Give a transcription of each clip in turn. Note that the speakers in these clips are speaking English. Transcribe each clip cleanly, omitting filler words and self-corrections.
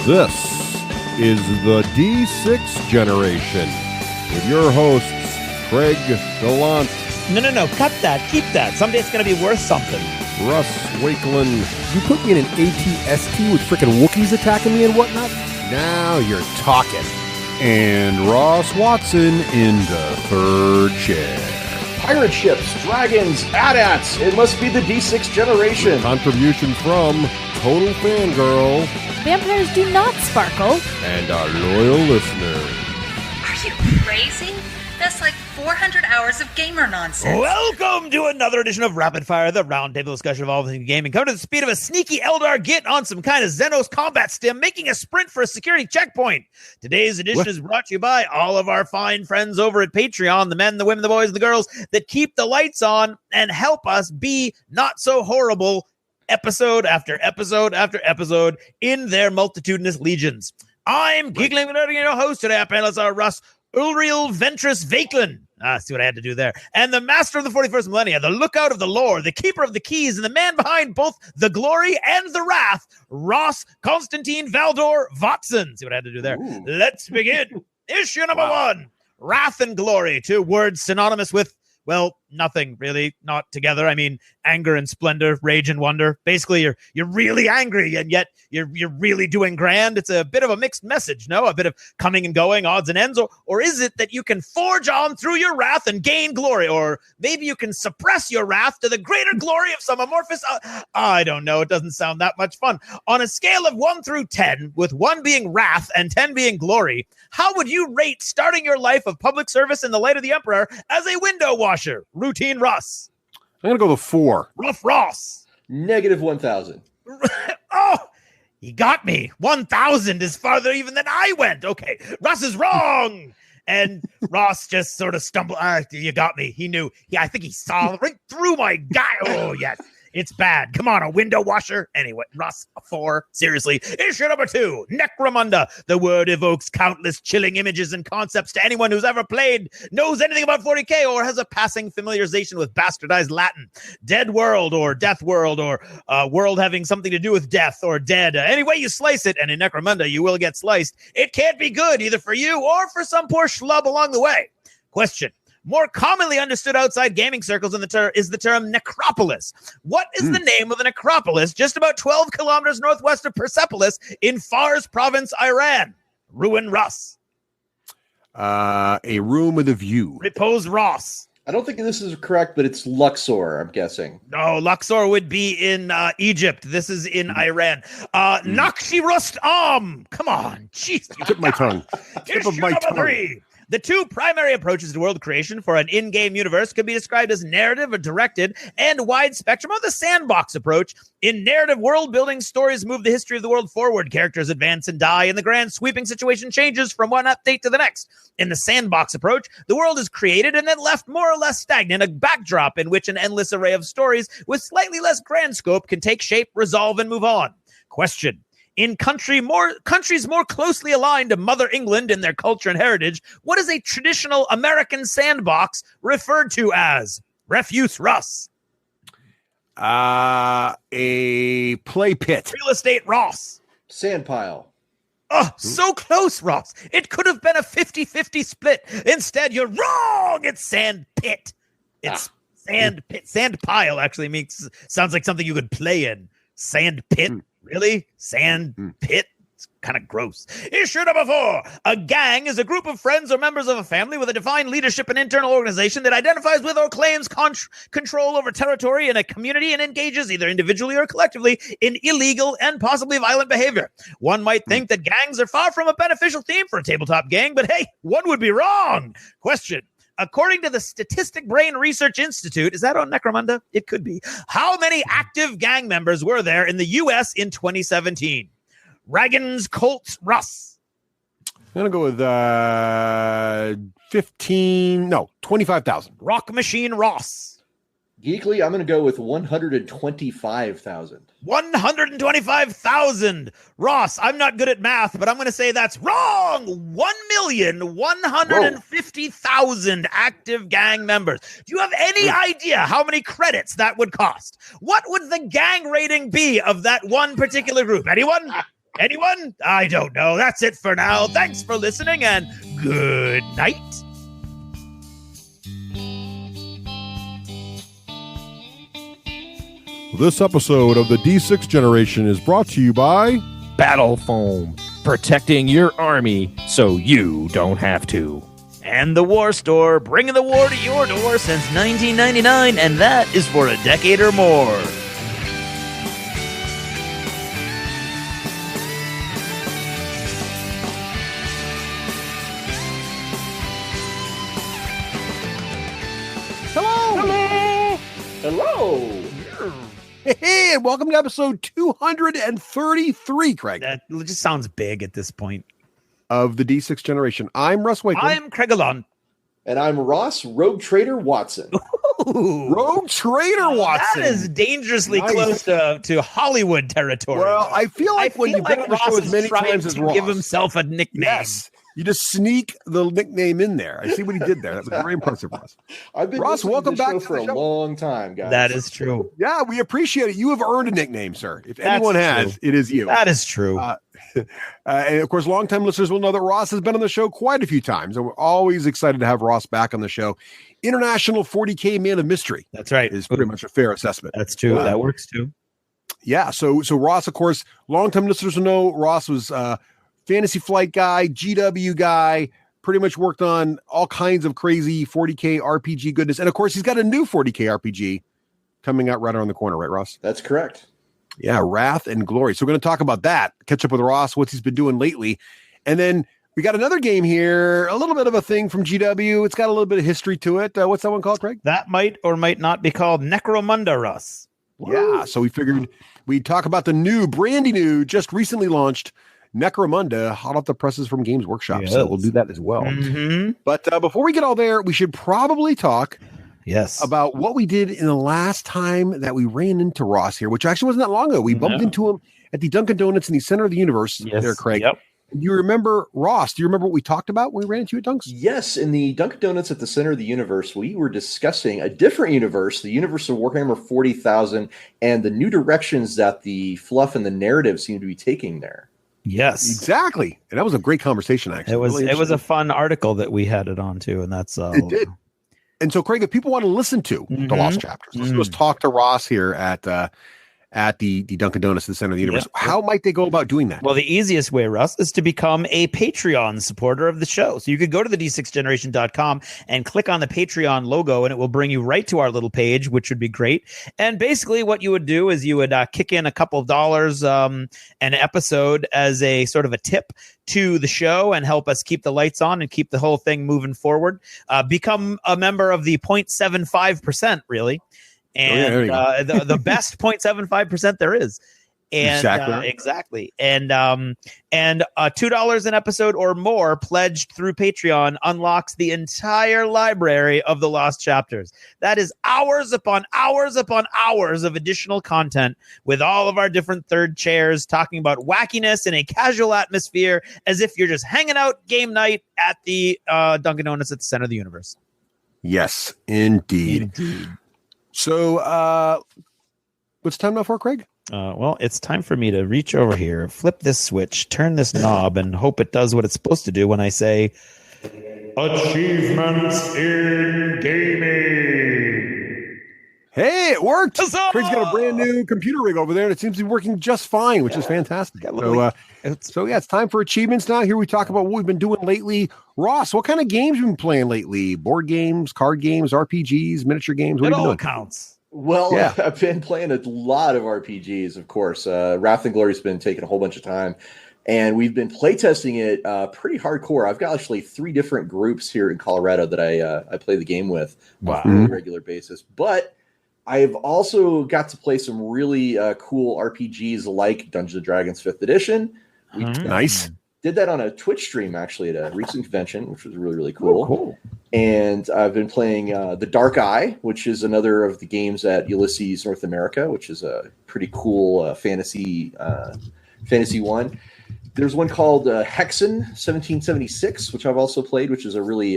This is the D6 generation with your hosts, Craig Gallant. No, cut that. Keep that. Someday it's going to be worth something. Russ Wakelin. You put me in an ATST with frickin' Wookiees attacking me and whatnot? Now you're talking. And Ross Watson in the third chair. Pirate ships, dragons, AT-ATs. It must be the D6 generation. Contribution from Total Fangirl Vampires do not sparkle. and our loyal listeners. Are you crazy? That's like 400 hours of gamer nonsense. Welcome to another edition of Rapid Fire, the roundtable discussion of all things gaming. Come to the speed of a sneaky Eldar Git on some kind of Xenos combat stim, making a sprint for a security checkpoint. Today's edition is brought to you by all of our fine friends over at Patreon, the men, the women, the boys, and the girls that keep the lights on and help us be not so horrible episode after episode after episode in their multitudinous legions. I'm Giggling and Nerding, your host today. Our panelists are Russ Ulriel Ventress Vakelin. See what I had to do there. And the master of the 41st millennia, the lookout of the lore, the keeper of the keys, and the man behind both the glory and the wrath, Ross Constantine Valdor Watson. See what I had to do there. Ooh. Let's begin. Issue number one. Wrath and glory, two words synonymous with, well, nothing really, not together. I mean, anger and splendor, rage and wonder. Basically, you're really angry, and yet you're really doing grand. It's a bit of a mixed message, no? A bit of coming and going, odds and ends, or is it that you can forge on through your wrath and gain glory, or maybe you can suppress your wrath to the greater glory of some amorphous... I don't know. It doesn't sound that much fun. On a scale of 1 through 10, with 1 being wrath and 10 being glory, how would you rate starting your life of public service in the light of the Emperor as a window washer? Routine Russ. I'm going to go with 4. Rough Ross. Negative 1,000. Oh, he got me. 1,000 is farther even than I went. Okay, Russ is wrong. And Ross just sort of stumbled. You got me. He knew. Yeah, I think he saw right through my guy. Oh, yes. It's bad. Come on, a window washer. Anyway, Russ, a 4. Seriously. Issue number 2, Necrumunda. The word evokes countless chilling images and concepts to anyone who's ever played, knows anything about 40K, or has a passing familiarization with bastardized Latin. Dead world, or death world, or world having something to do with death, or dead. Any way you slice it, and in Necromunda you will get sliced, it can't be good, either for you or for some poor schlub along the way. Question. More commonly understood outside gaming circles is the term necropolis. What is the name of the necropolis just about 12 kilometers northwest of Persepolis in Fars province, Iran? Ruin Russ. A room with a view. Repose Ross. I don't think this is correct, but it's Luxor, I'm guessing. No, Luxor would be in Egypt. This is in Iran. Nakshi Rust Am. Come on. Jeez. Tip my tongue. Tip of Issue my number tongue. 3. The two primary approaches to world creation for an in-game universe could be described as narrative or directed and wide spectrum, or the sandbox approach. In narrative world building, stories move the history of the world forward. Characters advance and die, and the grand sweeping situation changes from one update to the next. In the sandbox approach, the world is created and then left more or less stagnant, a backdrop in which an endless array of stories with slightly less grand scope can take shape, resolve, and move on. Question. In countries more closely aligned to Mother England in their culture and heritage, what is a traditional American sandbox referred to as? Refuse Russ. A play pit. Real estate Ross. Sand pile. Oh, so close, Ross. It could have been a 50-50 split. Instead, you're wrong. It's sand pit. It's sand pit. Sand pile actually sounds like something you could play in. Sand pit. Really? Sand pit? It's kind of gross. Issue number 4. A gang is a group of friends or members of a family with a defined leadership and internal organization that identifies with or claims control over territory in a community and engages either individually or collectively in illegal and possibly violent behavior. One might think that gangs are far from a beneficial theme for a tabletop gang, but hey, one would be wrong. Question. According to the Statistic Brain Research Institute, is that on Necromunda? It could be. How many active gang members were there in the U.S. in 2017? Reagan's Colts Russ. I'm going to go with 25,000. Rock Machine Ross. Geekly, I'm going to go with 125,000. 125,000. Ross, I'm not good at math, but I'm going to say that's wrong. 1,150,000 active gang members. Do you have any idea how many credits that would cost? What would the gang rating be of that one particular group? Anyone? Anyone? I don't know. That's it for now. Thanks for listening and good night. This episode of the D6 Generation is brought to you by Battle Foam, protecting your army so you don't have to. And the War Store, bringing the war to your door since 1999, and that is for a decade or more. Hello. Hey, and welcome to episode 233, Craig, That just sounds big at this point. of the D6 Generation. I'm Russ Wakeman. I'm Craigalon. And I'm Ross, Rogue Trader Watson. Rogue Trader Watson. That is dangerously Nice. close to Hollywood territory. Well, I feel like when you've been on the show as many times as Ross. give himself a nickname. Yes. You just sneak the nickname in there. I see what he did there. That was very impressive, Ross. I've been Ross, listening welcome to the back show to for the a show. long time, guys. That is true. Yeah, we appreciate it. You have earned a nickname, sir. If That's anyone has, true. it is you. That is true. And of course, longtime listeners will know that Ross has been on the show quite a few times, and we're always excited to have Ross back on the show. International 40K Man of Mystery That's right. is pretty much a fair assessment. That's true. That works too. Yeah, so Ross, of course, longtime listeners will know Ross was Fantasy Flight guy, GW guy, pretty much worked on all kinds of crazy 40K RPG goodness. And of course, he's got a new 40K RPG coming out right around the corner, right, Ross? That's correct. Yeah, Wrath and Glory. So we're going to talk about that, catch up with Ross, what he's been doing lately. And then we got another game here, a little bit of a thing from GW. It's got a little bit of history to it. What's that one called, Craig? That might or might not be called Necromunda, Russ. Yeah, so we figured we'd talk about the new, brandy new, just recently launched Necrumunda, hot off the presses from Games Workshop. So Yes. we'll do that as well. Mm-hmm. But before we get all there, we should probably talk Yes. about what we did in the last time that we ran into Ross here, which actually wasn't that long ago. We bumped No. into him at the Dunkin' Donuts in the center of the universe there, Craig. Yep. Do you remember, Ross, do you remember what we talked about when we ran into you at Dunks? Yes, in the Dunkin' Donuts at the center of the universe, we were discussing a different universe, the universe of Warhammer 40,000, and the new directions that the fluff and the narrative seem to be taking there. Yes. Exactly. And that was a great conversation, actually. It was Really it was a interesting. fun article that we had it on too, and that's It did. And so, Craig, if people want to listen to the Lost Chapters, let's talk to Ross here at the Dunkin' Donuts in the center of the universe. Yeah. How might they go about doing that? Well, the easiest way, Russ, is to become a Patreon supporter of the show. So you could go to the d6generation.com and click on the Patreon logo, and it will bring you right to our little page, which would be great. And basically what you would do is you would kick in a couple of dollars an episode as a sort of a tip to the show and help us keep the lights on and keep the whole thing moving forward. Become a member of the 0.75%, really. And there you go. the best 0.75% there is. And Exactly. exactly. And $2 an episode or more pledged through Patreon unlocks the entire library of the Lost Chapters. That is hours upon hours upon hours of additional content with all of our different third chairs talking about wackiness in a casual atmosphere as if you're just hanging out game night at the Dunkin' Donuts at the center of the universe. Yes, indeed. So, what's time now for, Craig? Well, it's time for me to reach over here, flip this switch, turn this knob, and hope it does what it's supposed to do when I say achievements in gaming. Hey, it worked. Huzzah! Craig's got a brand new computer rig over there, and it seems to be working just fine, which is fantastic. So yeah, it's time for achievements now. Here we talk about what we've been doing lately. Ross, what kind of games have you been playing lately? Board games, card games, RPGs, miniature games? What It have you all been doing? counts. Well, Yeah. I've been playing a lot of RPGs, of course. Wrath and Glory's been taking a whole bunch of time, and we've been playtesting it pretty hardcore. I've got actually 3 different groups here in Colorado that I play the game with on a really regular basis. But I've also got to play some really cool RPGs like Dungeons & Dragons 5th Edition. We Nice. did that on a Twitch stream, actually, at a recent convention, which was really, really cool. Cool. And I've been playing The Dark Eye, which is another of the games at Ulysses North America, which is a pretty cool fantasy one. There's one called Hexen 1776, which I've also played, which is a really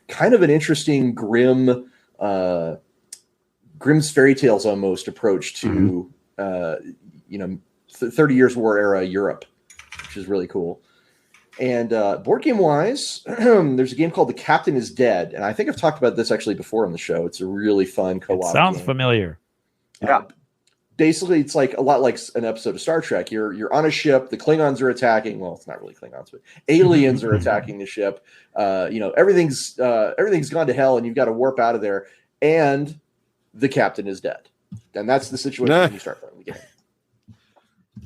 kind of an interesting Grimm's fairy tales almost approach to 30 Years War era Europe. which is really cool. And board game wise, there's a game called The Captain is Dead, and I think I've talked about this actually before on the show. It's a really fun co-op. Sounds game. familiar. Yeah. Basically, it's like a lot like an episode of Star Trek. You're on a ship. The Klingons are attacking. Well, it's not really Klingons, but aliens are attacking the ship. Everything's gone to hell, and you've got to warp out of there. And the captain is dead, and that's the situation when you start playing the game.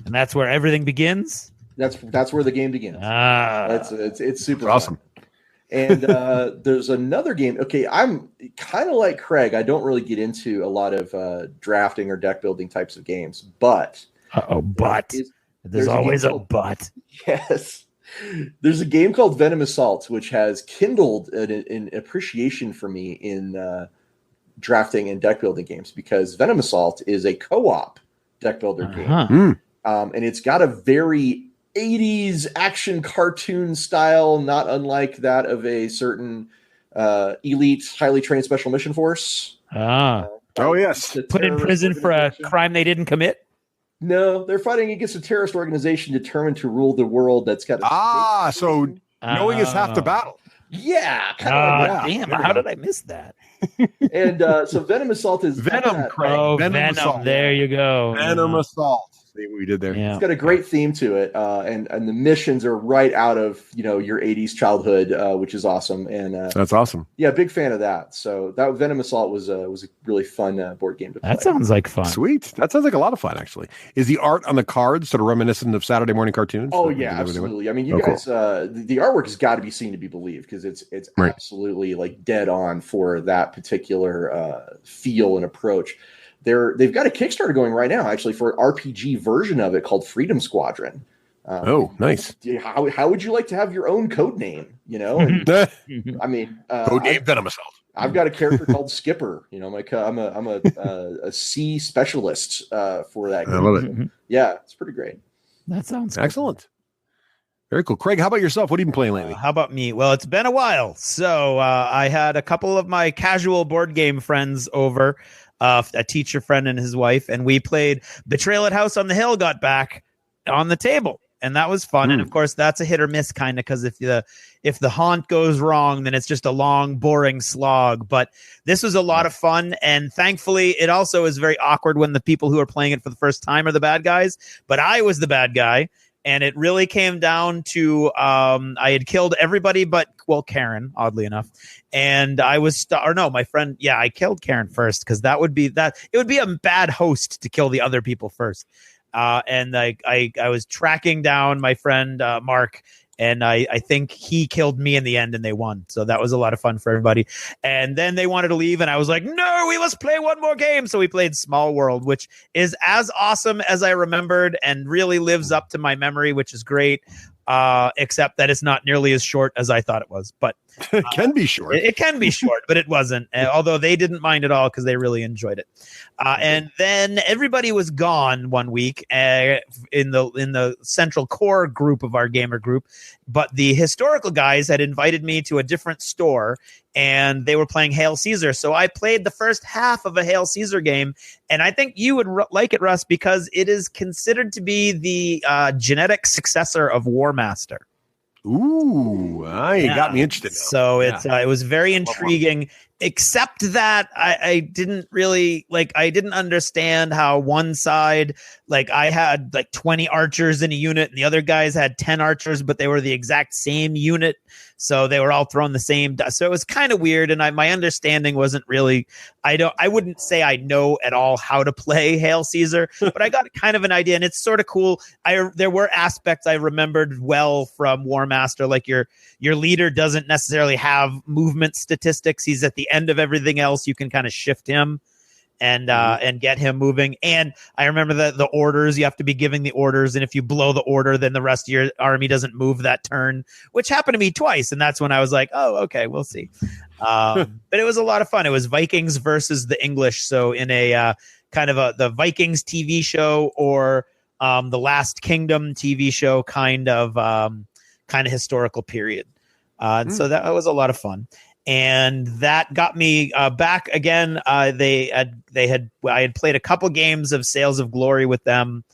And that's where everything begins. That's where the game begins. It's super awesome. fun. And there's another game. Okay, I'm kind of like Craig. I don't really get into a lot of drafting or deck building types of games, but there's always a but. Yes, there's a game called Venom Assault, which has kindled an appreciation for me in drafting and deck building games, because Venom Assault is a co-op deck builder game, and it's got a very 80s action cartoon style, not unlike that of a certain elite, highly trained special mission force. Oh, yes. Put in prison for a crime they didn't commit? No, they're fighting against a terrorist organization determined to rule the world that's got a... so knowing is half the battle. Yeah. Damn, how did I miss that? And so Venom Assault is... Venom, Craig. Oh, Venom Venom. Assault. There you go. Venom Assault. See what we did there? Yeah. It's got a great theme to it, and the missions are right out of your 80s childhood, which is awesome. And that's awesome. Yeah, big fan of that. So that Venom Assault was a really fun board game to play. That sounds like fun. Sweet. That sounds like a lot of fun, actually. Is the art on the cards sort of reminiscent of Saturday morning cartoons? Oh yeah, absolutely. I mean, you guys, cool. The artwork has got to be seen to be believed, because it's right. Absolutely like dead on for that particular feel and approach. They've got a Kickstarter going right now, actually, for an RPG version of it called Freedom Squadron. Nice. How would you like to have your own code name? And, I mean, code name Venom Assault. I've got a character called Skipper. I'm a sea specialist for that game. I love it. Yeah, it's pretty great. That sounds excellent. Very cool. Craig, how about yourself? What have you been playing lately? How about me? Well, it's been a while. So I had a couple of my casual board game friends over. A teacher friend and his wife, and we played Betrayal at House on the Hill got back on the table, and that was fun. And of course, that's a hit or miss kind of, because if the haunt goes wrong, then it's just a long, boring slog. But this was a lot of fun, and thankfully, it also is very awkward when the people who are playing it for the first time are the bad guys. But I was the bad guy. And it really came down to I had killed everybody but Karen, oddly enough, and I was my friend. Yeah, I killed Karen first, because it would be a bad host to kill the other people first. And I was tracking down my friend Mark. And I think he killed me in the end, and they won. So that was a lot of fun for everybody. And then they wanted to leave, and I was like, no, we must play one more game. So we played Small World, which is as awesome as I remembered and really lives up to my memory, which is great, except that it's not nearly as short as I thought it was. But it can be short. It can be short, but it wasn't. Although they didn't mind at all, because they really enjoyed it. And then everybody was gone one week in the central core group of our gamer group. But the historical guys had invited me to a different store, and they were playing Hail Caesar. So I played the first half of a Hail Caesar game, and I think you would like it, Russ, because it is considered to be the genetic successor of War Master. Ooh, you got me interested now. So it was very intriguing, except that I didn't really I didn't understand how one side, I had 20 archers in a unit, and the other guys had 10 archers, but they were the exact same unit. So they were all throwing the same. So it was kind of weird. And my understanding wasn't really, I wouldn't say I know at all how to play Hail Caesar, but I got kind of an idea, and it's sort of cool. There were aspects I remembered well from War Master, like your leader doesn't necessarily have movement statistics. He's at the end of everything else. You can kind of shift him and get him moving. And I remember the orders, you have to be giving the orders, and if you blow the order, then the rest of your army doesn't move that turn, which happened to me twice, and that's when I was like, oh, okay, we'll see. But it was a lot of fun. It was Vikings versus the English, so in a kind of the Vikings TV show or the Last Kingdom TV show kind of historical period. So that was a lot of fun. And that got me back again. I had played a couple games of Sales of Glory with them,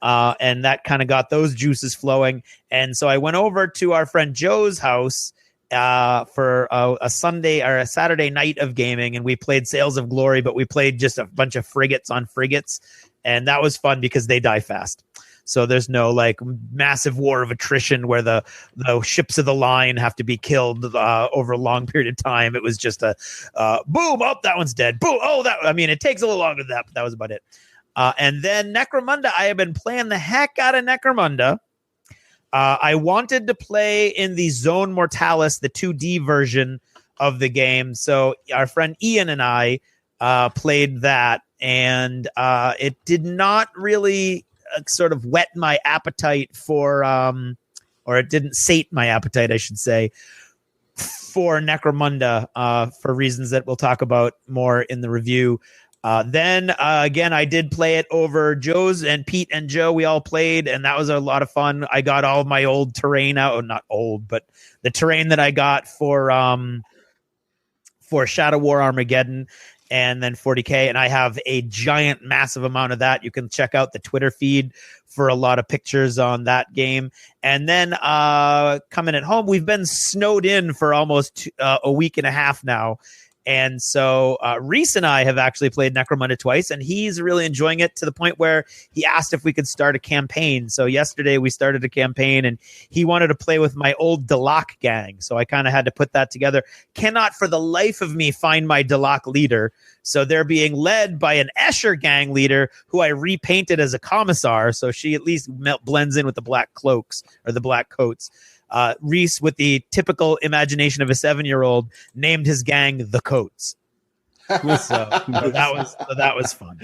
and that kind of got those juices flowing. And so I went over to our friend Joe's house for a Sunday or a Saturday night of gaming, and we played Sails of Glory, but we played just a bunch of frigates on frigates, and that was fun because they die fast. So there's no like massive war of attrition where the ships of the line have to be killed over a long period of time. It was just a boom, oh, that one's dead. Boom, oh, it takes a little longer than that, but that was about it. And then Necromunda, I have been playing the heck out of Necromunda. I wanted to play in the Zone Mortalis, the 2D version of the game. So our friend Ian and I played that, and it did not really sort of whet my appetite for, or it didn't sate my appetite, I should say, for Necromunda for reasons that we'll talk about more in the review. Then again, I did play it over Joe's, and Pete and Joe, we all played, and that was a lot of fun. I got all of my old terrain out, not old, but the terrain that I got for Shadow War Armageddon and then 40K, and I have a giant, massive amount of that. You can check out the Twitter feed for a lot of pictures on that game. And then coming at home, we've been snowed in for almost a week and a half now. And so Reese and I have actually played Necromunda twice, and he's really enjoying it to the point where he asked if we could start a campaign. So yesterday we started a campaign, and he wanted to play with my old Delac gang. So I kind of had to put that together. Cannot for the life of me find my Delac leader. So they're being led by an Escher gang leader who I repainted as a commissar. So she at least blends in with the black cloaks or the black coats. Reese, with the typical imagination of a 7-year-old, named his gang the Coats. So that was fun.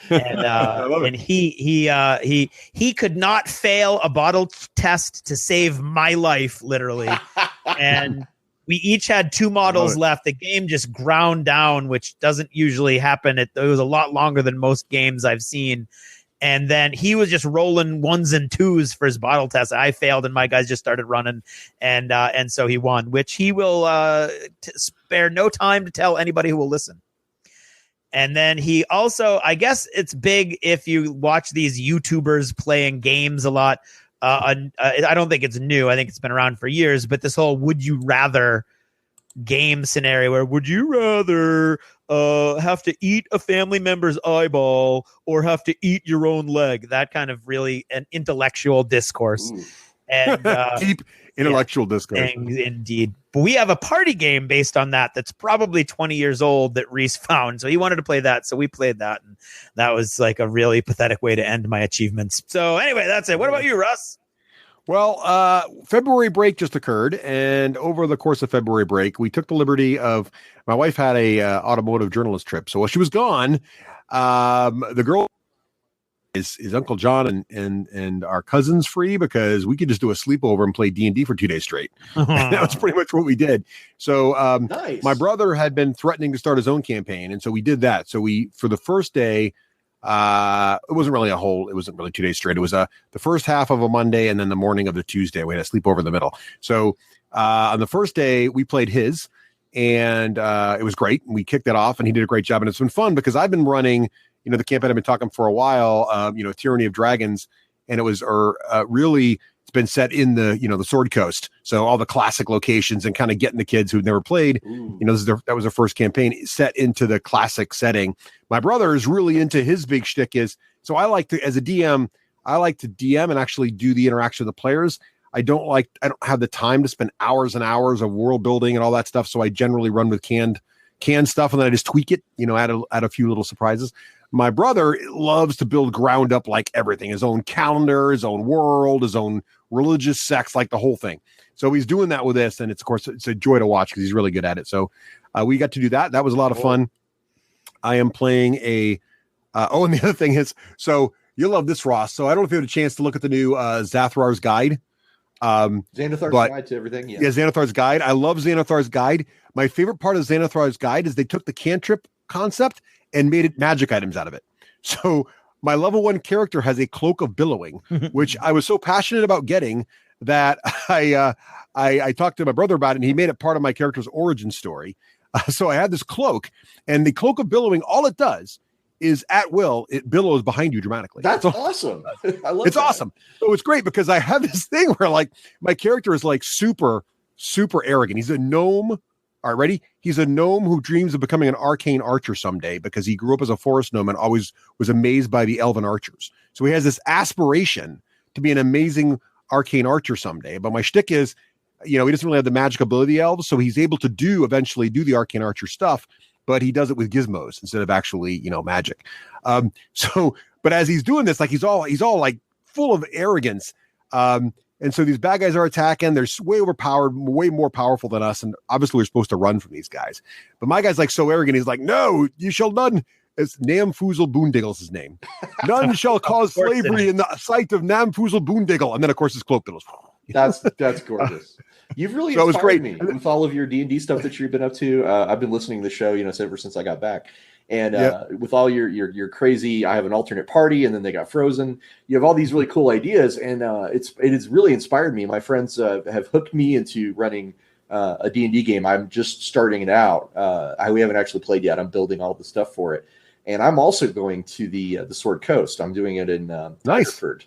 And he could not fail a bottle test to save my life, literally. And we each had 2 models left. The game just ground down, which doesn't usually happen. It was a lot longer than most games I've seen. And then he was just rolling 1s and 2s for his bottle test. I failed, and my guys just started running, and so he won, which he will spare no time to tell anybody who will listen. And then he also, I guess it's big if you watch these YouTubers playing games a lot. I don't think it's new. I think it's been around for years. But this whole would you rather game scenario where would you rather have to eat a family member's eyeball or have to eat your own leg? That kind of really an intellectual discourse. Ooh. And deep intellectual discourse. Indeed. But we have a party game based on that's probably 20 years old that Reese found. So he wanted to play that. So we played that. And that was like a really pathetic way to end my achievements. So anyway, that's it. What about you, Russ? Well, February break just occurred, and over the course of February break, we took the liberty of, my wife had a automotive journalist trip. So while she was gone, the girl is Uncle John and our cousins free because we could just do a sleepover and play D&D for 2 days straight. That was pretty much what we did. So nice. My brother had been threatening to start his own campaign, and so we did that. So for the first day, it wasn't really 2 days straight. It was the first half of a Monday and then the morning of the Tuesday. We had a sleepover in the middle. So on the first day we played his, and it was great. We kicked it off, and he did a great job. And it's been fun because I've been running, the campaign I've been talking for a while, Tyranny of Dragons, and it was really, it's been set in the Sword Coast. So all the classic locations and kind of getting the kids who've never played, that was their first campaign set into the classic setting. My brother is really into his big shtick so I like to, as a DM, I like to DM and actually do the interaction with the players. I don't have the time to spend hours and hours of world building and all that stuff. So I generally run with canned stuff, and then I just tweak it, add a few little surprises. My brother loves to build ground up, like everything, his own calendar, his own world, his own religious sects, like the whole thing. So he's doing that with this, and it's a joy to watch because he's really good at it. So we got to do that. That was a lot of fun. I am playing and the other thing is, so you'll love this, Ross. So I don't know if you had a chance to look at the new Xanathar's Guide. Xanathar's Guide to everything. Yeah, Xanathar's Guide. I love Xanathar's Guide. My favorite part of Xanathar's Guide is they took the cantrip concept and made it magic items out of it. So my level 1 character has a Cloak of Billowing, which I was so passionate about getting that I talked to my brother about it, and he made it part of my character's origin story. So I had this cloak, and the Cloak of Billowing, all it does is at will. It billows behind you dramatically. That's awesome. I love it's that. awesome. So it's great because I have this thing where like my character is like super arrogant. He's a gnome. All right, ready? He's a gnome who dreams of becoming an arcane archer someday because he grew up as a forest gnome and always was amazed by the elven archers. So he has this aspiration to be an amazing arcane archer someday. But my shtick is, he doesn't really have the magic ability elves, so he's able to eventually do the arcane archer stuff, but he does it with gizmos instead of actually, magic. But as he's doing this, like he's all like full of arrogance. And so these bad guys are attacking. They're way overpowered, way more powerful than us. And obviously we're supposed to run from these guys. But my guy's like so arrogant. He's like, no, you shall none. It's Namfoozle Boondiggle's his name. None shall cause slavery in the sight of Namfoozle Boondiggle. And then, of course, his cloak billows. That's gorgeous. You've really inspired me with all of your D&D stuff that you've been up to. I've been listening to the show, ever since I got back. And with all your crazy, I have an alternate party, and then they got frozen. You have all these really cool ideas, and it has really inspired me. My friends have hooked me into running a D&D game. I'm just starting it out. We haven't actually played yet. I'm building all the stuff for it, and I'm also going to the Sword Coast. I'm doing it in Hereford.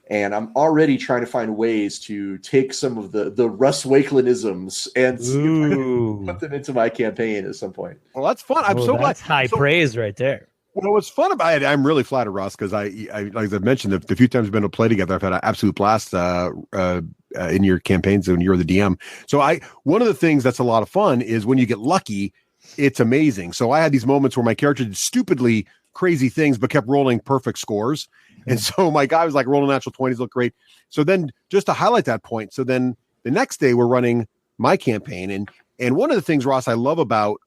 And I'm already trying to find ways to take some of the Russ Wakelandisms and see if I can put them into my campaign at some point. Well, that's fun. I'm so glad. That's high praise right there. Well, what's fun about it, I'm really flattered, Ross, because I like I mentioned, the few times we've been to play together, I've had an absolute blast in your campaigns when you're the DM. So one of the things that's a lot of fun is when you get lucky, it's amazing. So I had these moments where my character did stupidly crazy things, but kept rolling perfect scores. And so my guy was like rolling natural 20s, look great. So then just to highlight that point. So then the next day we're running my campaign. And one of the things, Ross, I love about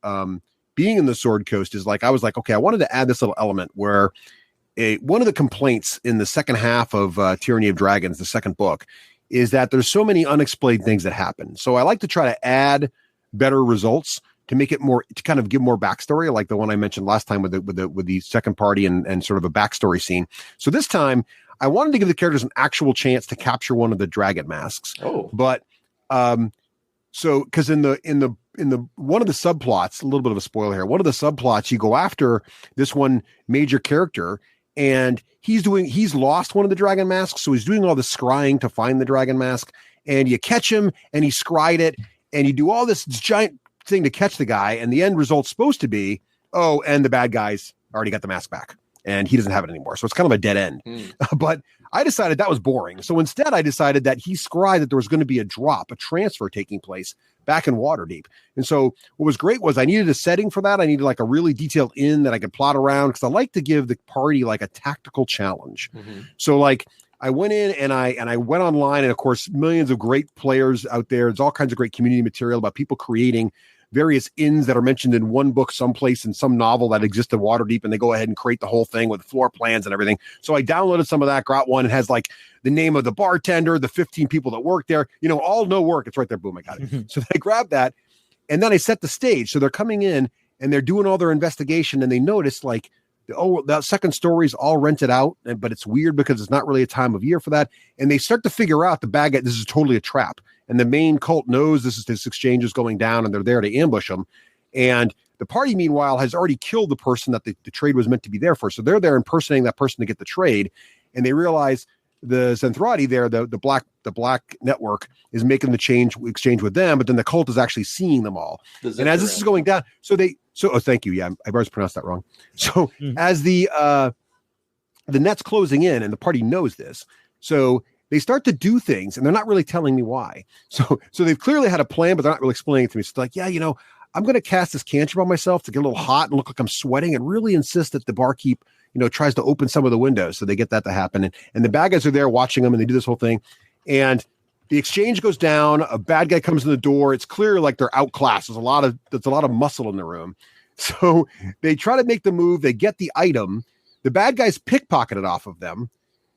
being in the Sword Coast is like, I was like, okay, I wanted to add this little element where one of the complaints in the second half of Tyranny of Dragons, the second book, is that there's so many unexplained things that happen. So I like to try to add better results to make it more, to kind of give more backstory, like the one I mentioned last time with the second party and sort of a backstory scene. So this time I wanted to give the characters an actual chance to capture one of the dragon masks. Oh, but so because in the one of the subplots, a little bit of a spoiler here, one of the subplots, you go after this one major character and he's lost one of the dragon masks. So he's doing all the scrying to find the dragon mask, and you catch him and he scryed it, and you do all this giant thing to catch the guy, and the end result's supposed to be, and the bad guys already got the mask back and he doesn't have it anymore. So it's kind of a dead end. But I decided that was boring. So instead I decided that he scryed that there was going to be a transfer taking place back in Waterdeep. And so what was great was I needed a setting for that. I needed like a really detailed inn that I could plot around, because I like to give the party like a tactical challenge. So like I went in and I went online, and of course millions of great players out there. There's all kinds of great community material about people creating various inns that are mentioned in one book someplace in some novel that exists in Waterdeep, and they go ahead and create the whole thing with floor plans and everything. So I downloaded some of that, got one. It has like the name of the bartender, the 15 people that work there, all no work. It's right there. Boom, I got it. So I grabbed that, and then I set the stage. So they're coming in and they're doing all their investigation, and they notice like, that second story is all rented out, but it's weird because it's not really a time of year for that. And they start to figure out the bad guy, this is totally a trap. And the main cult knows this exchange is going down, and they're there to ambush them. And the party, meanwhile, has already killed the person that the trade was meant to be there for. So they're there impersonating that person to get the trade. And they realize the Zenthrati there, the black network, is making the exchange with them, but then the cult is actually seeing them all. And as this is going down, thank you. Yeah, I always pronounced that wrong. So as the net's closing in, and the party knows this, so they start to do things, and they're not really telling me why. So they've clearly had a plan, but they're not really explaining it to me. So like, I'm going to cast this cantrip on myself to get a little hot and look like I'm sweating, and really insist that the barkeep, tries to open some of the windows. So they get that to happen. And the bad guys are there watching them, and they do this whole thing. And the exchange goes down. A bad guy comes in the door. It's clear like they're outclassed. There's a lot of muscle in the room. So they try to make the move. They get the item. The bad guys pickpocket it off of them.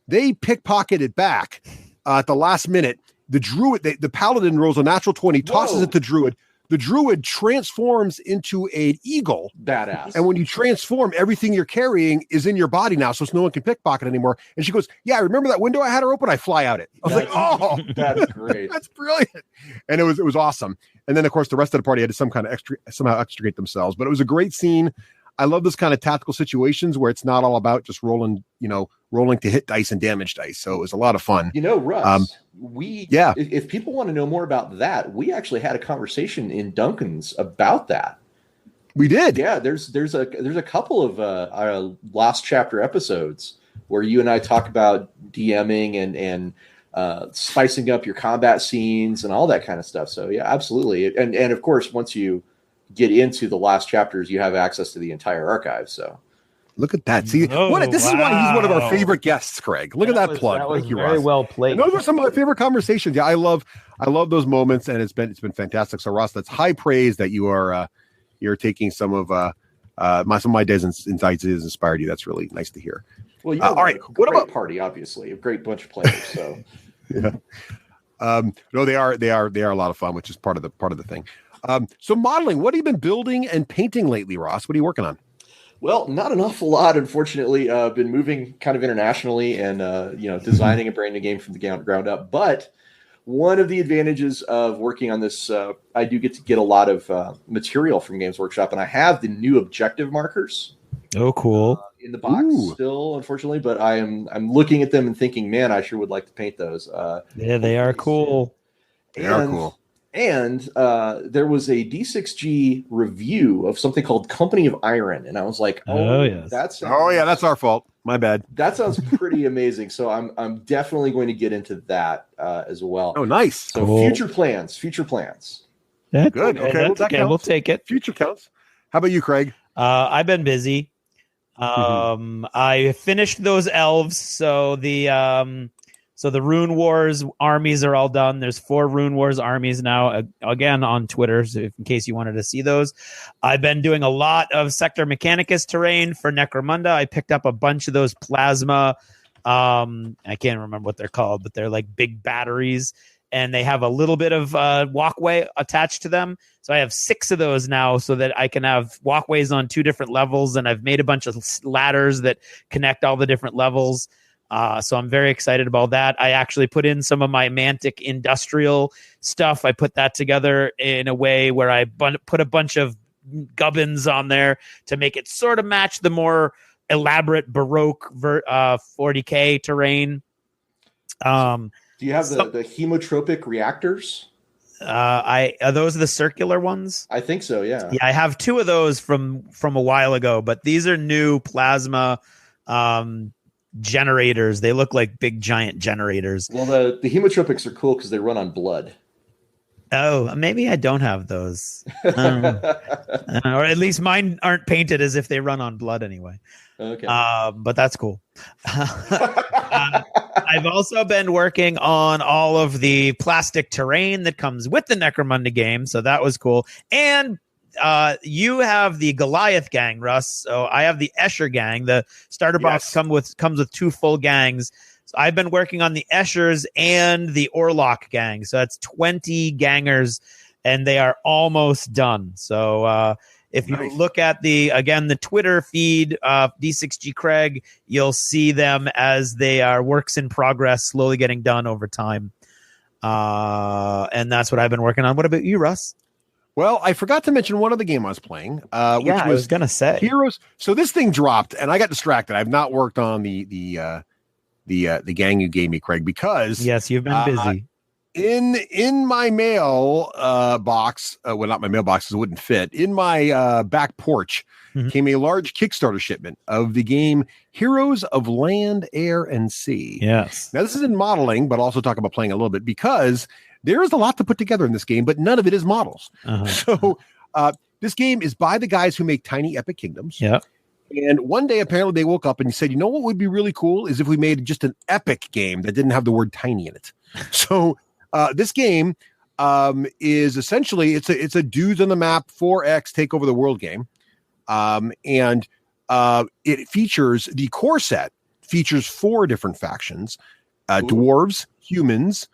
They pickpocket it back at the last minute. The druid, the paladin rolls a natural 20, tosses it to druid. The druid transforms into an eagle. Badass. And when you transform, everything you're carrying is in your body now, so no one can pickpocket anymore. And she goes, yeah, I remember that window I had her open? I fly out it. I was like, oh, that's great. That's brilliant. And it was awesome. And then, of course, the rest of the party had to somehow extricate themselves. But it was a great scene. I love this kind of tactical situations where it's not all about just rolling to hit dice and damage dice. So it was a lot of fun. Russ, if people want to know more about that, we actually had a conversation in Duncan's about that. We did. Yeah, there's a couple of our last chapter episodes where you and I talk about DMing and spicing up your combat scenes and all that kind of stuff. So yeah, absolutely. And of course, once you get into the last chapters, you have access to the entire archive. So look at that. See, this is why he's one of our favorite guests, Craig. Look at that plug. That was Thank you, very Ross. well played. And those are some of my favorite conversations. Yeah, I love those moments, and it's been fantastic. So Ross, that's high praise that you're taking some of my days insights has inspired you. That's really nice to hear. Well, all right. What about party? Obviously, a great bunch of players. So yeah, no, they are a lot of fun, which is part of the thing. So modeling, what have you been building and painting lately, Ross? What are you working on? Well, not an awful lot, unfortunately. Been moving kind of internationally and designing a brand new game from the ground up. But one of the advantages of working on this, I do get a lot of material from Games Workshop, and I have the new objective markers. Oh, cool! In the box still, unfortunately, but I'm looking at them and thinking, man, I sure would like to paint those. Yeah, they are cool. They are cool. And there was a D6G review of something called Company of Iron, and I was like, yes. that's our fault. My bad. That sounds pretty amazing. So I'm definitely going to get into that as well. Oh, nice. So cool. Future plans. That's good. Okay, we'll take it. Future counts. How about you, Craig? I've been busy. I finished those elves, so the Rune Wars armies are all done. There's 4 Rune Wars armies now, again on Twitter, so in case you wanted to see those. I've been doing a lot of Sector Mechanicus terrain for Necromunda. I picked up a bunch of those plasma. I can't remember what they're called, but they're like big batteries, and they have a little bit of walkway attached to them. So I have 6 of those now so that I can have walkways on 2 different levels, and I've made a bunch of ladders that connect all the different levels. So I'm very excited about that. I actually put in some of my Mantic industrial stuff. I put that together in a way where I put a bunch of gubbins on there to make it sort of match the more elaborate Baroque 40K terrain. Do you have the hemotropic reactors? Are those the circular ones? I think so. Yeah. Yeah, I have 2 of those from a while ago, but these are new plasma generators. They look like big giant generators. Well, the hemotropics are cool because they run on blood. Oh, maybe I don't have those. Or at least mine aren't painted as if they run on blood anyway. Okay. But that's cool. I've also been working on all of the plastic terrain that comes with the Necromunda game, so that was cool. And you have the Goliath gang, Russ. So I have the Escher gang. The starter box comes with 2 full gangs. So I've been working on the Eschers and the Orlok gang. So that's 20 gangers, and they are almost done. So if you look at the Twitter feed, D6G Craig, you'll see them as they are works in progress, slowly getting done over time. And that's what I've been working on. What about you, Russ? Well, I forgot to mention one other game I was playing, which I was gonna say Heroes. So this thing dropped, and I got distracted. I've not worked on the gang you gave me, Craig, because yes, you've been busy. In my mail box, well, not my mailbox, because it wouldn't fit. In my back porch came a large Kickstarter shipment of the game Heroes of Land, Air, and Sea. Yes. Now this is in modeling, but also talk about playing a little bit because there is a lot to put together in this game, but none of it is models. So this game is by the guys who make Tiny Epic Kingdoms. Yeah. And one day, apparently, they woke up and said, you know what would be really cool is if we made just an epic game that didn't have the word tiny in it. So this game is essentially, it's a dudes on the map 4X take over the world game. And it features, the core set features 4 different factions, dwarves, humans,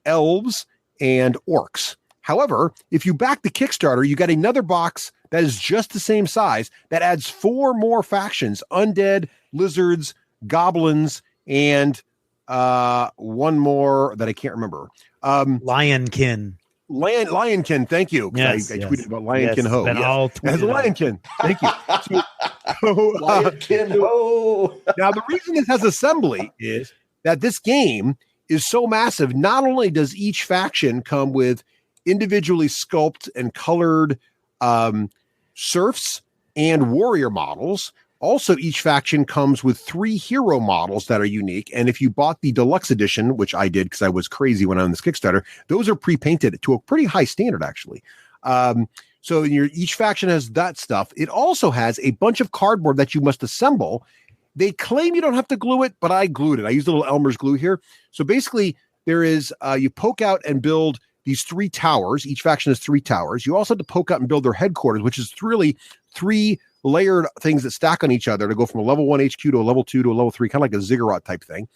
elves, and orcs. However, if you back the Kickstarter, you get another box that is just the same size that adds 4 more factions: undead, lizards, goblins, and one more that I can't remember. Lionkin. Lionkin, thank you. Yes, I yes. tweeted about Lionkin Yes, Ho. been Yes. all As tweeted out. Lionkin, thank you. Lionkin, Now, the reason this has assembly is that this game is so massive. Not only does each faction come with individually sculpted and colored serfs and warrior models, also each faction comes with 3 hero models that are unique. And if you bought the deluxe edition, which I did because I was crazy when I was on this Kickstarter, those are pre-painted to a pretty high standard, actually. So each faction has that stuff. It also has a bunch of cardboard that you must assemble. They claim you don't have to glue it, but I glued it. I used a little Elmer's glue here. So basically, there is you poke out and build these 3 towers. Each faction has 3 towers. You also have to poke out and build their headquarters, which is really 3 layered things that stack on each other to go from a level 1 HQ to a level 2 to a level 3, kind of like a ziggurat type thing.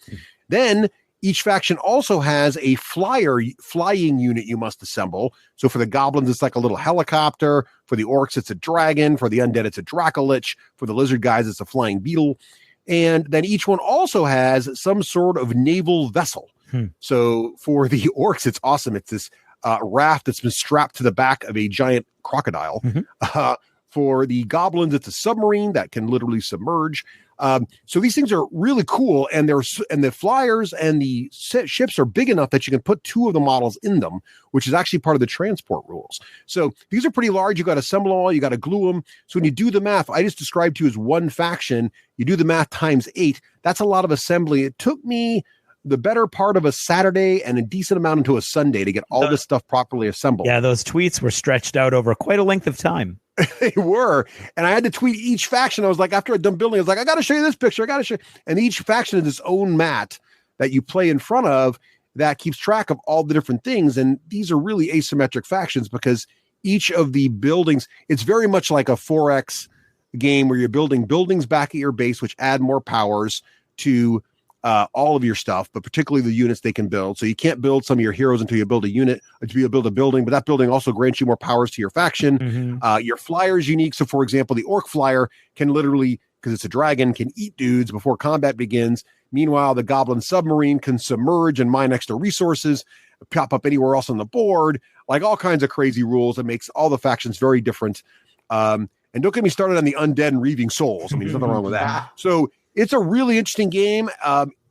Then each faction also has a flying unit you must assemble. So for the goblins, it's like a little helicopter. For the orcs, it's a dragon. For the undead, it's a dracolich. For the lizard guys, it's a flying beetle. And then each one also has some sort of naval vessel. So for the orcs, it's awesome. It's this raft that's been strapped to the back of a giant crocodile. For the goblins, it's a submarine that can literally submerge. So these things are really cool, and the flyers and the ships are big enough that you can put 2 of the models in them, which is actually part of the transport rules. So these are pretty large. You got to assemble them all. You got to glue them. So when you do the math, I just described to you as one faction. You do the math times 8. That's a lot of assembly. It took me the better part of a Saturday and a decent amount into a Sunday to get all this stuff properly assembled. Yeah, those tweets were stretched out over quite a length of time. They were. And I had to tweet each faction. I was like, after I'm done building, I was like, I got to show you this picture. I got to show you. And each faction has its own mat that you play in front of that keeps track of all the different things. And these are really asymmetric factions because each of the buildings, it's very much like a 4X game where you're building buildings back at your base, which add more powers to all of your stuff, but particularly the units they can build. So you can't build some of your heroes until you build a unit, until you build a building, but that building also grants you more powers to your faction. Your flyer is unique. So for example, the orc flyer can literally, because it's a dragon, can eat dudes before combat begins. Meanwhile, the goblin submarine can submerge and mine extra resources, pop up anywhere else on the board, like all kinds of crazy rules that makes all the factions very different. And don't get me started on the undead and reaving souls. I mean, there's nothing wrong with that. So it's a really interesting game.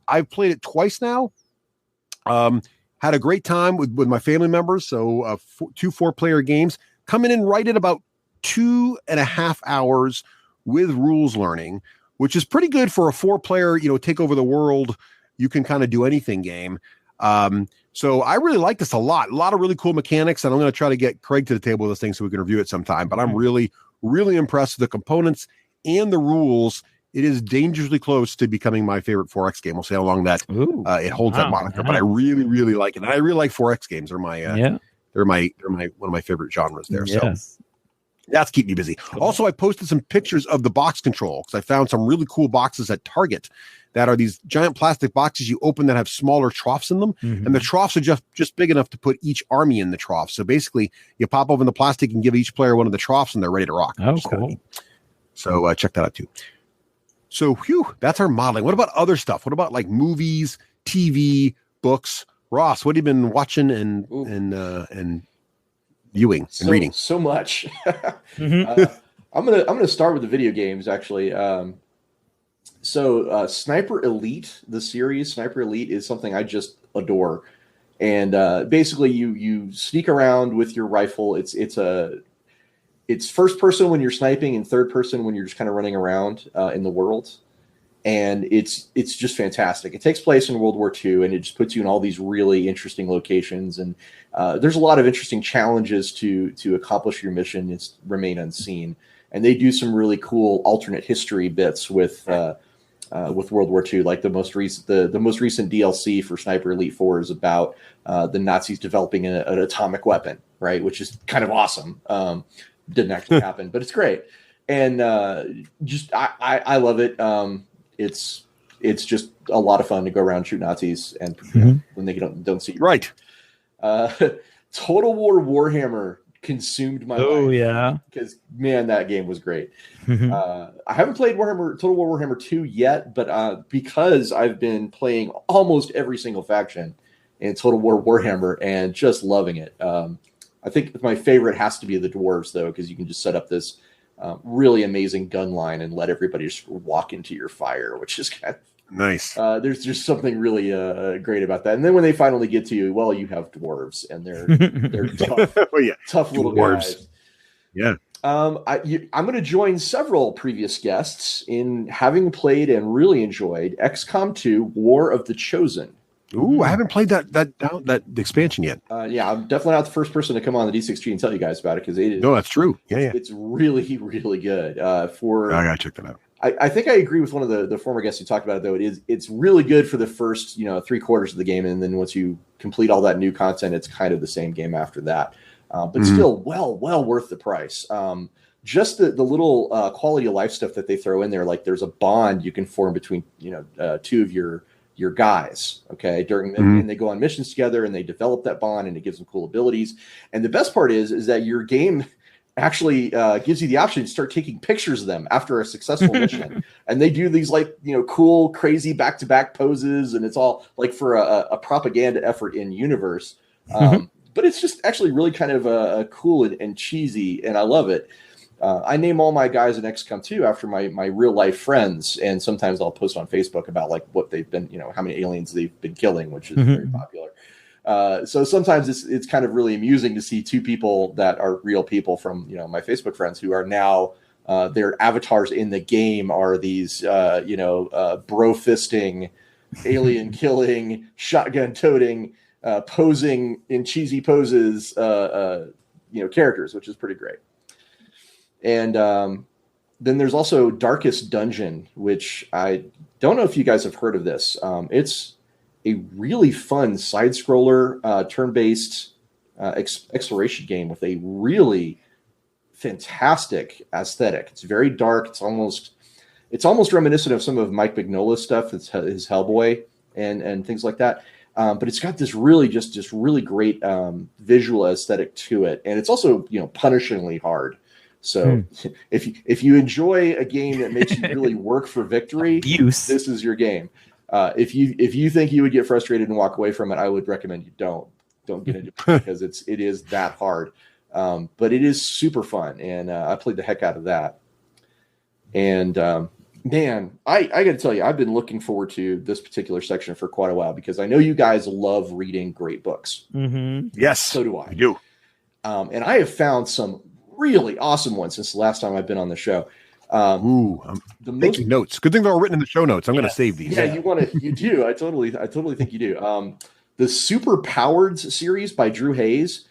I've played it twice now. Had a great time with my family members. So 2 4-player games coming in right at about 2.5 hours with rules learning, which is pretty good for a 4-player, take over the world. You can kind of do anything game. So I really like this a lot of really cool mechanics. And I'm going to try to get Craig to the table with this thing so we can review it sometime. But I'm really, really impressed with the components and the rules. It is dangerously close to becoming my favorite 4X game. We'll see how long that it holds that moniker. But I really, really like it. And I really like 4X games. They're my they're one of my favorite genres there. Yes. So that's keep me busy. Cool. Also, I posted some pictures of the box control because I found some really cool boxes at Target that are these giant plastic boxes you open that have smaller troughs in them. And the troughs are just big enough to put each army in the trough. So basically, you pop open the plastic and give each player one of the troughs, and they're ready to rock. Oh, cool. So check that out too. So, that's our modeling. What about other stuff? What about like movies, TV, books? Ross, what have you been watching and viewing and reading? So much. I'm gonna start with the video games actually. Sniper Elite, the series Sniper Elite, is something I just adore. And basically, you sneak around with your rifle. It's first person when you're sniping and third person when you're just kind of running around in the world. And it's just fantastic. It takes place in World War II, and it just puts you in all these really interesting locations. And there's a lot of interesting challenges to accomplish your mission. It's remain unseen. And they do some really cool alternate history bits with World War II. Like the most recent DLC for Sniper Elite 4 is about the Nazis developing an atomic weapon, right? Which is kind of awesome. Didn't actually happen, but it's great. And I love it. It's just a lot of fun to go around shoot Nazis and when they don't see you. Right. Total War Warhammer consumed my life. Oh yeah, because man, that game was great. I haven't played Total War Warhammer 2 yet, but because I've been playing almost every single faction in Total War Warhammer and just loving it. I think my favorite has to be the dwarves, though, because you can just set up this really amazing gun line and let everybody just walk into your fire, which is kind of Nice. there's just something really great about that. And then when they finally get to you, well, you have dwarves, and they're tough, tough little guys. Yeah. I'm going to join several previous guests in having played and really enjoyed XCOM 2: War of the Chosen. Ooh, I haven't played that expansion yet. Yeah, I'm definitely not the first person to come on the D6G and tell you guys about it, because it is. No, that's true. Yeah. It's really, really good. I gotta check that out. I think I agree with one of the former guests who talked about it, though. It's really good for the first 3/4 of the game, and then once you complete all that new content, it's kind of the same game after that. But still, well worth the price. Just the little quality of life stuff that they throw in there, like there's a bond you can form between two of your guys, okay, and they go on missions together, and they develop that bond, and it gives them cool abilities. And the best part is that your game actually gives you the option to start taking pictures of them after a successful mission. And they do these cool, crazy back-to-back poses, and it's all like for a propaganda effort in universe. But it's just actually really kind of cool and cheesy, and I love it. I name all my guys in XCOM 2 after my real life friends, and sometimes I'll post on Facebook about like what they've been, how many aliens they've been killing, which is very popular. So sometimes it's kind of really amusing to see two people that are real people from my Facebook friends who are now their avatars in the game are these bro fisting, alien killing, shotgun toting, posing in cheesy poses characters, which is pretty great. And then there's also Darkest Dungeon, which I don't know if you guys have heard of this. It's a really fun side-scroller, turn-based exploration game with a really fantastic aesthetic. It's very dark. It's almost reminiscent of some of Mike Mignola's stuff. That's his Hellboy and things like that. But it's got this really just really great visual aesthetic to it, and it's also punishingly hard. So if you enjoy a game that makes you really work for victory, this is your game. If you think you would get frustrated and walk away from it, I would recommend you don't get into it because it is that hard. But it is super fun, and I played the heck out of that. And man, I got to tell you, I've been looking forward to this particular section for quite a while because I know you guys love reading great books. Yes, so do I. I do. And I have found some really awesome ones since the last time I've been on the show. I'm making notes. Good thing they're all written in the show notes. I'm going to save these. Yeah, you do. I totally think you do. The Super Powered series by Drew Hayes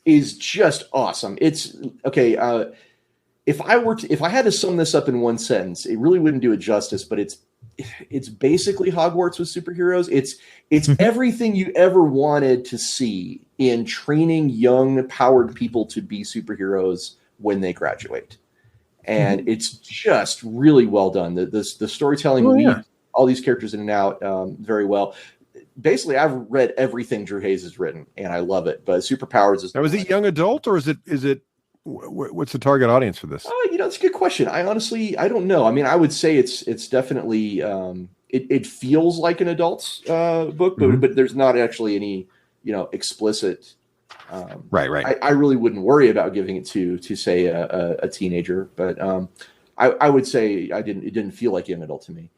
is just awesome. It's okay. If I had to sum this up in one sentence, it really wouldn't do it justice, but it's basically Hogwarts with superheroes. It's everything you ever wanted to see in training young powered people to be superheroes when they graduate. And it's just really well done. The storytelling leads all these characters in and out very well. Basically, I've read everything Drew Hayes has written, and I love it. But Superpowers is... Now, is it young adult, or is it what's the target audience for this? It's a good question. I don't know. I mean, I would say it's definitely it feels like an adult's book, but there's not actually any explicit. Right. I really wouldn't worry about giving it to say a teenager, but I would say it didn't feel like young adult to me.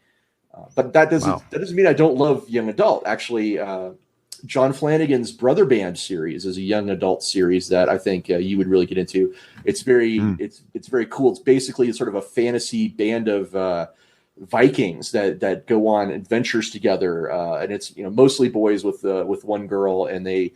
But that doesn't mean I don't love young adult. Actually, John Flanagan's Brother Band series is a young adult series that I think you would really get into. It's very it's very cool. It's basically sort of a fantasy band of Vikings that go on adventures together, and it's mostly boys with one girl, and they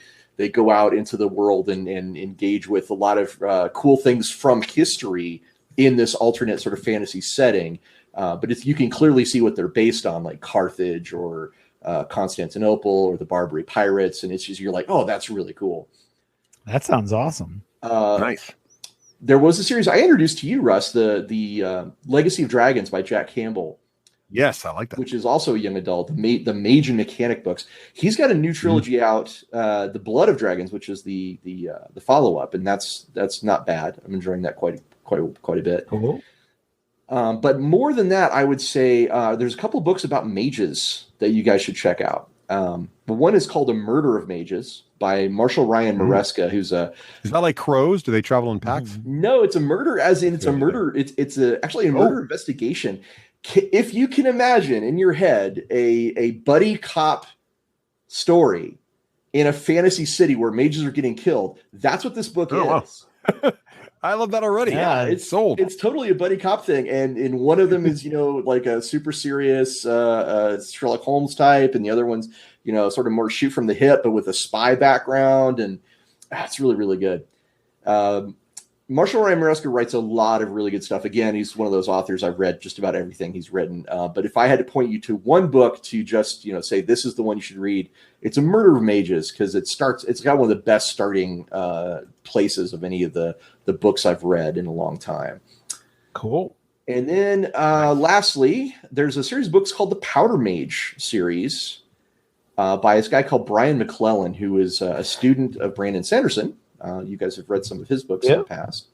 go out into the world and engage with a lot of cool things from history in this alternate sort of fantasy setting. But you can clearly see what they're based on, like Carthage or Constantinople or the Barbary Pirates, and it's just you're like, oh, that's really cool. That sounds awesome. Nice. There was a series I introduced to you, Russ, the Legacy of Dragons by Jack Campbell. Yes, I like that. Which is also a young adult. The Mage and Mechanic books. He's got a new trilogy out, The Blood of Dragons, which is the follow up, and that's not bad. I'm enjoying that quite a bit. Cool. But more than that, I would say there's a couple of books about mages that you guys should check out. But one is called A Murder of Mages by Marshall Ryan Maresca, who's a... Is that like crows? Do they travel in packs? No, it's a murder, as in it's a murder. It's actually a murder investigation. If you can imagine in your head a buddy cop story in a fantasy city where mages are getting killed, that's what this book is. Wow. I love that already. Yeah, it's sold. It's totally a buddy cop thing, and one of them is like a super serious Sherlock Holmes type, and the other one's sort of more shoot from the hip, but with a spy background, and it's really, really good. Marshall Ryan Maresca writes a lot of really good stuff. Again, he's one of those authors I've read just about everything he's written. But if I had to point you to one book to just say this is the one you should read, it's A Murder of Mages, because it's got one of the best starting places of any of the books I've read in a long time. Cool. And then lastly, there's a series of books called the Powder Mage series by this guy called Brian McClellan, who is a student of Brandon Sanderson. You guys have read some of his books in the past.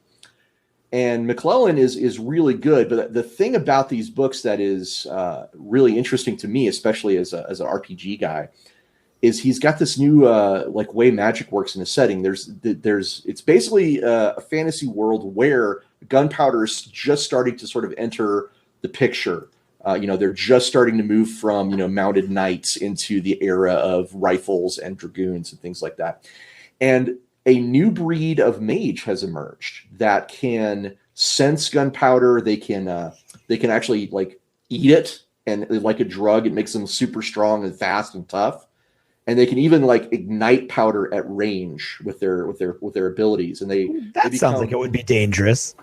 And McClellan is really good. But the thing about these books that is really interesting to me, especially as an RPG guy, is he's got this new way magic works in a setting. It's basically a fantasy world where gunpowder is just starting to sort of enter the picture. They're just starting to move from mounted knights into the era of rifles and dragoons and things like that. And a new breed of mage has emerged that can sense gunpowder. They can actually eat it, and like a drug, it makes them super strong and fast and tough. And they can even ignite powder at range with their abilities. And that sounds like it would be dangerous.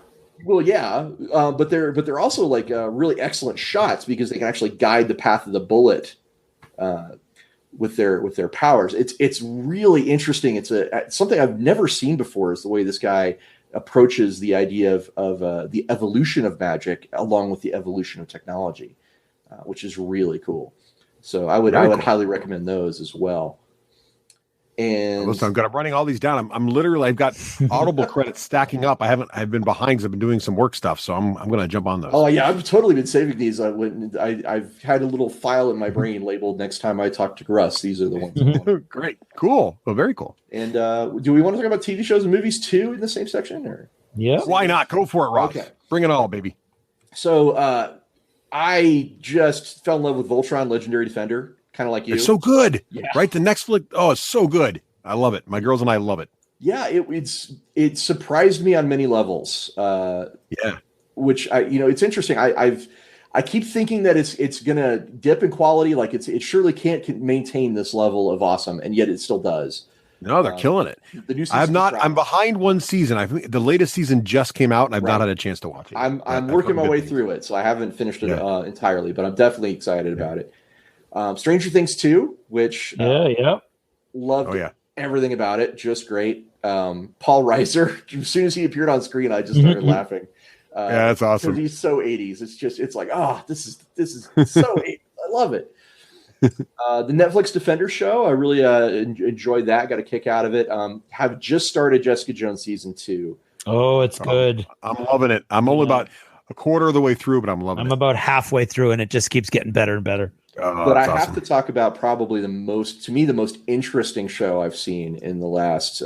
Well, yeah, but they're also really excellent shots because they can actually guide the path of the bullet with their powers. It's really interesting. It's something I've never seen before, is the way this guy approaches the idea of the evolution of magic along with the evolution of technology, which is really cool. So I would highly recommend those as well. And listen, I'm writing all these down. I'm literally, I've got Audible credits stacking up. I've been behind because I've been doing some work stuff, so I'm going to jump on those. Oh yeah, I've totally been saving these. I've had a little file in my brain labeled next time I talk to Russ. These are the ones. Great, cool, well, very cool. And do we want to talk about TV shows and movies too in the same section, or why not? Go for it, Ross. Okay, bring it all, baby. So I just fell in love with Voltron, Legendary Defender. Kind of like you. It's so good, right? The next flick, it's so good. I love it. My girls and I love it. Yeah, it surprised me on many levels. Which it's interesting. I keep thinking that it's gonna dip in quality. It surely can't maintain this level of awesome, and yet it still does. No, they're killing it. The new I'm behind one season. I think the latest season just came out, and I've not had a chance to watch it. I'm working my way through it, so I haven't finished it entirely, but I'm definitely excited about it. Stranger Things 2, which loved everything about it, just great. Paul Reiser, as soon as he appeared on screen, I just started laughing. That's awesome. He's so 80s. It's like, this is so 80s. I love it. The Netflix Defender show, I really enjoyed that. Got a kick out of it. Have just started Jessica Jones season 2. Oh, it's good. I'm loving it. I'm only about a quarter of the way through, but I'm loving it. I'm about halfway through, and it just keeps getting better and better. But I have to talk about probably the most interesting show I've seen in the last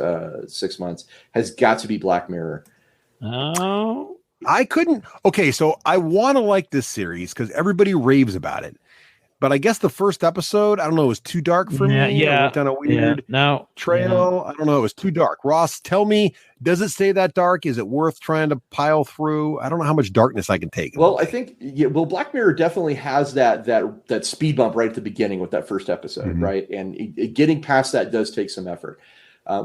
6 months has got to be Black Mirror. Oh, I couldn't. Okay, so I want to like this series because everybody raves about it. But I guess the first episode, I don't know, it was too dark for me. Yeah. I went down a weird trail. Yeah. I don't know. It was too dark. Ross, tell me, does it stay that dark? Is it worth trying to pile through? I don't know how much darkness I can take. Well, I think, Black Mirror definitely has that speed bump right at the beginning with that first episode, right? And getting past that does take some effort,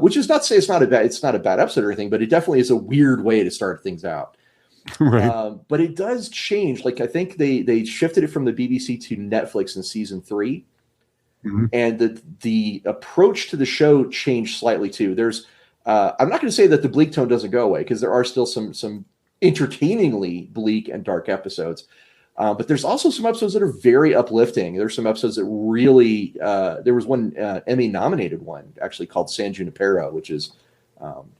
which is not to say it's not a bad episode or anything, but it definitely is a weird way to start things out. Right. But it does change. I think they shifted it from the BBC to Netflix in season 3, and the approach to the show changed slightly too. There's I'm not going to say that the bleak tone doesn't go away, because there are still some entertainingly bleak and dark episodes, but there's also some episodes that are very uplifting. There's some episodes that really there was one Emmy nominated one actually called San Junipero, which is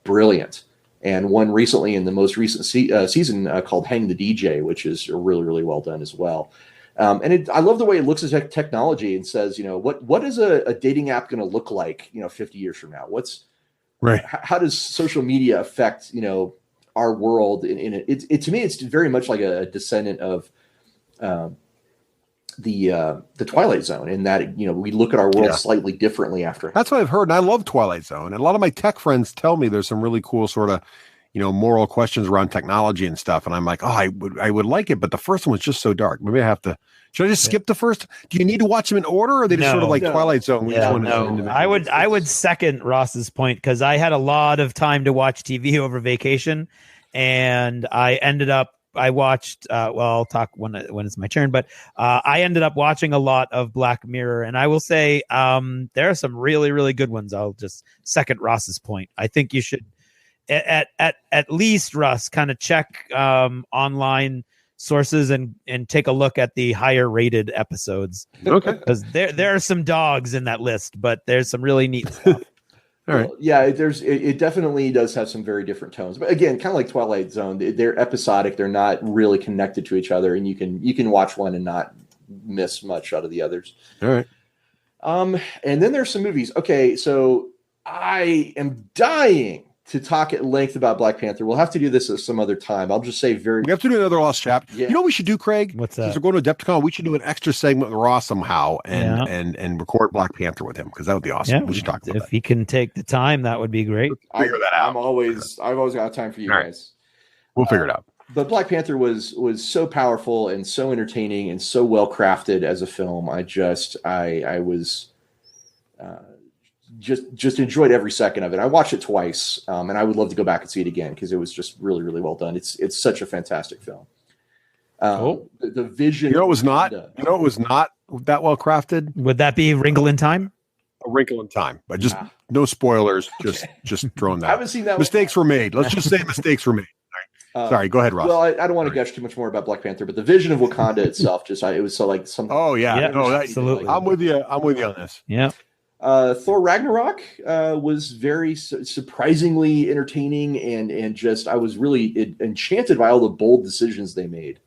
brilliant. And one recently in the most recent season called Hang the DJ, which is really, really well done as well. I love the way it looks at technology and says, what is a dating app going to look like, 50 years from now? How does social media affect, our world? It to me, it's very much like a descendant of the Twilight Zone, in that we look at our world slightly differently after. That's what I've heard, and I love Twilight Zone. And a lot of my tech friends tell me there's some really cool sort of moral questions around technology and stuff. And I'm like, I would like it, but the first one was just so dark. Maybe I have to. Should I just skip the first? Do you need to watch them in order, or are they just sort of like Twilight Zone? I would second Ross's point, because I had a lot of time to watch TV over vacation, and I watched. I'll talk when it's my turn, but I ended up watching a lot of Black Mirror, and I will say there are some really, really good ones. I'll just second Ross's point. I think you should, at least, Russ, kind of check online sources and take a look at the higher rated episodes. Okay, because there are some dogs in that list, but there's some really neat stuff. All right. Well, yeah, it definitely does have some very different tones, but again, kind of like Twilight Zone, they're episodic. They're not really connected to each other, and you can watch one and not miss much out of the others. All right. And then there's some movies. Okay, so I am dying to talk at length about Black Panther. We'll have to do this at some other time. I'll just say we have to do another Lost chapter. Yeah. You know what we should do, Craig? What's that? Since we're going to Adepticon, we should do an extra segment with Ross somehow and record Black Panther with him, because that would be awesome. Yeah, we should talk about if he can take the time, that would be great. Figure that out. I've always got time for you guys. We'll figure it out. But Black Panther was so powerful and so entertaining and so well crafted as a film. I was just enjoyed every second of it. I watched it twice, and I would love to go back and see it again, because it was just really, really well done. It's such a fantastic film. The vision. It was not that well crafted. Would that be Wrinkle in Time? A Wrinkle in Time, but just no spoilers. Just throwing that. I haven't seen that. Mistakes were made. Let's just say mistakes were made. Sorry, go ahead, Ross. Well, I don't want to gush too much more about Black Panther, but the vision of Wakanda itself, it was so like something. Oh yeah, absolutely. I'm with you on this. Yeah. Thor Ragnarok was very surprisingly entertaining, and just I was really enchanted by all the bold decisions they made.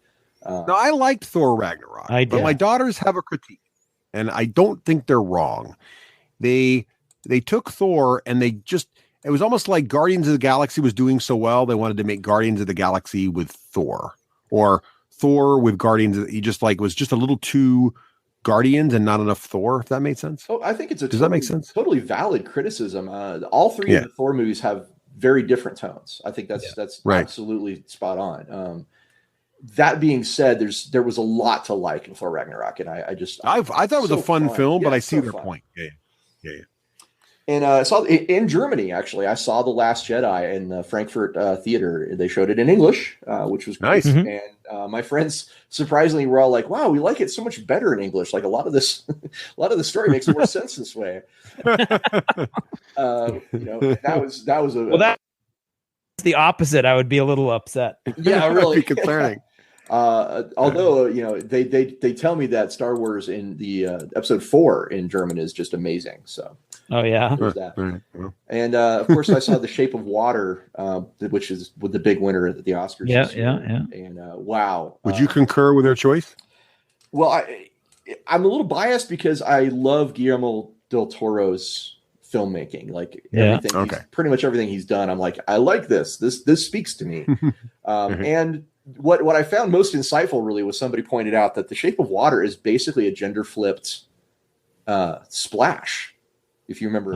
No, I liked Thor Ragnarok, but my daughters have a critique, and I don't think they're wrong. They took Thor and it was almost like Guardians of the Galaxy was doing so well, they wanted to make Guardians of the Galaxy with Thor, or Thor with Guardians. It was just a little too Guardians and not enough Thor, if that made sense. Oh, I think does that make sense? Totally valid criticism. All three of the Thor movies have very different tones. I think that's right. Absolutely spot on. That being said, there was a lot to like in Thor Ragnarok, and I thought it was a fun film, but I see their point. Yeah. And I saw in Germany, actually, I saw The Last Jedi in the Frankfurt theater. They showed it in English, which was nice. Mm-hmm. And my friends surprisingly were all like, "Wow, we like it so much better in English. Like a lot of the story makes more sense this way." That was that's the opposite. I would be a little upset. Yeah, really concerning. Although they tell me that Star Wars in the episode 4 in German is just amazing. So there's that. Right. And of course I saw The Shape of Water, which is the big winner at the Oscars. Yeah. And wow, would you concur with their choice? Well, I'm a little biased because I love Guillermo del Toro's filmmaking. Like everything, pretty much everything he's done. I'm like, I like this. This speaks to me. And what I found most insightful really was somebody pointed out that The Shape of Water is basically a gender flipped Splash. If you remember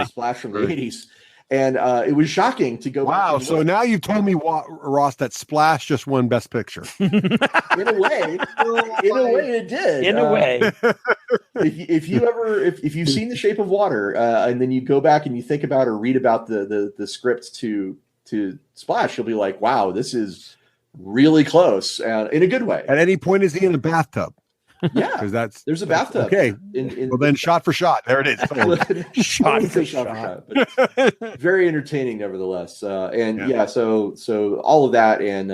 Splash from the 80s. And it was shocking to go. Wow. So now you've told me, Ross, that Splash just won Best Picture. In a way it did. In a way. If you've seen The Shape of Water and then you go back and you think about or read about the script to Splash, you'll be like, wow, this is really close in a good way. At any point, is he in the bathtub? Yeah, because there's a bathtub. Okay. Well, then shot for shot. There it is. shot for shot. But very entertaining, nevertheless. So all of that, and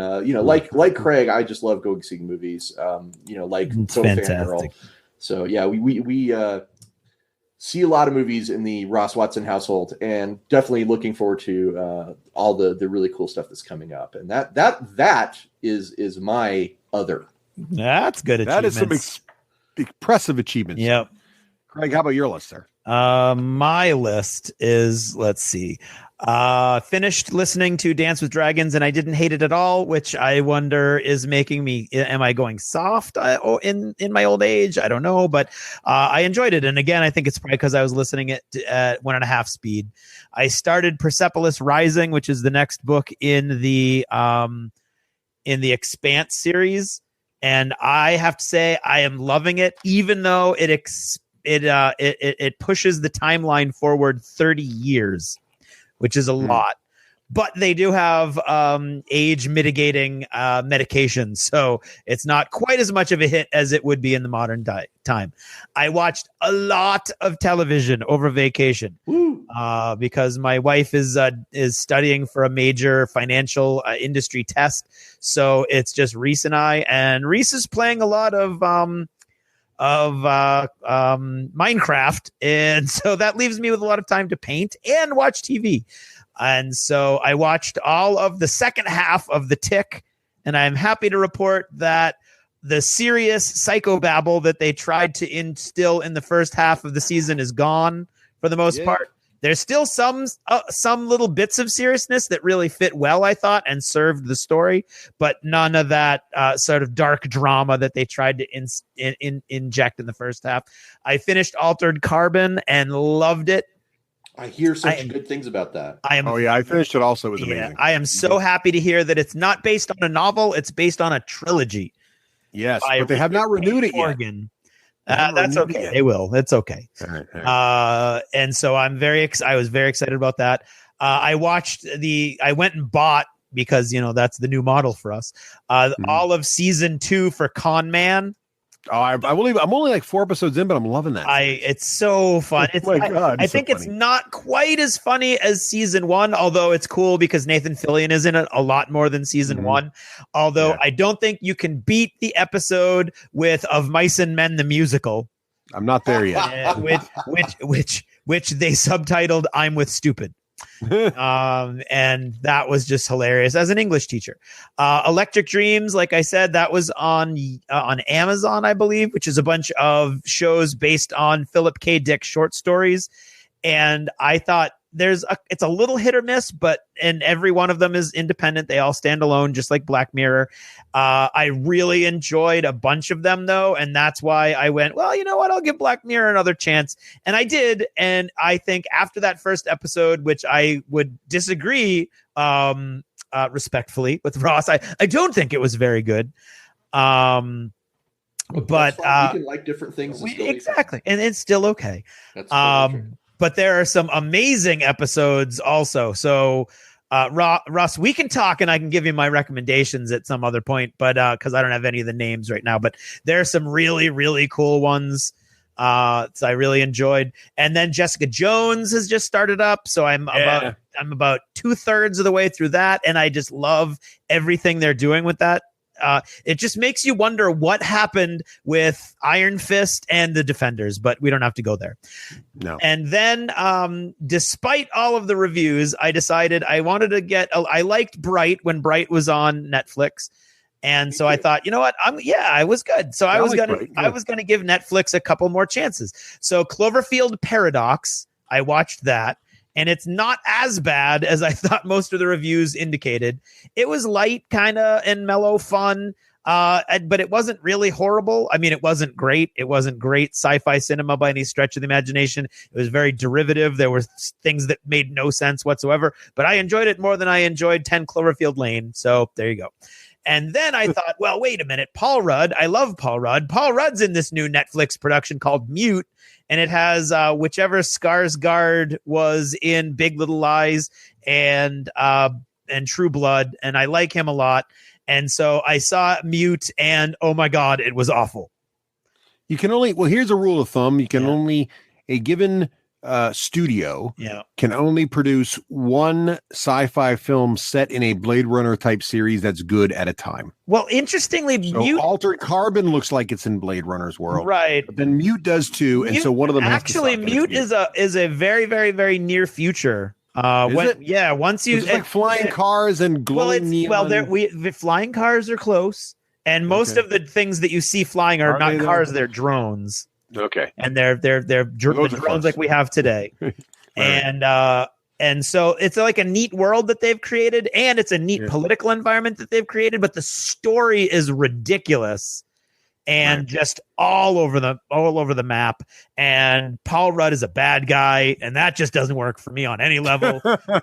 like Craig, I just love going seeing movies. It's fantastic. So yeah, we see a lot of movies in the Ross Watson household, and definitely looking forward to all the really cool stuff that's coming up. And that is my other That's good That achievements. is some impressive achievements. Yep. Craig, how about your list, sir? My list is, let's see. Finished listening to Dance with Dragons, and I didn't hate it at all, which I wonder is making me, am I going soft in my old age? I don't know, but I enjoyed it. And again, I think it's probably because I was listening it at 1.5 speed. I started Persepolis Rising, which is the next book in the Expanse series. And I have to say, I am loving it, even though it pushes the timeline forward 30 years, which is a lot. But they do have age mitigating medications, so it's not quite as much of a hit as it would be in the modern time. I watched a lot of television over vacation because my wife is studying for a major financial industry test. So it's just Reese and I, and Reese is playing a lot of Minecraft, and so that leaves me with a lot of time to paint and watch TV. And so I watched all of the second half of The Tick, and I'm happy to report that the serious psychobabble that they tried to instill in the first half of the season is gone for the most part. There's still some little bits of seriousness that really fit well, I thought, and served the story, but none of that sort of dark drama that they tried to inject in the first half. I finished Altered Carbon and loved it. I hear such good things about that. I finished it also. It was amazing. I am so happy to hear that it's not based on a novel. It's based on a trilogy. Yes, but they have not renewed it yet. That's okay. They will. It's okay. All right. And so I was very excited about that. I went and bought, because, that's the new model for us. All of season 2 for Con Man. Oh, I'm only like 4 episodes in, but I'm loving that. It's so fun. I think it's not quite as funny as season 1, although it's cool because Nathan Fillion is in it a lot more than season 1. Although I don't think you can beat the episode with Of Mice and Men the musical. I'm not there yet. which they subtitled "I'm with Stupid." And that was just hilarious as an English teacher. Electric Dreams, like I said, that was on Amazon, I believe, which is a bunch of shows based on Philip K. Dick short stories. And I thought it's a little hit or miss, and every one of them is independent. They all stand alone, just like Black Mirror. I really enjoyed a bunch of them, though, and that's why I went, well, you know what? I'll give Black Mirror another chance. And I did, and I think after that first episode, which I would disagree respectfully with Ross, I don't think it was very good. But we can like different things. Exactly, and it's still okay. That's totally true. But there are some amazing episodes also. So, Russ, we can talk and I can give you my recommendations at some other point, but because I don't have any of the names right now, but there are some really, really cool ones so I really enjoyed. And then Jessica Jones has just started up. So I'm about 2/3 of the way through that. And I just love everything they're doing with that. It just makes you wonder what happened with Iron Fist and the Defenders, but we don't have to go there. No. And then, despite all of the reviews, I decided I wanted to I liked Bright when Bright was on Netflix. And so I thought, you know what? I was good. So I was going to give Netflix a couple more chances. So Cloverfield Paradox, I watched that. And it's not as bad as I thought most of the reviews indicated. It was light, kind of, and mellow fun, but it wasn't really horrible. I mean, it wasn't great. It wasn't great sci-fi cinema by any stretch of the imagination. It was very derivative. There were things that made no sense whatsoever, but I enjoyed it more than I enjoyed 10 Cloverfield Lane. So there you go. And then I thought, well, wait a minute. Paul Rudd. I love Paul Rudd. Paul Rudd's in this new Netflix production called Mute. And it has whichever Skarsgård was in Big Little Lies and True Blood. And I like him a lot. And so I saw Mute and, oh my God, it was awful. You can only, here's a rule of thumb. You can only, a given studio can only produce one sci-fi film set in a Blade Runner type series that's good at a time. Well, interestingly, Mute, Altered Carbon looks like it's in Blade Runner's world, right? But then Mute does too, and so one of them actually Mute is a very, very, very near future. Once you like flying cars and glowing neon. The flying cars are close. And most of the things that you see flying are not they cars; they're drones. Okay. And they're Those are drones close. like we have today. And so it's like a neat world that they've created, and it's a neat political environment that they've created. But the story is ridiculous and just all over the map. And Paul Rudd is a bad guy, and that just doesn't work for me on any level.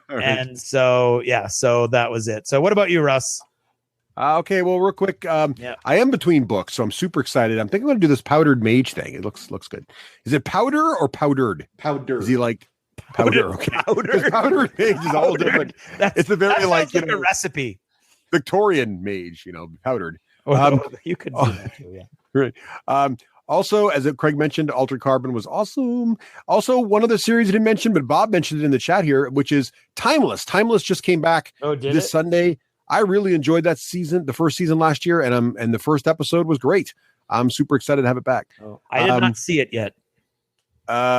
And so so that was it. So what about you, Russ? Okay, well, real quick, I am between books, so I'm super excited. I'm thinking I'm going to do this powdered mage thing. It looks good. Is it powder or powdered? Powder. Is he like powder? Okay, powdered mage is all different. It's a very like a recipe. Victorian mage, powdered. You could do that too, yeah. Right. Also, as Craig mentioned, Altered Carbon was awesome. Also, one of the series I didn't mention, but Bob mentioned it in the chat here, which is Timeless. Timeless just came back this Sunday. I really enjoyed that season, the first season last year, and the first episode was great. I'm super excited to have it back. I did not see it yet.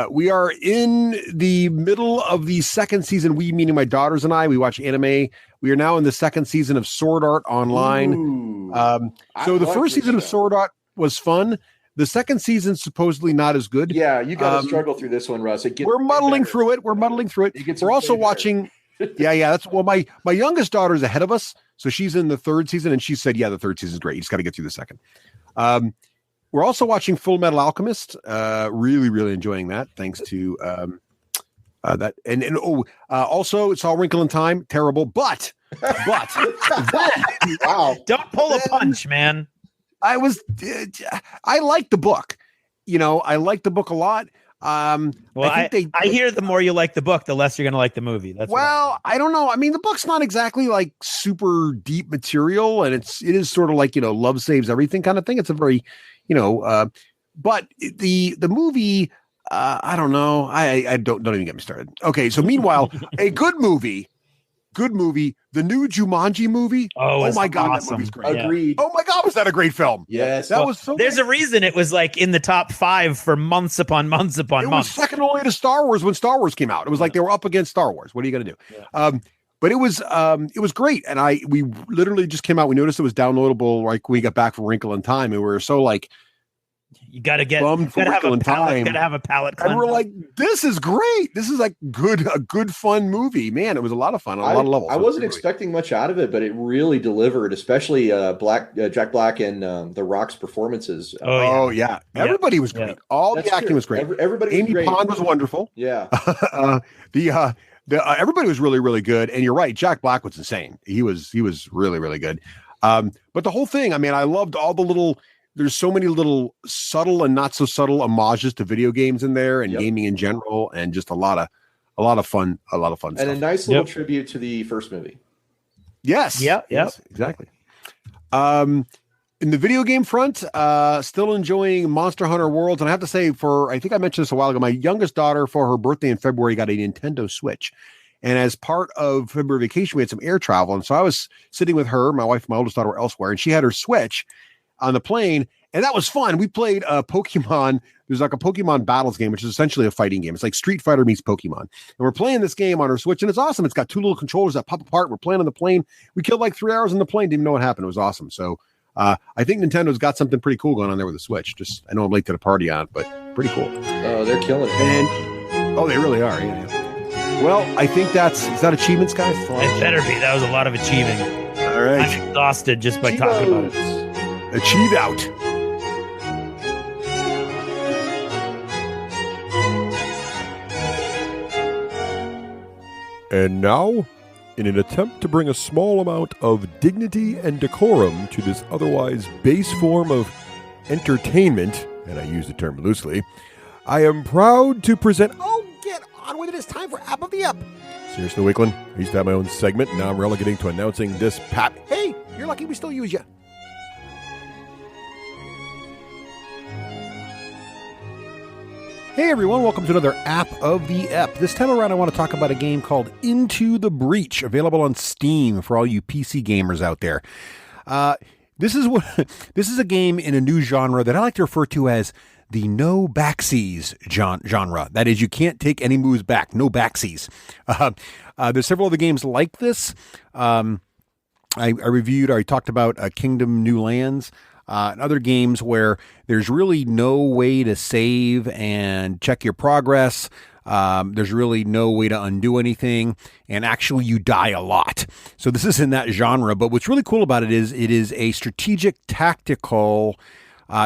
We are in the middle of the second season. We, meaning my daughters and I, we watch anime. We are now in the second season of Sword Art Online. So the first season of Sword Art was fun. The second season supposedly not as good. Yeah, you got to struggle through this one, Russ. We're muddling through it. We're also watching. That's my youngest daughter is ahead of us, so she's in the third season, and she said, "Yeah, the third season is great. You just got to get through the second." We're also watching Full Metal Alchemist. Really, really enjoying that. Thanks to that, and also it's All Wrinkle in Time. Terrible, but wow! Don't pull a punch, man. I like the book. I like the book a lot. I hear the more you like the book, the less you're going to like the movie. I don't know. I mean, the book's not exactly like super deep material, and it is sort of like, love saves everything kind of thing. It's a very, but the movie, I don't know. I don't even get me started. Okay. So meanwhile, a good movie, the new Jumanji movie. Oh my God. That movie's great. Agreed. Oh my God. Was that a great film? Yes. That was so There's great. a reason it was like in the top 5 for months upon months upon months. It was second only to Star Wars when Star Wars came out. It was like they were up against Star Wars. What are you going to do? Yeah. But it was great. And we literally just came out. We noticed it was downloadable like we got back from Wrinkle in Time, and we were so like, you got to have a palate cleanser. And we're like, this is great. This is like a good fun movie. Man, it was a lot of fun on a lot of levels. I wasn't expecting much out of it, but it really delivered, especially Jack Black and The Rock's performances. Everybody was great. All the acting was great. Everybody Amy Pond was wonderful. Yeah. Everybody was really, really good. And you're right. Jack Black was insane. He was really, really good. But the whole thing, I mean, I loved all the there's so many little subtle and not so subtle homages to video games in there and gaming in general, and just a lot of fun stuff. And a nice little tribute to the first movie. Yes. Yes, exactly. In the video game front, still enjoying Monster Hunter Worlds. And I have to say, I think I mentioned this a while ago, my youngest daughter, for her birthday in February, got a Nintendo Switch. And as part of February vacation, we had some air travel. And so I was sitting with her, my wife, and my oldest daughter were elsewhere, and she had her Switch on the plane, and that was fun. We played Pokemon. There's like a Pokemon Battles game, which is essentially a fighting game. It's like Street Fighter meets Pokemon. And we're playing this game on our Switch, and it's awesome. It's got 2 little controllers that pop apart. We're playing on the plane. We killed like 3 hours on the plane. Didn't even know what happened. It was awesome. So I think Nintendo's got something pretty cool going on there with the Switch. I know I'm late to the party on it, but pretty cool. Oh, they're killing it. And they really are. Yeah. Well, I think is that achievements, guys? It better be. That was a lot of achieving. All right. I'm exhausted just by talking about it. Achieve out. And now, in an attempt to bring a small amount of dignity and decorum to this otherwise base form of entertainment, and I use the term loosely, I am proud to present... Oh, get on with it. It's time for App of the Ep. Seriously, Wakeland, I used to have my own segment, and now I'm relegating to announcing this pap. Hey, you're lucky we still use you. Hey everyone, welcome to another App of the Ep. This time around I want to talk about a game called Into the Breach, available on Steam for all you PC gamers out there. This is a game in a new genre that I like to refer to as the no backsies genre. That is, you can't take any moves back, no backsies. There's several other games like this. I talked about Kingdom New Lands and other games where there's really no way to save and check your progress. There's really no way to undo anything, and actually you die a lot. So this is in that genre, but what's really cool about it is a strategic, tactical,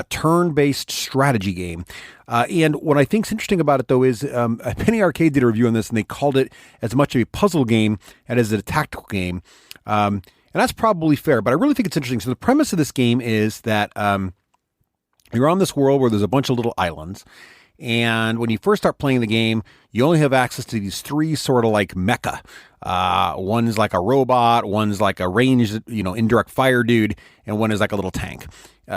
turn-based strategy game. And what I think is interesting about it, though, is Penny Arcade did a review on this, and they called it as much of a puzzle game as a tactical game. And that's probably fair, but I really think it's interesting. So the premise of this game is that you're on this world where there's a bunch of little islands. And when you first start playing the game, you only have access to these three sort of like mecha. One's like a robot, one's like a ranged, indirect fire dude, and one is like a little tank.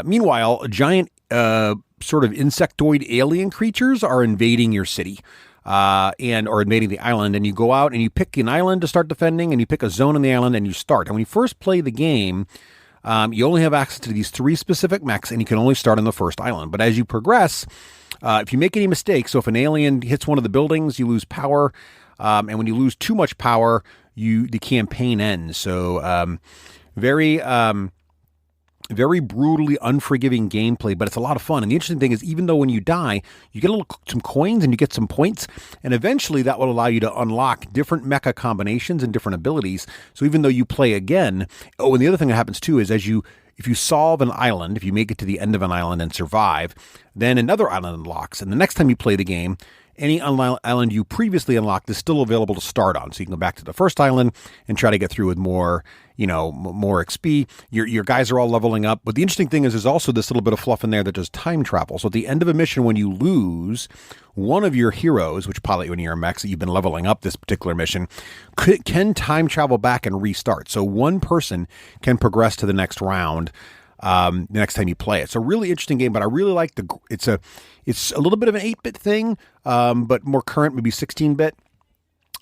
Meanwhile, giant sort of insectoid alien creatures are invading your city. Or invading the island, and you go out and you pick an island to start defending, and you pick a zone on the island and you start. And when you first play the game, you only have access to these three specific mechs, and you can only start on the first island. But as you progress, if you make any mistakes, so if an alien hits one of the buildings, you lose power, and when you lose too much power, the campaign ends. So very brutally unforgiving gameplay, but it's a lot of fun. And the interesting thing is, even though when you die, you get some coins and you get some points, and eventually that will allow you to unlock different mecha combinations and different abilities. So even though you play again, and the other thing that happens too is if you solve an island, if you make it to the end of an island and survive, then another island unlocks. And the next time you play the game, any island you previously unlocked is still available to start on. So you can go back to the first island and try to get through with more XP. Your guys are all leveling up. But the interesting thing is there's also this little bit of fluff in there that does time travel. So at the end of a mission, when you lose one of your heroes, which pilot you in your mechs that you've been leveling up this particular mission, can time travel back and restart. So one person can progress to the next round the next time you play it. So really interesting game, but I really like it's a little bit of an 8-bit thing, but more current, maybe 16-bit.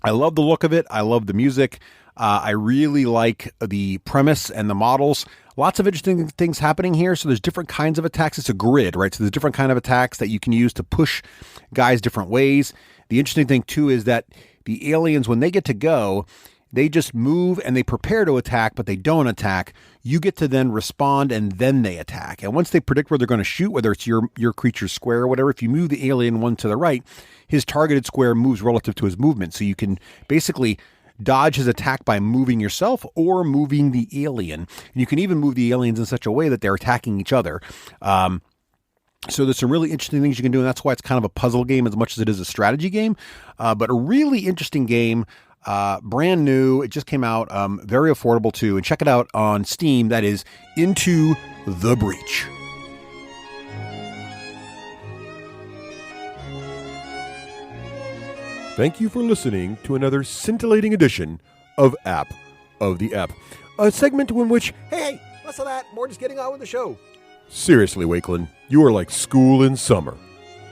I love the look of it. I love the music. I really like the premise and the models. Lots of interesting things happening here. So there's different kinds of attacks. It's a grid, right? So there's different kind of attacks that you can use to push guys different ways. The interesting thing too is that the aliens, when they get to go, they just move and they prepare to attack, but they don't attack. You get to then respond and then they attack. And once they predict where they're going to shoot, whether it's your creature's square or whatever, if you move the alien one to the right, his targeted square moves relative to his movement. So you can basically dodge his attack by moving yourself or moving the alien. And you can even move the aliens in such a way that they're attacking each other. So there's some really interesting things you can do, and that's why it's kind of a puzzle game as much as it is a strategy game. But a really interesting game. Brand new. It just came out. Very affordable too. And check it out on Steam. That is Into the Breach. Thank you for listening to another scintillating edition of App of the App, a segment in which, Hey, less of that. More just getting on with the show. seriously, Wakeland, you are like school in summer.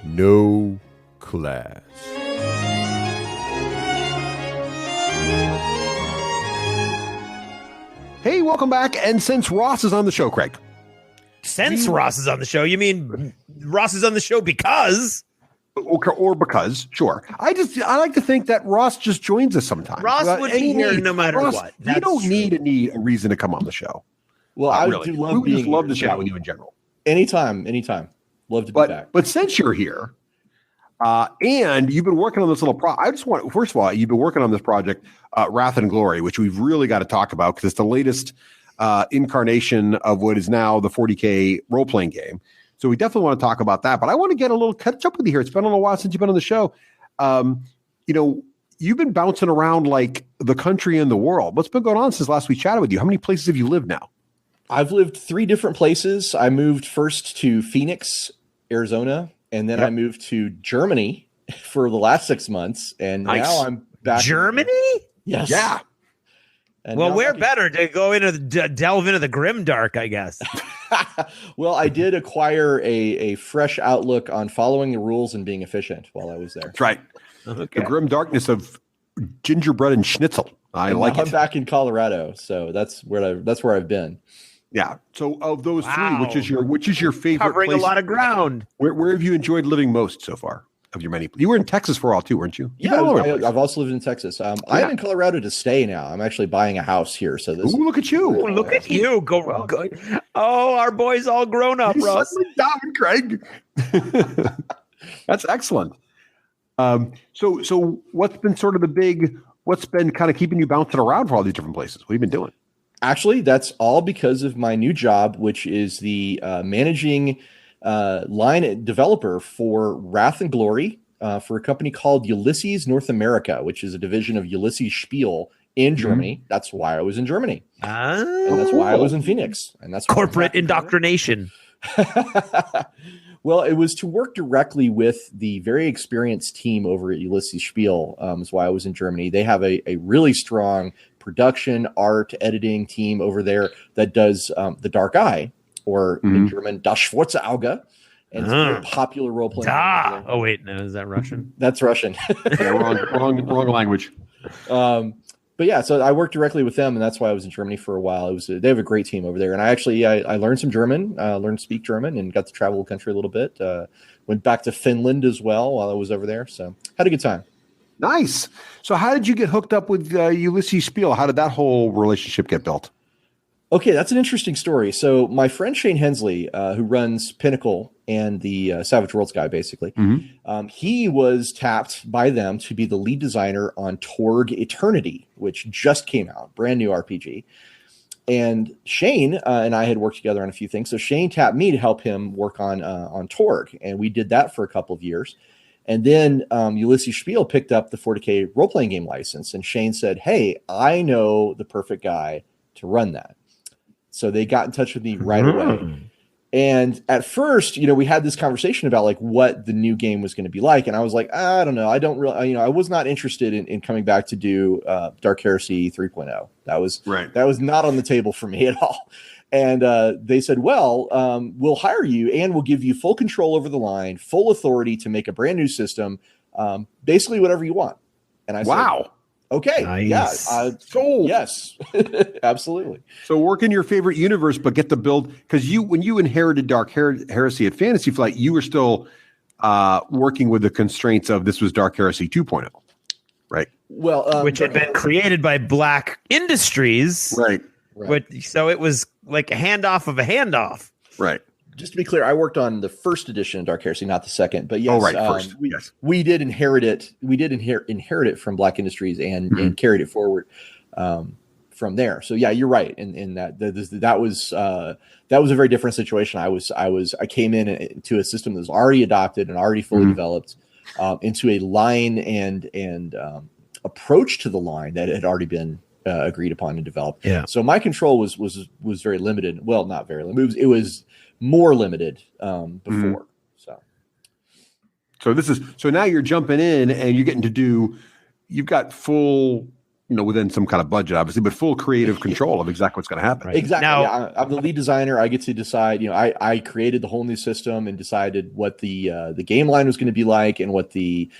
No class. Hey, welcome back. And since Ross is on the show, Craig. Since Ross is on the show, you mean Ross is on the show because? Or because, sure. I like to think that Ross just joins us sometimes. Ross would be here no matter Ross, what. You don't need a reason to come on the show. Well, I really. do love We being just love here, to chat so with you in general. Anytime. Love to be back. But since you're here, and you've been working on this little first of all, you've been working on this project, Wrath and Glory, which we've really got to talk about because it's the latest incarnation of what is now the 40K role-playing game. So we definitely want to talk about that. But I want to get a little catch up with you here. It's been a little while since you've been on the show. You've been bouncing around like the country and the world. What's been going on since last we chatted with you? How many places have you lived now? I've lived 3 different places. I moved first to Phoenix, Arizona, and then I moved to Germany for the last 6 months. And now I'm back. Germany? Yes. Yeah. And well, we're back better to go into delve into the grim dark, I guess. Well, I did acquire a fresh outlook on following the rules and being efficient while I was there. That's right. Okay. The grim darkness of gingerbread and schnitzel. I'm back in Colorado, so that's where I've been. Yeah. So of those Wow. three, which is your favorite Covering place? a lot of ground. Where have you enjoyed living most so far? of your many. You were in Texas for a while too, weren't you? Yeah, I've also lived in Texas. I'm in Colorado to stay now. I'm actually buying a house here. So this. Ooh, look at you! Ooh, look at you! Go. Oh, our boy's all grown up, Russ. Down, Craig. That's excellent. So what's been sort of what's been kind of keeping you bouncing around for all these different places? What have you been doing? Actually, that's all because of my new job, which is the managing line developer for Wrath and Glory for a company called Ulysses North America, which is a division of Ulysses Spiel in Germany. That's why I was in Germany. And that's why I was in Phoenix. And that's corporate indoctrination. Well, it was to work directly with the very experienced team over at Ulysses Spiel. Is why I was in Germany. They have a really strong production, art, editing team over there that does The Dark Eye, or in German, Das Schwarze Auge. And it's a very popular role-playing game. Oh, wait, no, is that Russian? That's Russian. Yeah, wrong language. But yeah, so I worked directly with them, and that's why I was in Germany for a while. They have a great team over there, and I learned some German, learned to speak German, and got to travel the country a little bit. Went back to Finland as well while I was over there, so had a good time. Nice. So how did you get hooked up with Ulysses Spiel? How did that whole relationship get built? Okay, that's an interesting story. So my friend Shane Hensley, who runs Pinnacle and the Savage Worlds guy, basically, he was tapped by them to be the lead designer on Torg Eternity, which just came out, brand new RPG. And Shane and I had worked together on a few things. So Shane tapped me to help him work on Torg, and we did that for a couple of years. And then Ulysses Spiel picked up the 40K role-playing game license, and Shane said, "Hey, I know the perfect guy to run that." So they got in touch with me right away. And at first, we had this conversation about like what the new game was going to be like. And I was like, I don't know. I don't really, I was not interested in coming back to do Dark Heresy 3.0. That was not on the table for me at all. And they said, well, we'll hire you and we'll give you full control over the line, full authority to make a brand new system, basically whatever you want. And I said, okay. Nice. Yeah. Sold. Yes, absolutely. So work in your favorite universe, but get the build, because when you inherited Dark Heresy at Fantasy Flight, you were still working with the constraints of this was Dark Heresy 2.0, right? Well, which had been created by Black Industries, right? But so it was like a handoff of a handoff, right? Just to be clear, I worked on the first edition of Dark Heresy, not the second. But yes, first. We did inherit it. We did inherit it from Black Industries and carried it forward from there. So yeah, you're right. In that was a very different situation. I came into a system that was already adopted and already fully developed into a line and approach to the line that had already been agreed upon and developed. Yeah. So my control was very limited. Well, not very limited. It was more limited before. So now you're jumping in and you're getting to do. You've got full, within some kind of budget, obviously, but full creative control of exactly what's going to happen. Right. Exactly. Now, yeah, I'm the lead designer. I get to decide. I created the whole new system and decided what the game line was going to be like and what the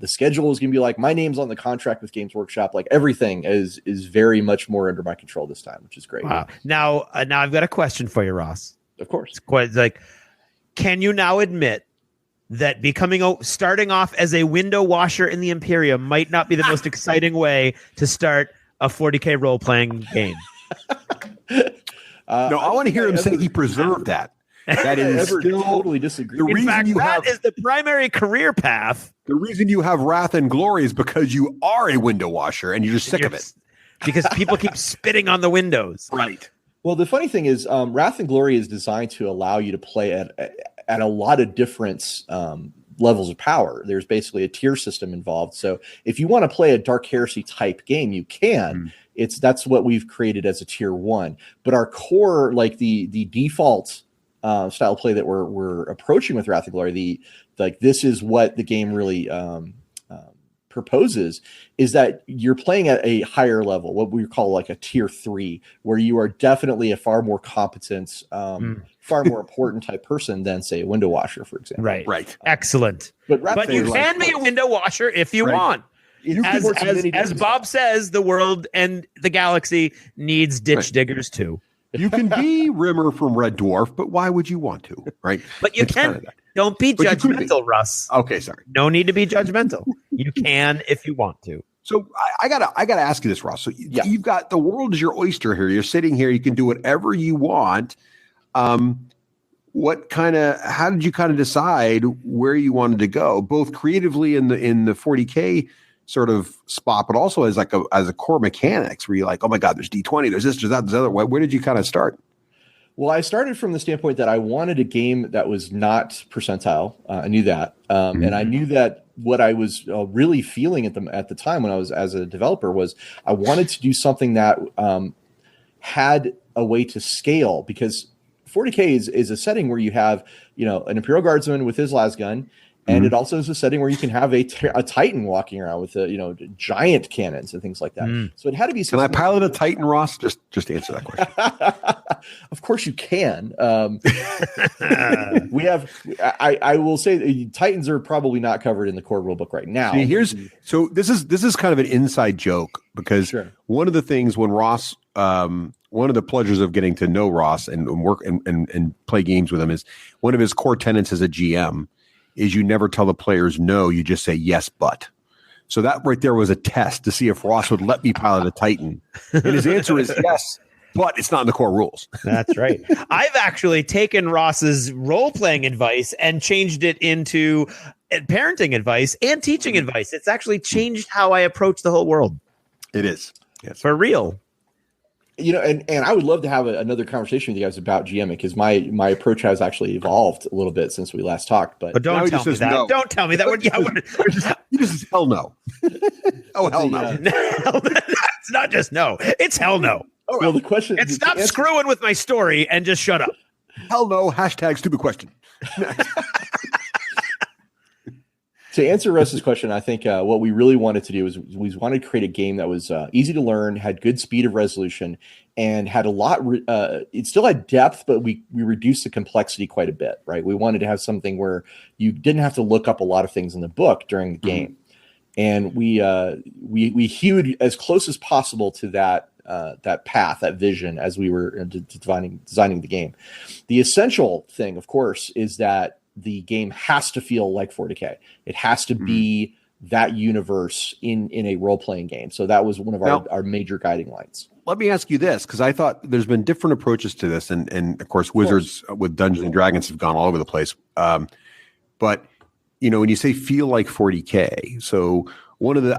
schedule is going to be like. My name's on the contract with Games Workshop. Like everything is very much more under my control this time, which is great. Wow. Now I've got a question for you, Ross. Of course. It's quite like, can you now admit that starting off as a window washer in the Imperium might not be the most exciting way to start a 40K role-playing game? No, I want to hear him say he preserved that. That is still totally disagree. In fact, that is the primary career path. The reason you have Wrath and Glory is because you are a window washer and you're just sick of it. Because people keep spitting on the windows. Right. Well, the funny thing is, Wrath and Glory is designed to allow you to play at a lot of different levels of power. There's basically a tier system involved. So if you want to play a Dark Heresy type game, you can. That's what we've created as a tier 1. But our core, like the default style play that we're approaching with Wrath and Glory, this is what the game really proposes, is that you're playing at a higher level, what we call like a tier 3, where you are definitely a far more competent, far more important type person than, say, a window washer, for example. Right. Excellent. But you can be a window washer if you want. As Bob says, the world and the galaxy needs ditch diggers too. You can be Rimmer from Red Dwarf, but why would you want to? Right. But you can. Don't be But you could be. judgmental, Russ. Okay, sorry. No need to be judgmental. You can if you want to. So I gotta ask you this, Ross. So you've got the world is your oyster here. You're sitting here. You can do whatever you want. How did you kind of decide where you wanted to go, both creatively in the 40K sort of spot, but also as a core mechanics where you're like, oh my God, there's D20, there's this, there's that, there's the other. Where did you kind of start? Well, I started from the standpoint that I wanted a game that was not percentile. I knew that, and I knew that what I was really feeling at the time when I was as a developer was I wanted to do something that had a way to scale, because 40K is a setting where you have an Imperial Guardsman with his lasgun. And it also is a setting where you can have a Titan walking around with giant cannons and things like that. So it had to be. Can I pilot a Titan, Ross? Just answer that question. Of course you can. We have. I will say Titans are probably not covered in the core rulebook right now. See, this is kind of an inside joke, because one of the things when Ross, one of the pleasures of getting to know Ross and work and play games with him is one of his core tenets as a GM is you never tell the players no, you just say yes, but. So that right there was a test to see if Ross would let me pilot a Titan. And his answer is yes, but it's not in the core rules. That's right. I've actually taken Ross's role-playing advice and changed it into parenting advice and teaching advice. It's actually changed how I approach the whole world. It is. Yes. For real. And I would love to have another conversation with you guys about GMing, because my approach has actually evolved a little bit since we last talked. But don't tell me that. No. Don't tell me that. You just hell no. Oh, hell no. It's not just no. It's hell no. Oh, well, the question. And stop screwing with my story and just shut up. Hell no. # stupid question. To answer Russ's question, I think what we really wanted to do is we wanted to create a game that was easy to learn, had good speed of resolution, and had a lot. It still had depth, but we reduced the complexity quite a bit. Right? We wanted to have something where you didn't have to look up a lot of things in the book during the game, and we hewed as close as possible to that path, that vision, as we were designing the game. The essential thing, of course, is that the game has to feel like 40K. It has to be that universe in a role-playing game. So that was one of our major guiding lines. Let me ask you this, because I thought there's been different approaches to this. And of course, Wizards with Dungeons and Dragons have gone all over the place. But, when you say feel like 40K, so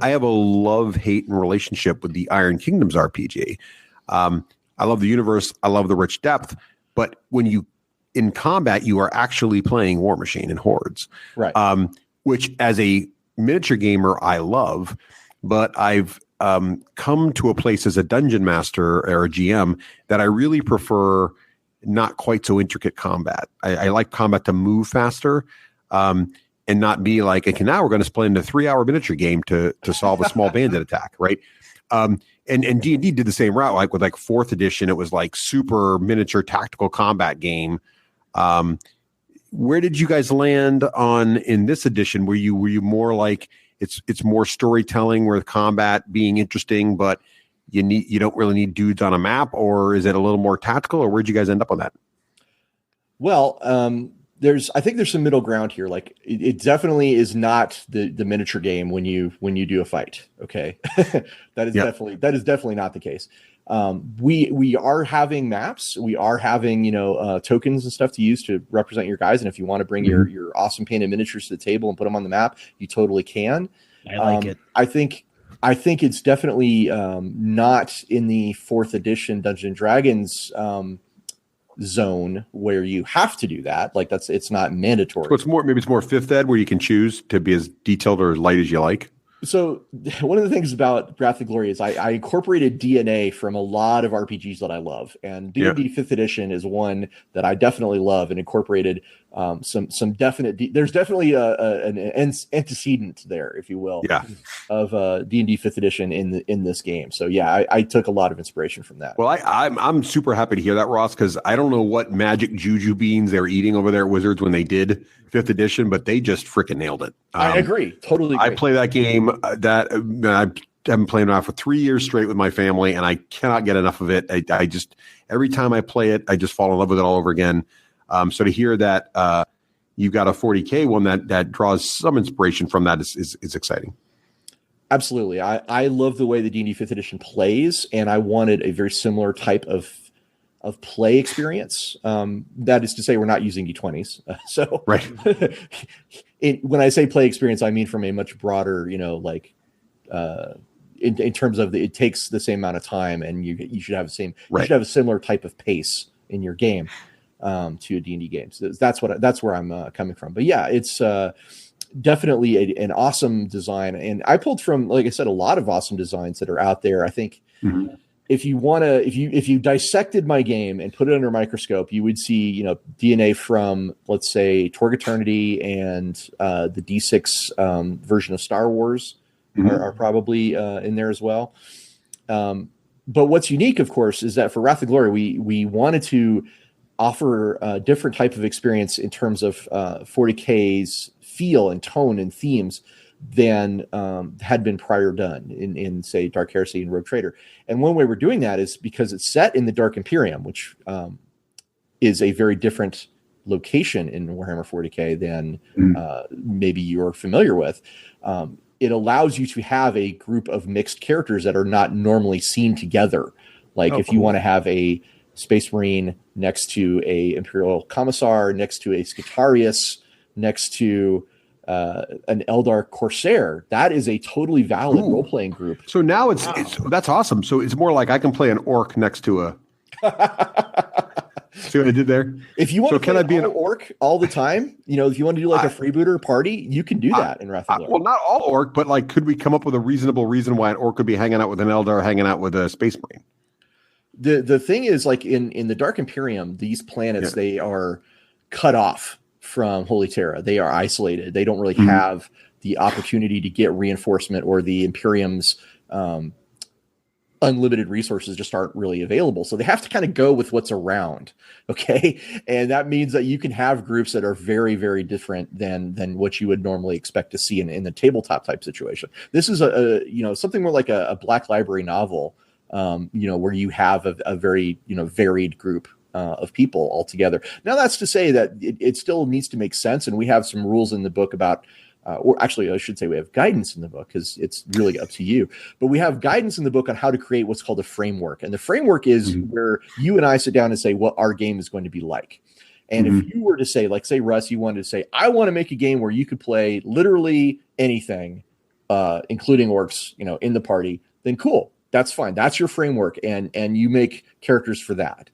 I have a love-hate relationship with the Iron Kingdoms RPG. I love the universe. I love the rich depth. But when in combat, you are actually playing War Machine and Hordes, right? Which, as a miniature gamer, I love. But I've come to a place as a dungeon master or a GM that I really prefer not quite so intricate combat. I like combat to move faster, and not be like, okay, now we're going to play in a 3-hour miniature game to solve a small bandit attack, right? And D&D did the same route, like with 4th edition, it was like super miniature tactical combat game. Where did you guys land in this edition? Were you more like it's more storytelling with combat being interesting, but you don't really need dudes on a map, or is it a little more tactical, or where'd you guys end up on that? Well, I think there's some middle ground here. Like it definitely is not the miniature game when you do a fight. Okay. That is definitely not the case. We are having maps. We are having, tokens and stuff to use to represent your guys. And if you want to bring your awesome painted miniatures to the table and put them on the map, you totally can. I like it. I think it's definitely not in the 4th edition Dungeons and Dragons zone where you have to do that. Like it's not mandatory. So maybe it's more 5th ed where you can choose to be as detailed or as light as you like. So one of the things about Wrath of Glory is I incorporated DNA from a lot of RPGs that I love, and D&D 5th edition is one that I definitely love and incorporated some definite. There's definitely an antecedent there, if you will, of D&D 5th edition in this game. So I took a lot of inspiration from that. Well, I'm super happy to hear that, Ross, because I don't know what magic juju beans they're eating over there at Wizards when they did 5th edition, but they just freaking nailed it. I agree. Totally agree. I play that game I've been playing around for 3 years straight with my family, and I cannot get enough of it. I just, every time I play it, I just fall in love with it all over again. So to hear that, you've got a 40K one that draws some inspiration from that is exciting. Absolutely. I love the way the D&D 5th edition plays, and I wanted a very similar type of play experience. That is to say, we're not using D20s. So right. When I say play experience, I mean from a much broader, in terms of it takes the same amount of time, and you should have the same, you should have a similar type of pace in your game to a D&D game. So that's where I'm coming from. But yeah, it's definitely an awesome design, and I pulled from, like I said, a lot of awesome designs that are out there. I think if you dissected my game and put it under a microscope, you would see DNA from, let's say, Torg Eternity and the D6 version of Star Wars are probably in there as well. But what's unique, of course, is that for Wrath of Glory, we wanted to offer a different type of experience in terms of 40K's feel and tone and themes than had been prior done in say Dark Heresy and Rogue Trader. And one way we're doing that is because it's set in the Dark Imperium, which is a very different location in Warhammer 40K than maybe you're familiar with. It allows you to have a group of mixed characters that are not normally seen together. Like if you want to have a Space Marine next to a Imperial Commissar, next to a Scutarius, next to an Eldar Corsair, that is a totally valid role-playing group. So now it's that's awesome. So it's more like I can play an orc next to a. See what I did there? If you want to play an orc all the time, if you want to do like a freebooter party, you can do that in Wrath of Glory. Well, not all orc, but like, could we come up with a reasonable reason why an orc could be hanging out with an Eldar, hanging out with a Space Marine? The thing is, like in the Dark Imperium, these planets they are cut off from Holy Terra. They are isolated. They don't really have the opportunity to get reinforcement, or the Imperium's unlimited resources just aren't really available. So they have to kind of go with what's around. Okay. And that means that you can have groups that are very, very different than what you would normally expect to see in the tabletop type situation. This is something more like a Black Library novel, where you have a very, varied group of people all together. Now that's to say that it still needs to make sense. And we have some rules in the book about, or actually I should say we have guidance in the book, because it's really up to you, but we have guidance in the book on how to create what's called a framework. And the framework is where you and I sit down and say what our game is going to be like. And if you were to say, like, say, Russ, you wanted to say, I want to make a game where you could play literally anything, including orcs, in the party, then cool. That's fine. That's your framework. And you make characters for that.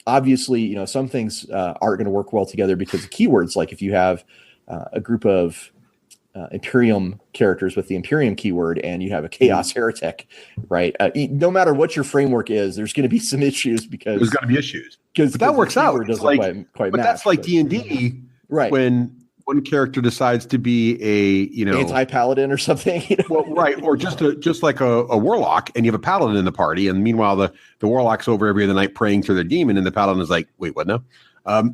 Obviously, some things aren't going to work well together because of keywords. Like if you have a group of Imperium characters with the Imperium keyword and you have a Chaos Heretic, right? No matter what your framework is, there's going to be some issues because there's going to be issues. But that works out. Doesn't like, quite but match, that's like D&D, right? When one character decides to be a anti-paladin or something, well, right, or just like a warlock, and you have a paladin in the party, and meanwhile the warlock's over every other night praying to their demon, and the paladin is like, wait, what now?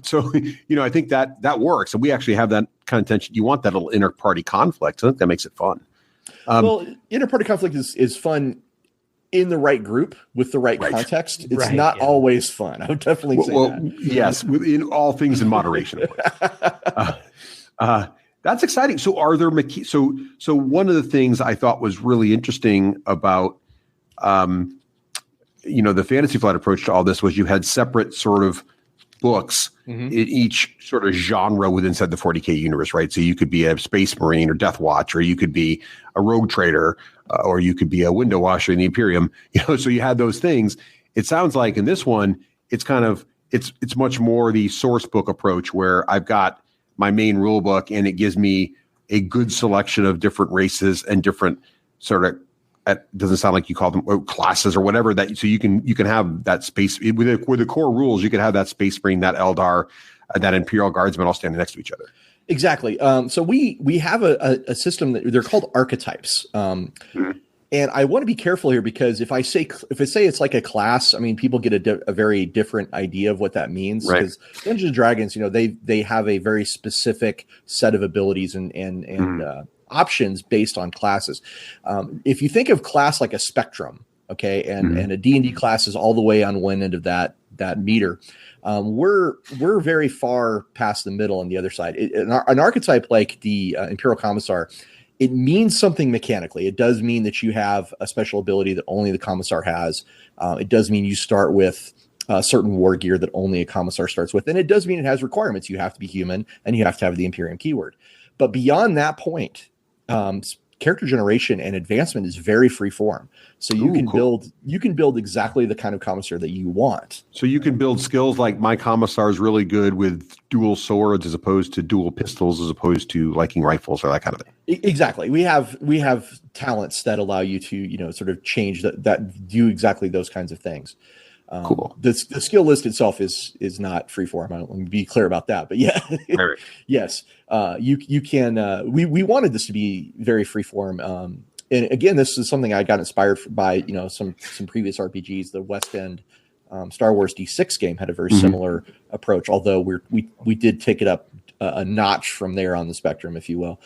So I think that works, and we actually have that kind of tension. You want that little inter-party conflict. I think that makes it fun. Well, inter-party conflict is fun in the right group with the right context. It's not always fun. I would definitely say that. Yes, in all things in moderation. That's exciting. So are there so one of the things I thought was really interesting about the Fantasy Flight approach to all this was you had separate sort of books in each sort of genre within the 40K universe, right? So you could be a Space Marine or Death Watch, or you could be a Rogue Trader, or you could be a Window Washer in the Imperium. So you had those things. It sounds like in this one, it's kind of it's much more the source book approach, where I've got my main rule book and it gives me a good selection of different races and different sort of. It doesn't sound like you call them classes or whatever that. So you can have that space with the core rules. You can have that Space Marine, that Eldar, that Imperial Guardsman all standing next to each other. Exactly. So we have a system that they're called archetypes. And I want to be careful here, because if I say it's like a class, I mean, people get a very different idea of what that means. Because Dungeons and Dragons, they have a very specific set of abilities and options based on classes. If you think of class like a spectrum, okay, and a D&D class is all the way on one end of that that meter. We're very far past the middle on the other side. An archetype like the Imperial Commissar, it means something mechanically. It does mean that you have a special ability that only the Commissar has. It does mean you start with certain war gear that only a Commissar starts with. And it does mean it has requirements. You have to be human and you have to have the Imperium keyword. But beyond that point, character generation and advancement is very free form. So you can build exactly the kind of Commissar that you want. So you can build skills like my Commissar is really good with dual swords as opposed to dual pistols, as opposed to liking rifles or that kind of thing. Exactly. We have talents that allow you to, sort of change that do exactly those kinds of things. Cool. The skill list itself is not free form. I don't want to be clear about that, but yeah, Right. Yes, you can. We wanted this to be very free form. And again, this is something I got inspired by, some previous RPGs. The West End Star Wars D6 game had a very similar approach, although we did take it up a notch from there on the spectrum, if you will.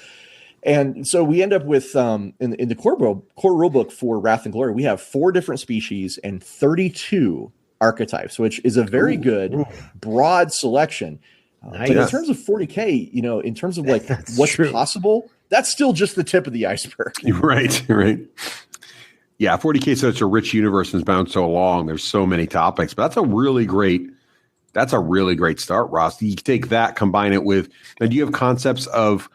And so we end up with in the core rulebook for Wrath and Glory, we have 4 different species and 32 archetypes, which is a very good broad selection. Nice. But in terms of 40K, in terms of like what's possible, that's still just the tip of the iceberg. Right. Yeah, 40K is such a rich universe and it's bound so long. There's so many topics, but that's a really great start, Ross. You take that, combine it with, and do you have concepts of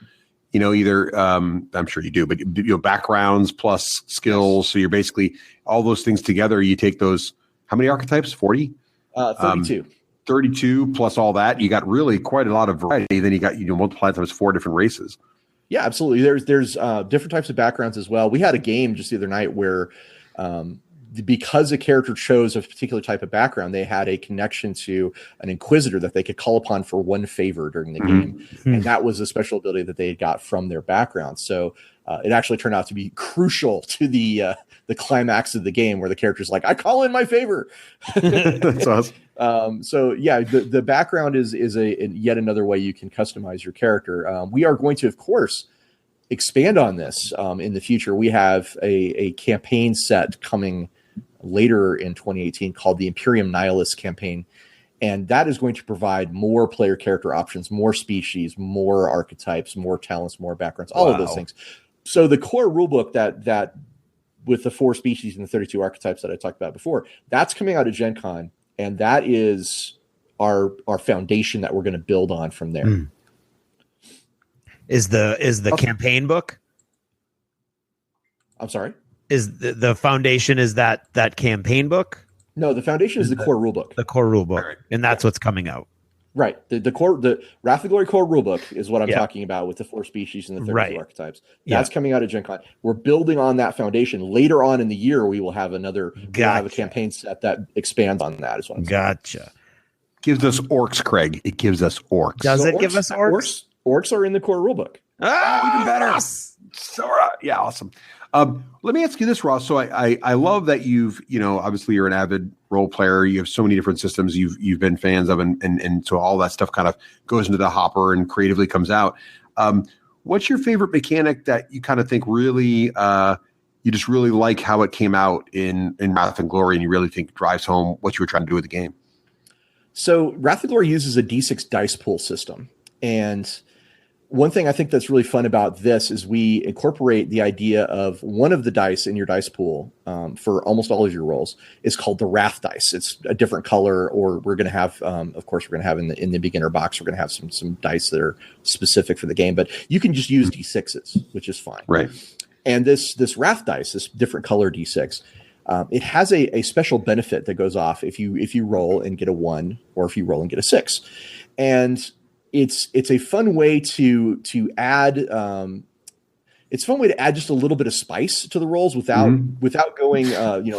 either I'm sure you do, but backgrounds plus skills. So you're basically all those things together. You take those, how many archetypes? 40? 32. 32 plus all that. You got really quite a lot of variety. Then you got, multiply times 4 different races. Yeah, absolutely. There's different types of backgrounds as well. We had a game just the other night where because a character chose a particular type of background, they had a connection to an Inquisitor that they could call upon for one favor during the game. And that was a special ability that they had got from their background. So it actually turned out to be crucial to the climax of the game where the character's like, I call in my favor. That's awesome. So yeah, the background is yet another way you can customize your character. We are going to, of course, expand on this in the future. We have a campaign set coming later in 2018 called the Imperium Nihilus campaign. And that is going to provide more player character options, more species, more archetypes, more talents, more backgrounds, all of those things. So the core rulebook that with the 4 species and the 32 archetypes that I talked about before, that's coming out of Gen Con. And that is our foundation that we're going to build on from there. Is the campaign book? I'm sorry? Is the foundation, is that campaign book? No, the foundation is the core rulebook. The core rulebook. Right. And that's what's coming out. Right. The Wrath of Glory core rulebook is what I'm talking about with the 4 species and the 32 archetypes. That's coming out of Gen Con. We're building on that foundation. Later on in the year, we will have we'll have a campaign set that expands on that as well. Gotcha. Gives us orcs, Craig. It gives us orcs. Does it give us orcs? Orcs are in the core rulebook. Even better. So, yeah, awesome. Let me ask you this, Ross. So I love that you've, obviously you're an avid role player. You have so many different systems you've been fans of, and so all that stuff kind of goes into the hopper and creatively comes out. What's your favorite mechanic that you kind of think really, you just really like how it came out in Wrath and Glory, and you really think drives home what you were trying to do with the game? So Wrath and Glory uses a D6 dice pool system, and one thing I think that's really fun about this is we incorporate the idea of one of the dice in your dice pool for almost all of your rolls is called the Wrath dice. It's a different color, or we're going to have, of course, we're going to have in the beginner box, we're going to have some dice that are specific for the game, but you can just use D6s, which is fine. Right. And this Wrath dice, this different color D6, it has a special benefit that goes off if you roll and get a 1, or if you roll and get a 6, and it's a fun way to add it's a fun way to add just a little bit of spice to the rolls without going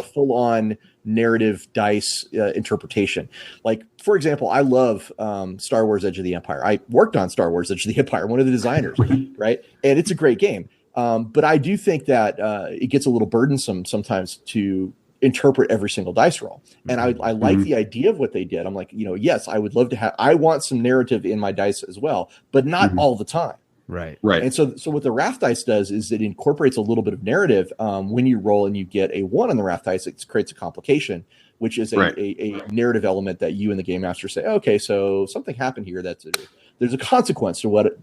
full on narrative dice interpretation. Like, for example, I love Star Wars Edge of the Empire. I worked on Star Wars Edge of the Empire, one of the designers, right? And it's a great game. But I do think that it gets a little burdensome sometimes to interpret every single dice roll. And I like the idea of what they did. I'm like, yes, I would love to I want some narrative in my dice as well, but not all the time. Right. And so what the Wrath dice does is it incorporates a little bit of narrative. When you roll and you get a 1 on the Wrath dice, it creates a complication. which is a narrative element that you and the game master say, okay, so something happened here. There's a consequence to what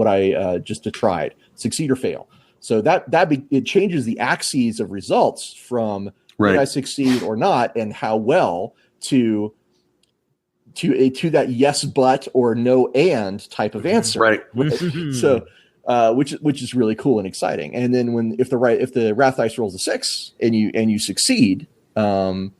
I just tried, succeed or fail. So it changes the axes of results from did I succeed or not, and how well to that yes but or no and type of answer. Right. So which is really cool and exciting. And then if the wrath dice rolls a 6 and you succeed in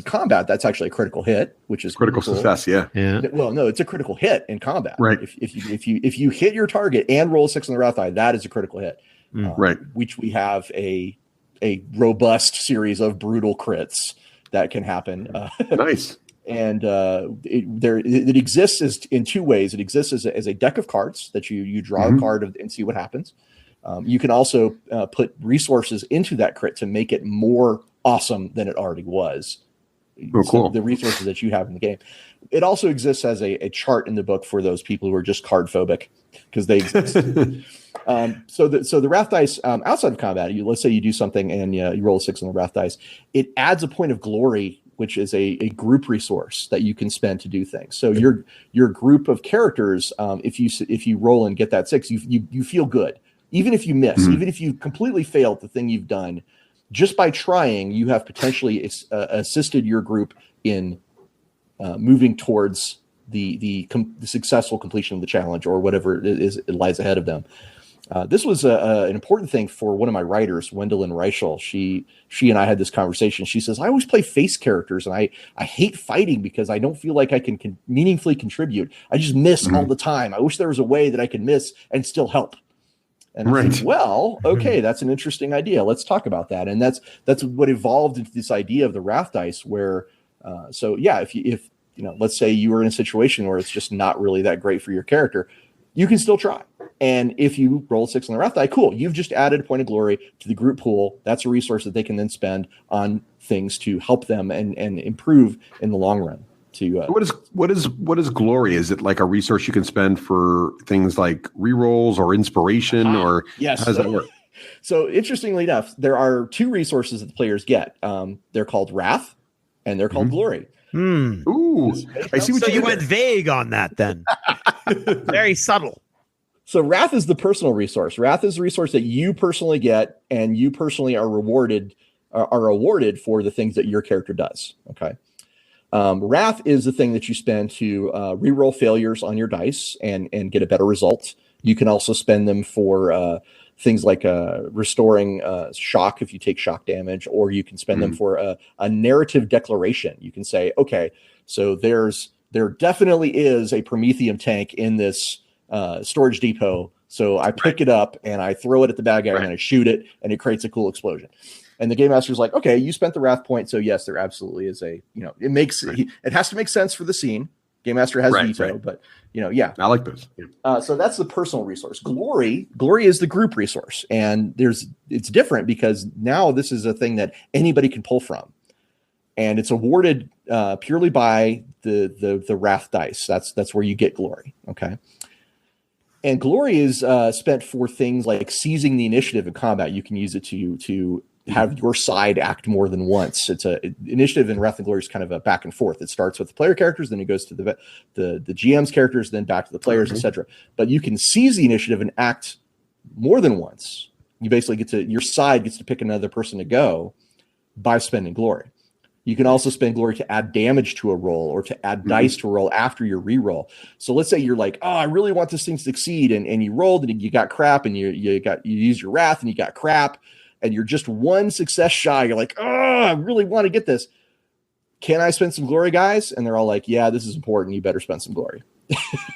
combat, that's actually a critical hit, which is critical cool. success. Yeah. Well, no, it's a critical hit in combat. Right. If you hit your target and roll a 6 on the wrath die, that is a critical hit. Right. Which we have a robust series of brutal crits that can happen. Nice. And it exists in two ways. It exists as a deck of cards that you draw a card and see what happens. You can also put resources into that crit to make it more awesome than it already was. Oh, cool. The resources that you have in the game. It also exists as a chart in the book for those people who are just card phobic, because they exist. So the wrath dice outside of combat, let's say you do something and you roll a 6 on the wrath dice, it adds a point of glory, which is a group resource that you can spend to do things. So your group of characters, if you roll and get that 6, you feel good. Even if you miss, even if you completely failed the thing you've done, just by trying, you have potentially assisted your group in moving towards the successful completion of the challenge or whatever it lies ahead of them. This was an important thing for one of my writers, Wendelin Reichel. She and I had this conversation. She says, I always play face characters, and I hate fighting because I don't feel like I can meaningfully contribute. I just miss all the time. I wish there was a way that I could miss and still help. And I think, well, okay, that's an interesting idea. Let's talk about that. And that's what evolved into this idea of the wrath dice, where if let's say you were in a situation where it's just not really that great for your character, you can still try. And if you roll a 6 on the wrath die, cool, you've just added a point of glory to the group pool. That's a resource that they can then spend on things to help them and improve in the long run. What is glory? Is it like a resource you can spend for things like rerolls or inspiration, or yes? How does that work? So interestingly enough, there are 2 resources that the players get. They're called wrath and they're called glory. Ooh, I see what you went vague on that then. Very subtle. So wrath is the personal resource. Wrath is a resource that you personally get, and you personally are awarded for the things that your character does. Okay. Wrath is the thing that you spend to reroll failures on your dice and get a better result. You can also spend them for things like restoring shock if you take shock damage, or you can spend them for a narrative declaration. You can say, okay, so there definitely is a Prometheum tank in this storage depot. So I pick it up and I throw it at the bad guy and I shoot it, and it creates a cool explosion. And the game master's like, okay, you spent the wrath point, so yes, there absolutely is it has to make sense for the scene. Game master has veto, but I like those. Yeah. So that's the personal resource. Glory is the group resource, and it's different because now this is a thing that anybody can pull from, and it's awarded purely by the wrath dice. That's where you get glory. Okay. And glory is spent for things like seizing the initiative in combat. You can use it to have your side act more than once. It's initiative in Wrath and Glory is kind of a back and forth. It starts with the player characters, then it goes to the GM's characters, then back to the players, etc. But you can seize the initiative and act more than once. You basically your side gets to pick another person to go by spending glory. You can also spend glory to add damage to a roll or to add dice to a roll after your reroll. So let's say you're like, oh, I really want this thing to succeed, and you rolled and you got crap, and you used your wrath and you got crap, and you're just one success shy. You're like, oh, I really want to get this. Can I spend some glory, guys? And they're all like, yeah, this is important. You better spend some glory.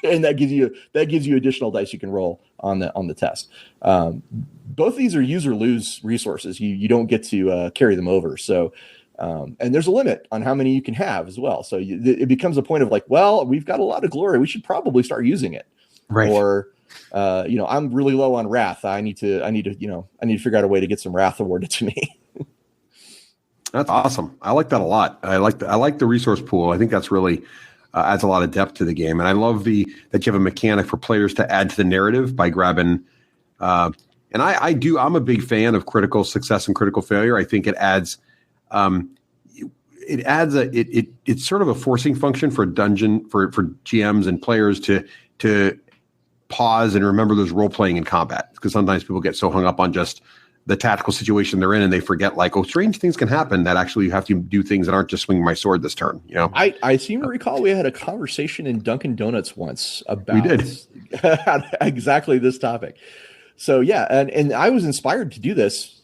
And that gives you additional dice you can roll on the test. Both of these are use or lose resources. You don't get to carry them over. So, and there's a limit on how many you can have as well. So it becomes a point of like, well, we've got a lot of glory. We should probably start using it. Right. Or, I'm really low on wrath. I need to figure out a way to get some wrath awarded to me. That's awesome. I like that a lot. I like the resource pool. I think that's really adds a lot of depth to the game. And I love that you have a mechanic for players to add to the narrative by grabbing, and I'm a big fan of critical success and critical failure. I think it adds, it adds it's sort of a forcing function for dungeon for GMs and players to pause and remember there's role playing in combat, because sometimes people get so hung up on just the tactical situation they're in and they forget, like, oh, strange things can happen, that actually you have to do things that aren't just swinging my sword this turn. You know, I seem to recall we had a conversation in Dunkin' Donuts once about we did exactly this topic. So yeah, and I was inspired to do this.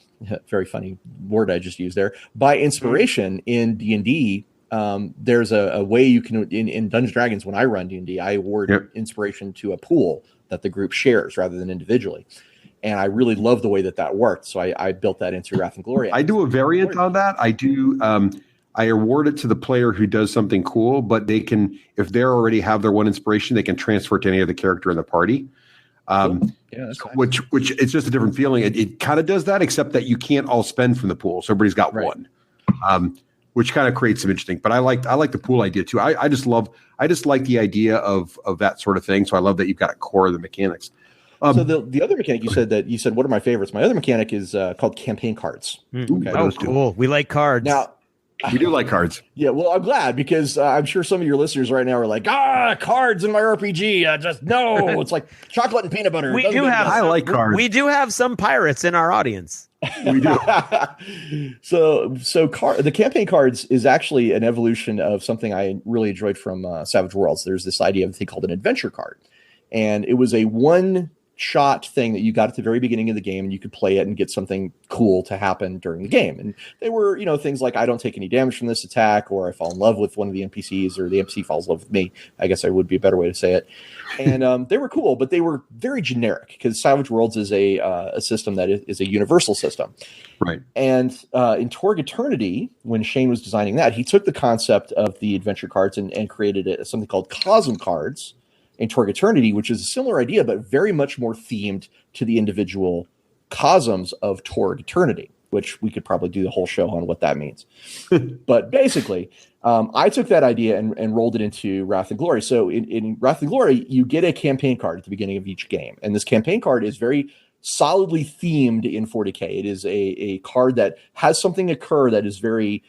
Very funny word I just used there. By inspiration in D&D, there's a way you can in Dungeons & Dragons. When I run D&D, I award inspiration to a pool that the group shares rather than individually. And I really love the way that worked. So I built that into Wrath and Glory. I do a variant on that. I do. I award it to the player who does something cool, but they can, if they already have their one inspiration, they can transfer it to any other character in the party. Cool. Yeah, that's nice. Which it's just a different feeling. It kind of does that, except that you can't all spend from the pool, so everybody's got one, which kind of creates some interesting. But I like the pool idea too. I just like the idea of that sort of thing. So I love that you've got a core of the mechanics. So the other mechanic you said what are my favorites? My other mechanic is called campaign cards. Okay. Oh, cool. We like cards. Now, we do like cards. Yeah, well, I'm glad, because I'm sure some of your listeners right now are like, cards in my RPG. Just no, it's like chocolate and peanut butter. I like cards. We do have some pirates in our audience. We do. The campaign cards is actually an evolution of something I really enjoyed from Savage Worlds. There's this idea of a thing called an adventure card, and it was a one-shot thing that you got at the very beginning of the game, and you could play it and get something cool to happen during the game. And they were, things like, I don't take any damage from this attack, or I fall in love with one of the NPCs, or the NPC falls in love with me. I guess that would be a better way to say it. And they were cool, but they were very generic, because Savage Worlds is a system that is a universal system. Right. And in Torg Eternity, when Shane was designing that, he took the concept of the adventure cards and created something called Cosm cards in Torg Eternity, which is a similar idea, but very much more themed to the individual cosms of Torg Eternity, which we could probably do the whole show on what that means. But basically, I took that idea and rolled it into Wrath and Glory. So in Wrath and Glory, you get a campaign card at the beginning of each game. And this campaign card is very solidly themed in 40K. It is a card that has something occur that is very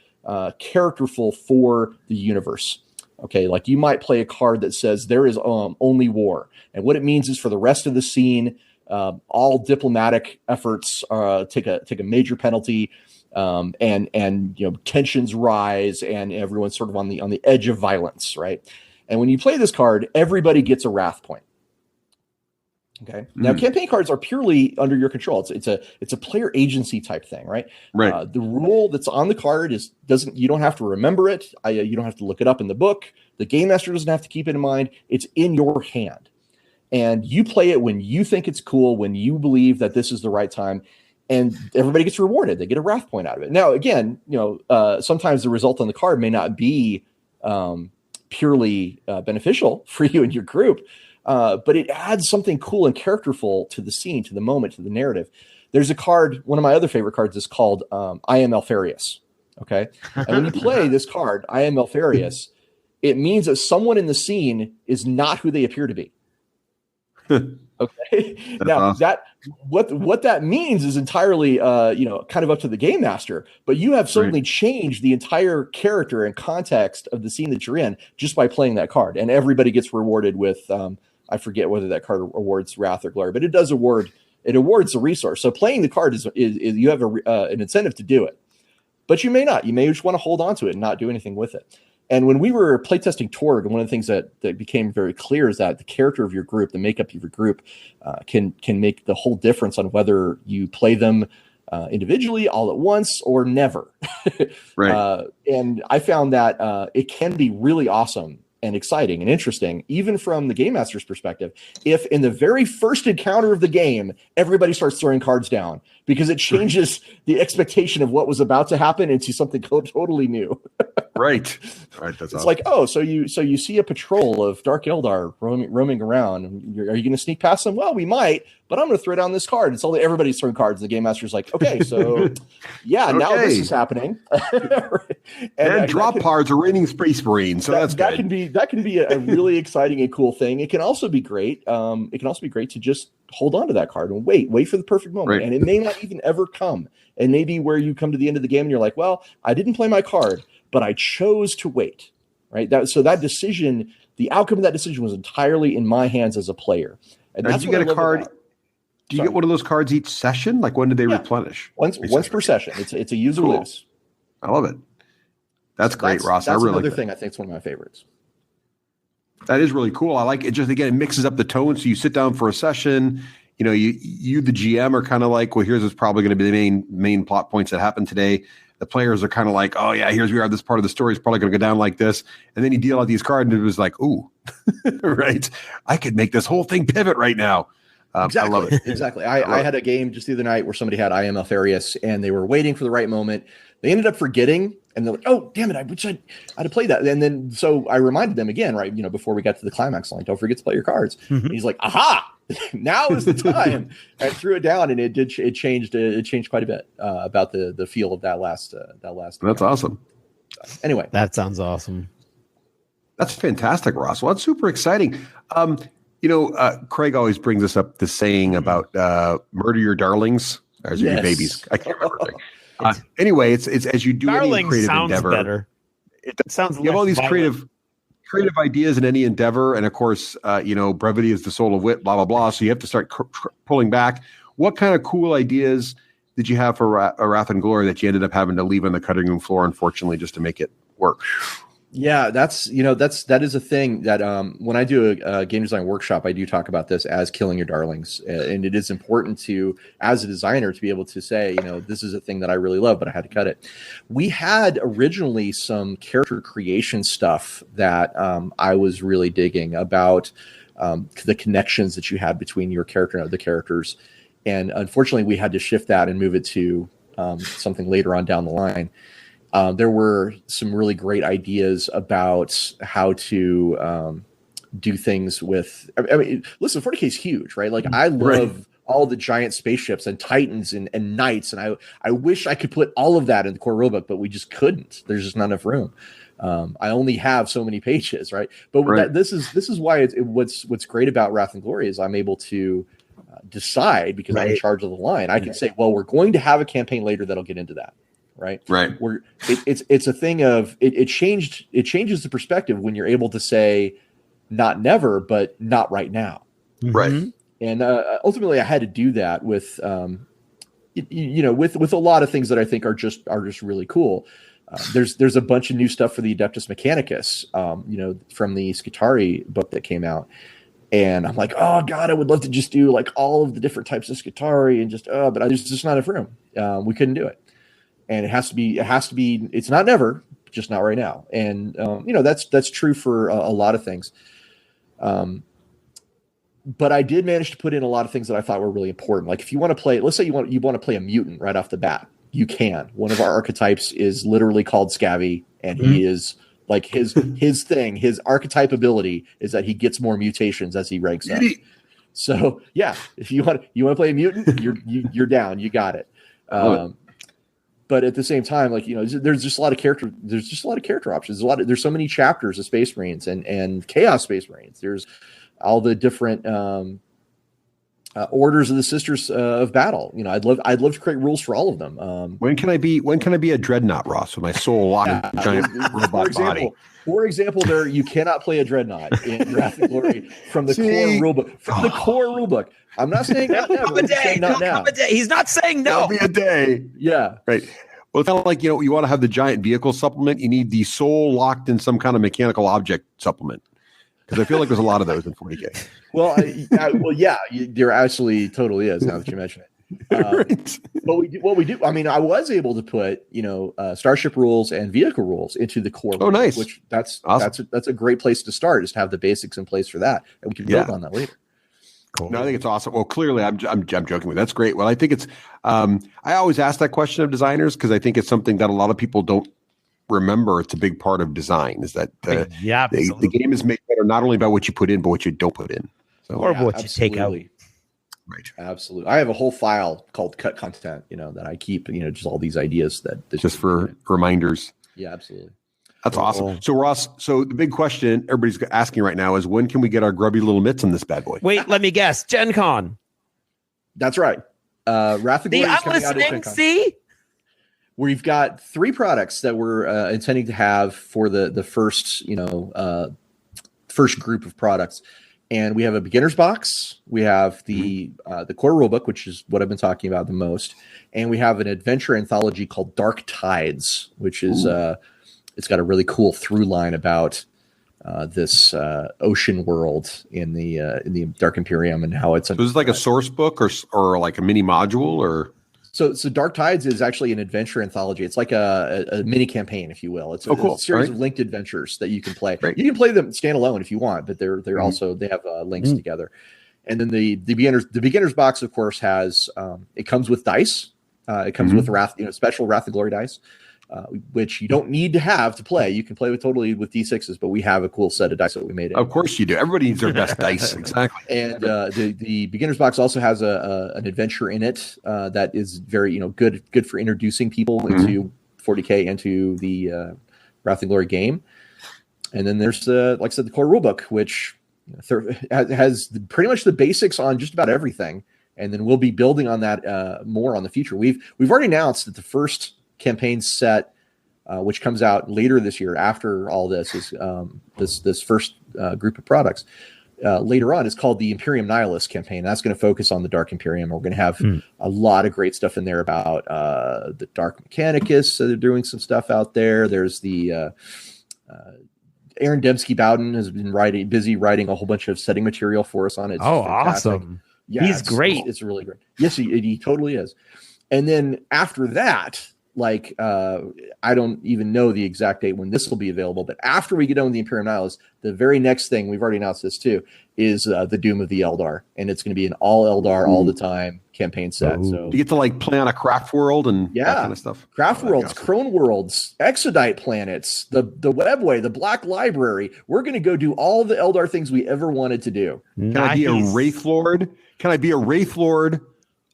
characterful for the universe. Okay, like you might play a card that says there is only war. And what it means is for the rest of the scene, all diplomatic efforts take a major penalty, and tensions rise, and everyone's sort of on the edge of violence, right? And when you play this card, everybody gets a wrath point. Okay. Now, campaign cards are purely under your control. It's a player agency type thing, right? Right. The rule that's on the card you don't have to remember it. You don't have to look it up in the book. The game master doesn't have to keep it in mind. It's in your hand, and you play it when you think it's cool, when you believe that this is the right time, and everybody gets rewarded. They get a wrath point out of it. Now, again, sometimes the result on the card may not be purely beneficial for you and your group. But it adds something cool and characterful to the scene, to the moment, to the narrative. There's a card, one of my other favorite cards is called I Am Alfarius. Okay. And when you play this card, I Am Alfarius, it means that someone in the scene is not who they appear to be. Okay. Now that what that means is entirely kind of up to the game master, but you have suddenly changed the entire character and context of the scene that you're in just by playing that card. And everybody gets rewarded with I forget whether that card awards wrath or glory, but it awards the resource. So playing the card is you have an incentive to do it, but you may not. You may just want to hold on to it and not do anything with it. And when we were playtesting Torg, one of the things that became very clear is that the character of your group, the makeup of your group, can make the whole difference on whether you play them individually, all at once, or never. Right. And I found that it can be really awesome and exciting and interesting, even from the game master's perspective, if in the very first encounter of the game, everybody starts throwing cards down, because it changes the expectation of what was about to happen into something totally new. Right. That's it's awesome. like, oh, so you see a patrol of Dark Eldar roaming around. Are you going to sneak past them? Well, we might, but I'm going to throw down this card. It's all everybody's throwing cards. The game master's like, okay, so yeah, now this is happening. and drop cards are raining Space Marines, so that's good. That can be a really exciting and cool thing. It can also be great. It can also be great to just hold on to that card and wait for the perfect moment. Right. And it may not even ever come. And maybe where you come to the end of the game and you're like, well, I didn't play my card, but I chose to wait, right? So that decision, the outcome of that decision was entirely in my hands as a player. And Now, that's did you what get I a love card? about it. Do you get one of those cards each session? Like when do they replenish? Once per session. It's a use or Cool. lose. I love it. That's great, Ross. That's I really another like thing I think it's one of my favorites. that is really cool. I like it. Just again, it mixes up the tone. So you sit down for a session. You know, you the GM are kind of like, well, here's what's probably going to be the main plot points that happen today. The players are kind of like, oh yeah, here's we are. This part of the story is probably going to go down like this. And then you deal out these cards, and it was like, ooh, right. I could make this whole thing pivot right now. Exactly. I love it. Exactly. I had a game just the other night where somebody had I Am Alfarius and they were waiting for the right moment. They ended up forgetting, and they're like, oh, damn it, I wish I'd played that. And then so I reminded them again, right, before we got to the climax line, don't forget to play your cards. And he's like, aha, now is the time. I threw it down, and it changed quite a bit about the feel of that last. That's awesome. Anyway, That sounds awesome. That's fantastic, Ross. Well, that's super exciting. Craig always brings us up the saying about murder your darlings as your babies. I can't remember. Anyway, it's as you do Darling any creative sounds endeavor. Better. It sounds. You have all these violent. creative ideas in any endeavor, and of course, brevity is the soul of wit. Blah blah blah. So you have to start pulling back. What kind of cool ideas did you have for Wrath and Glory that you ended up having to leave on the cutting room floor, unfortunately, just to make it work? Yeah, that is a thing that when I do a game design workshop, I do talk about this as killing your darlings, and it is important to, as a designer, to be able to say, this is a thing that I really love, but I had to cut it. We had originally some character creation stuff that I was really digging about the connections that you had between your character and other characters, and unfortunately, we had to shift that and move it to something later on down the line. There were some really great ideas about how to do things with. I mean, listen, 40K is huge, right? Like I love all the giant spaceships and titans and knights, and I wish I could put all of that in the core rulebook, but we just couldn't. There's just not enough room. I only have so many pages, right? But this is why what's great about Wrath and Glory is I'm able to decide, because I'm in charge of the line. I can say, well, we're going to have a campaign later that'll get into that. Right. It's a thing of it changes the perspective when you're able to say not never, but not right now. Right. And ultimately, I had to do that with with a lot of things that I think are just really cool. There's a bunch of new stuff for the Adeptus Mechanicus, from the Skitarii book that came out. And I'm like, oh God, I would love to just do like all of the different types of Skitarii and but there's just not enough room. We couldn't do it. And it has to be, it's not never, just not right now. And, that's true for a lot of things. But I did manage to put in a lot of things that I thought were really important. Like if you want to play, let's say you want to play a mutant right off the bat, you can. One of our archetypes is literally called Scavvy, and he is like his thing, his archetype ability is that he gets more mutations as he ranks up. So yeah, if you want to play a mutant, you're down, you got it. But at the same time, there's just a lot of character. There's just a lot of character options. There's so many chapters of Space Marines and Chaos Space Marines. There's all the different orders of the Sisters of Battle. I'd love to create rules for all of them. When can I be a dreadnought, Ross, with my soul locked in a giant robot body? For example, you cannot play a dreadnought in Wrath and Glory from the core rulebook. From the core rulebook. I'm not saying not never. I'm saying not now. He's not saying no. There'll be a day. Yeah. Right. Well, it's kind of like, you want to have the giant vehicle supplement. You need the soul locked in some kind of mechanical object supplement. Because I feel like there's a lot of those in 40K. Well, yeah, there actually totally is, now that you mention it. But we do. I mean, I was able to put, starship rules and vehicle rules into the core. Oh, nice. Which that's awesome. That's a great place to start, is to have the basics in place for that. And we can build on that later. Cool. No, I think it's awesome. Well, clearly, I'm joking with you. That's great. Well, I think it's. I always ask that question of designers because I think it's something that a lot of people don't remember. It's a big part of design. Is that the game is made better not only by what you put in, but what you don't put in. So, or what you take out. Right. Absolutely. I have a whole file called cut content. That I keep. Just all these ideas that just for reminders. Yeah, absolutely. That's awesome. So Ross, the big question everybody's asking right now is when can we get our grubby little mitts on this bad boy? Wait, let me guess. Gen Con. That's right. Wrath of See, Glory is I'm coming out at listening. FinCon. See, We've got 3 products that we're intending to have for the first, first group of products. And we have a beginner's box. We have the core rulebook, which is what I've been talking about the most. And we have an adventure anthology called Dark Tides, which is it's got a really cool through line about this ocean world in the Dark Imperium and how it's. So is it like a source book or like a mini module or? So Dark Tides is actually an adventure anthology. It's like a mini campaign, if you will. It's a series of linked adventures that you can play. Right. You can play them standalone if you want, but they're also they have links together. And then the beginner's box, of course, has it comes with dice. It comes with special Wrath of Glory dice, which you don't need to have to play. You can play with D6s, but we have a cool set of dice that we made. Of course you do. Everybody needs their best dice. Exactly. And the beginner's box also has an adventure in it that is very good for introducing people into 40K, into the Wrath and Glory game. And then there's like I said, the core rulebook, which has pretty much the basics on just about everything. And then we'll be building on that more on the future. We've already announced that the first campaign set, which comes out later this year after all this, is this first group of products. Later on is called the Imperium Nihilus campaign. That's going to focus on the Dark Imperium. We're going to have a lot of great stuff in there about the Dark Mechanicus. So they're doing some stuff out there. There's the Aaron Dembski-Bowden has been busy writing a whole bunch of setting material for us on it. It's fantastic. Awesome. Yeah, he's great. It's really great. Yes, he totally is. And then after that, like I don't even know the exact date when this will be available, but after we get done with the Imperium Nihilus, the very next thing, we've already announced this too, is the Doom of the Eldar. And it's going to be an all Eldar all the time campaign set. So you get to like play on a craft world and that kind of stuff. Craft worlds, Crone worlds, Exodite planets, the Webway, the Black Library. We're going to go do all the Eldar things we ever wanted to do. Can I be a Wraith Lord? Can I be a Wraith Lord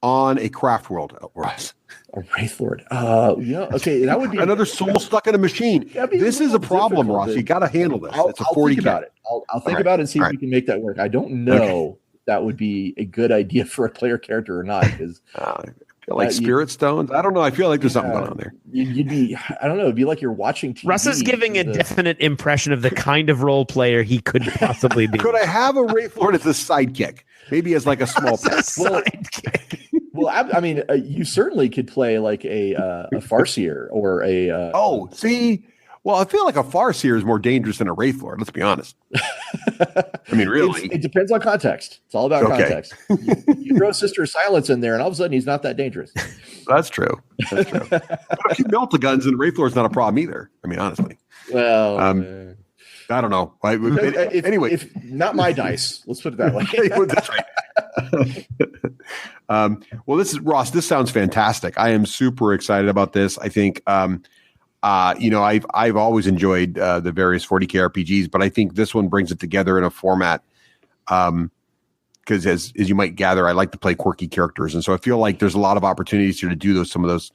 on a craft world, Russ? A Wraith Lord. Okay, that would be another soul stuck in a machine. This is a problem, Ross. You got to handle this. It's a 40 think about it. I'll think about it and see if we can make that work. I don't know if that would be a good idea for a player character or not. Because I feel like spirit stones. I don't know. I feel like there's something going on there. You'd be. I don't know. It'd be like you're watching TV. Russ is giving a definite impression of the kind of role player he could possibly be. Could I have a Wraith Lord as a sidekick? Maybe as like a small pet. Sidekick. Well, I mean, you certainly could play like a Farseer or a. Well, I feel like a Farseer is more dangerous than a Wraith Lord. Let's be honest. I mean, really, it depends on context. It's all about context. You throw Sister of Silence in there, and all of a sudden, he's not that dangerous. That's true. But if you melt the guns, and Wraith Lord's not a problem either. I mean, honestly. Well. I don't know. Anyway, if not my dice, let's put it that way. That's right. Well, this is Ross. This sounds fantastic. I am super excited about this. I think, I've always enjoyed the various 40K RPGs, but I think this one brings it together in a format. Because as you might gather, I like to play quirky characters, and so I feel like there's a lot of opportunities here to do some of those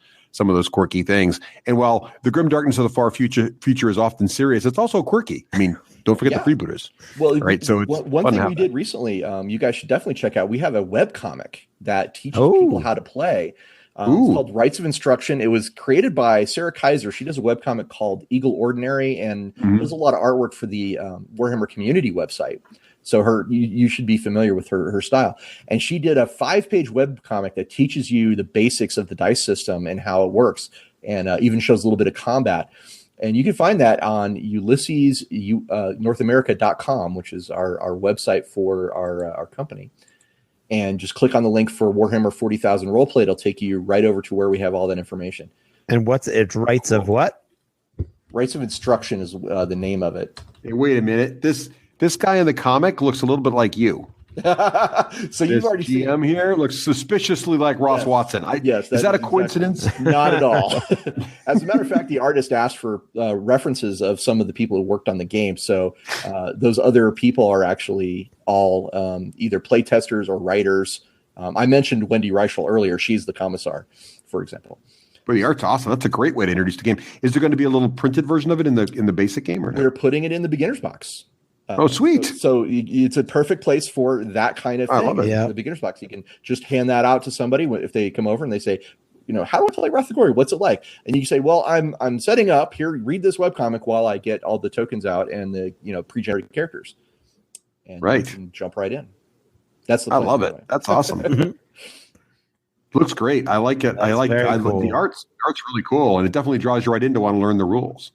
quirky things. And while the grim darkness of the far future is often serious, it's also quirky. I mean, don't forget the freebooters. Well, right. So it's one thing we did recently, you guys should definitely check out. We have a webcomic that teaches people how to play. It's called Rites of Instruction. It was created by Sarah Kaiser. She does a webcomic called Eagle Ordinary, and does a lot of artwork for the Warhammer community website. So you should be familiar with her style. And she did a 5-page webcomic that teaches you the basics of the dice system and how it works, and even shows a little bit of combat. And you can find that on UlyssesNorthAmerica.com, which is our website for our company. And just click on the link for Warhammer 40,000 Roleplay. It'll take you right over to where we have all that information. And what's it? Rites of what? Rites of Instruction is the name of it. Hey, wait a minute. This guy in the comic looks a little bit like you. So you've already seen GM here looks suspiciously like Ross Watson. Is that a coincidence? Not at all. As a matter of fact, the artist asked for references of some of the people who worked on the game. So those other people are actually all either playtesters or writers. I mentioned Wendy Reichel earlier. She's the commissar, for example. But the art's awesome. That's a great way to introduce the game. Is there going to be a little printed version of it in the basic game? Or no? We're putting it in the beginner's box. Oh, sweet. So it's a perfect place for that kind of thing. I love it. Yeah. The beginner's box. You can just hand that out to somebody if they come over and they say, how do I play Wrath of Glory? What's it like? And you can say, well, I'm setting up here. Read this webcomic while I get all the tokens out and the pre-generated characters. And Right. you can jump right in. That's the I place love to it. go in. That's awesome. Looks great. I like it. That's very cool. The art's really cool, and it definitely draws you right in to want to learn the rules.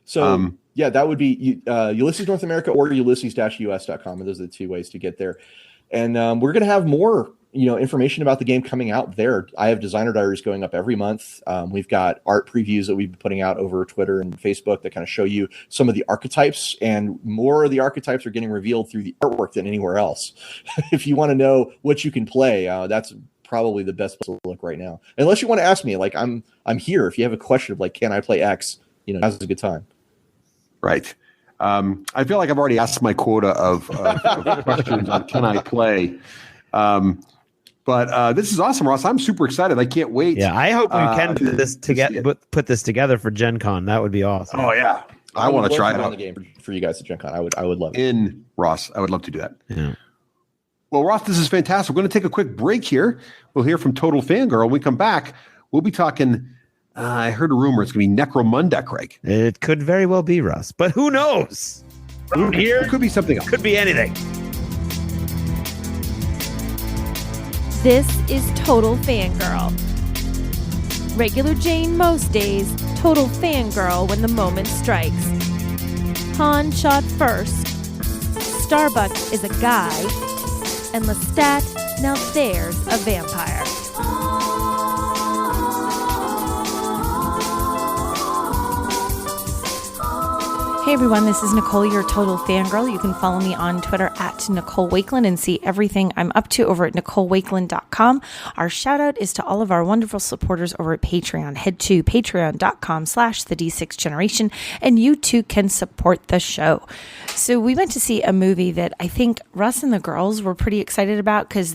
So that would be Ulysses North America or ulysses-us.com. And those are the two ways to get there. And we're going to have more, information about the game coming out there. I have designer diaries going up every month. We've got art previews that we've been putting out over Twitter and Facebook that kind of show you some of the archetypes, and more of the archetypes are getting revealed through the artwork than anywhere else. If you want to know what you can play, that's probably the best place to look right now. Unless you want to ask me, like I'm here. If you have a question of like, can I play X? Now's a good time. Right. I feel like I've already asked my quota of questions on can I play. But this is awesome, Ross. I'm super excited. I can't wait. Yeah, I hope we can put this together for Gen Con. That would be awesome. Oh yeah, I want to try it on out the game for you guys at Gen Con. I would love it. in Ross. I would love to do that. Yeah. Well, Ross, this is fantastic. We're going to take a quick break here. We'll hear from Total Fangirl. When we come back, we'll be talking. I heard a rumor it's going to be Necromunda, Craig. It could very well be Russ, but who knows? Around here, It could be something else. could be anything. This is Total Fangirl. Regular Jane most days, Total Fangirl when the moment strikes. Han shot first. Starbuck is a guy. And Lestat, now there's a vampire. Hey everyone, this is Nicole, your Total Fangirl. You can follow me on Twitter at Nicole Wakeland and see everything I'm up to over at NicoleWakeland.com. Our shout out is to all of our wonderful supporters over at Patreon. Head to patreon.com/the D6 Generation and you too can support the show. So we went to see a movie that I think Russ and the girls were pretty excited about because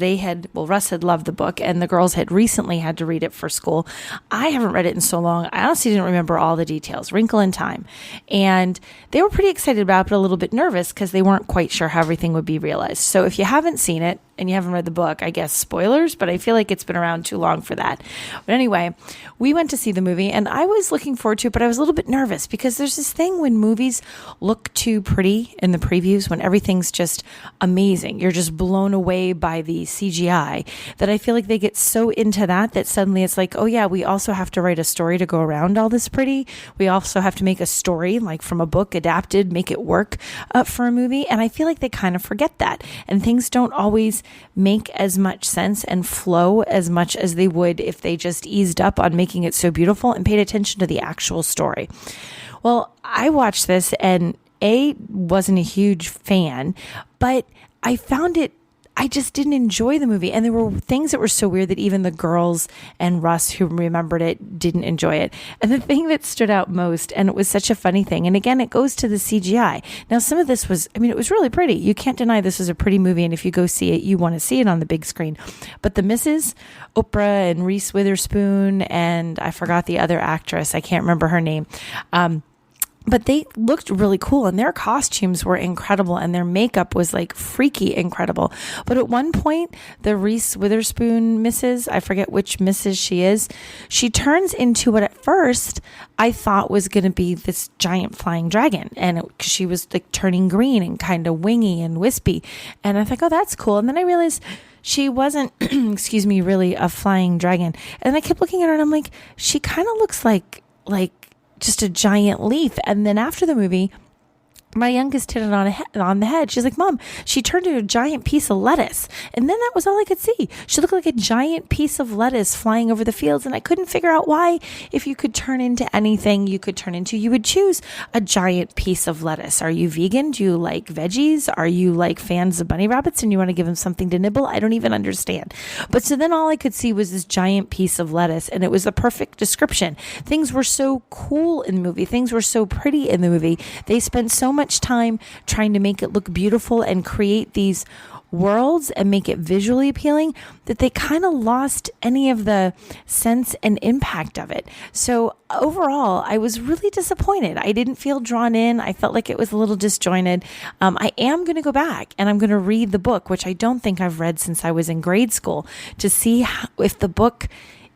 Russ had loved the book and the girls had recently had to read it for school. I haven't read it in so long. I honestly didn't remember all the details. Wrinkle in Time. And they were pretty excited about it, but a little bit nervous because they weren't quite sure how everything would be realized. So if you haven't seen it and you haven't read the book, I guess spoilers, but I feel like it's been around too long for that. But anyway, we went to see the movie and I was looking forward to it, but I was a little bit nervous because there's this thing when movies look too pretty in the previews, when everything's just amazing. You're just blown away by the CGI that I feel like they get so into that suddenly it's like, oh yeah, we also have to write a story to go around all this pretty. We also have to make a story like from a book adapted, make it work for a movie. And I feel like they kind of forget that. And things don't always make as much sense and flow as much as they would if they just eased up on making it so beautiful and paid attention to the actual story. Well, I watched this and wasn't a huge fan, but I found I just didn't enjoy the movie. And there were things that were so weird that even the girls and Russ, who remembered it, didn't enjoy it. And the thing that stood out most, and it was such a funny thing, and again, it goes to the CGI. Now, some of this it was really pretty. You can't deny this is a pretty movie, and if you go see it, you want to see it on the big screen. But the misses, Oprah and Reese Witherspoon, and I forgot the other actress, I can't remember her name, but they looked really cool and their costumes were incredible and their makeup was like freaky incredible. But at one point, the Reese Witherspoon missus, I forget which missus she is, she turns into what at first I thought was going to be this giant flying dragon. And she was like turning green and kind of wingy and wispy. And I thought, oh, that's cool. And then I realized she wasn't, really a flying dragon. And I kept looking at her and I'm like, she kind of looks like just a giant leaf. And then after the movie, my youngest hit it on the head. She's like, Mom, she turned into a giant piece of lettuce. And then that was all I could see. She looked like a giant piece of lettuce flying over the fields. And I couldn't figure out why, if you could turn into anything you would choose a giant piece of lettuce. Are you vegan? Do you like veggies? Are you like fans of bunny rabbits and you want to give them something to nibble? I don't even understand. But so then all I could see was this giant piece of lettuce. And it was the perfect description. Things were so cool in the movie. Things were so pretty in the movie. They spent so much time trying to make it look beautiful and create these worlds and make it visually appealing that they kind of lost any of the sense and impact of it. So overall, I was really disappointed. I didn't feel drawn in. I felt like it was a little disjointed. I am going to go back and I'm going to read the book, which I don't think I've read since I was in grade school, to see if the book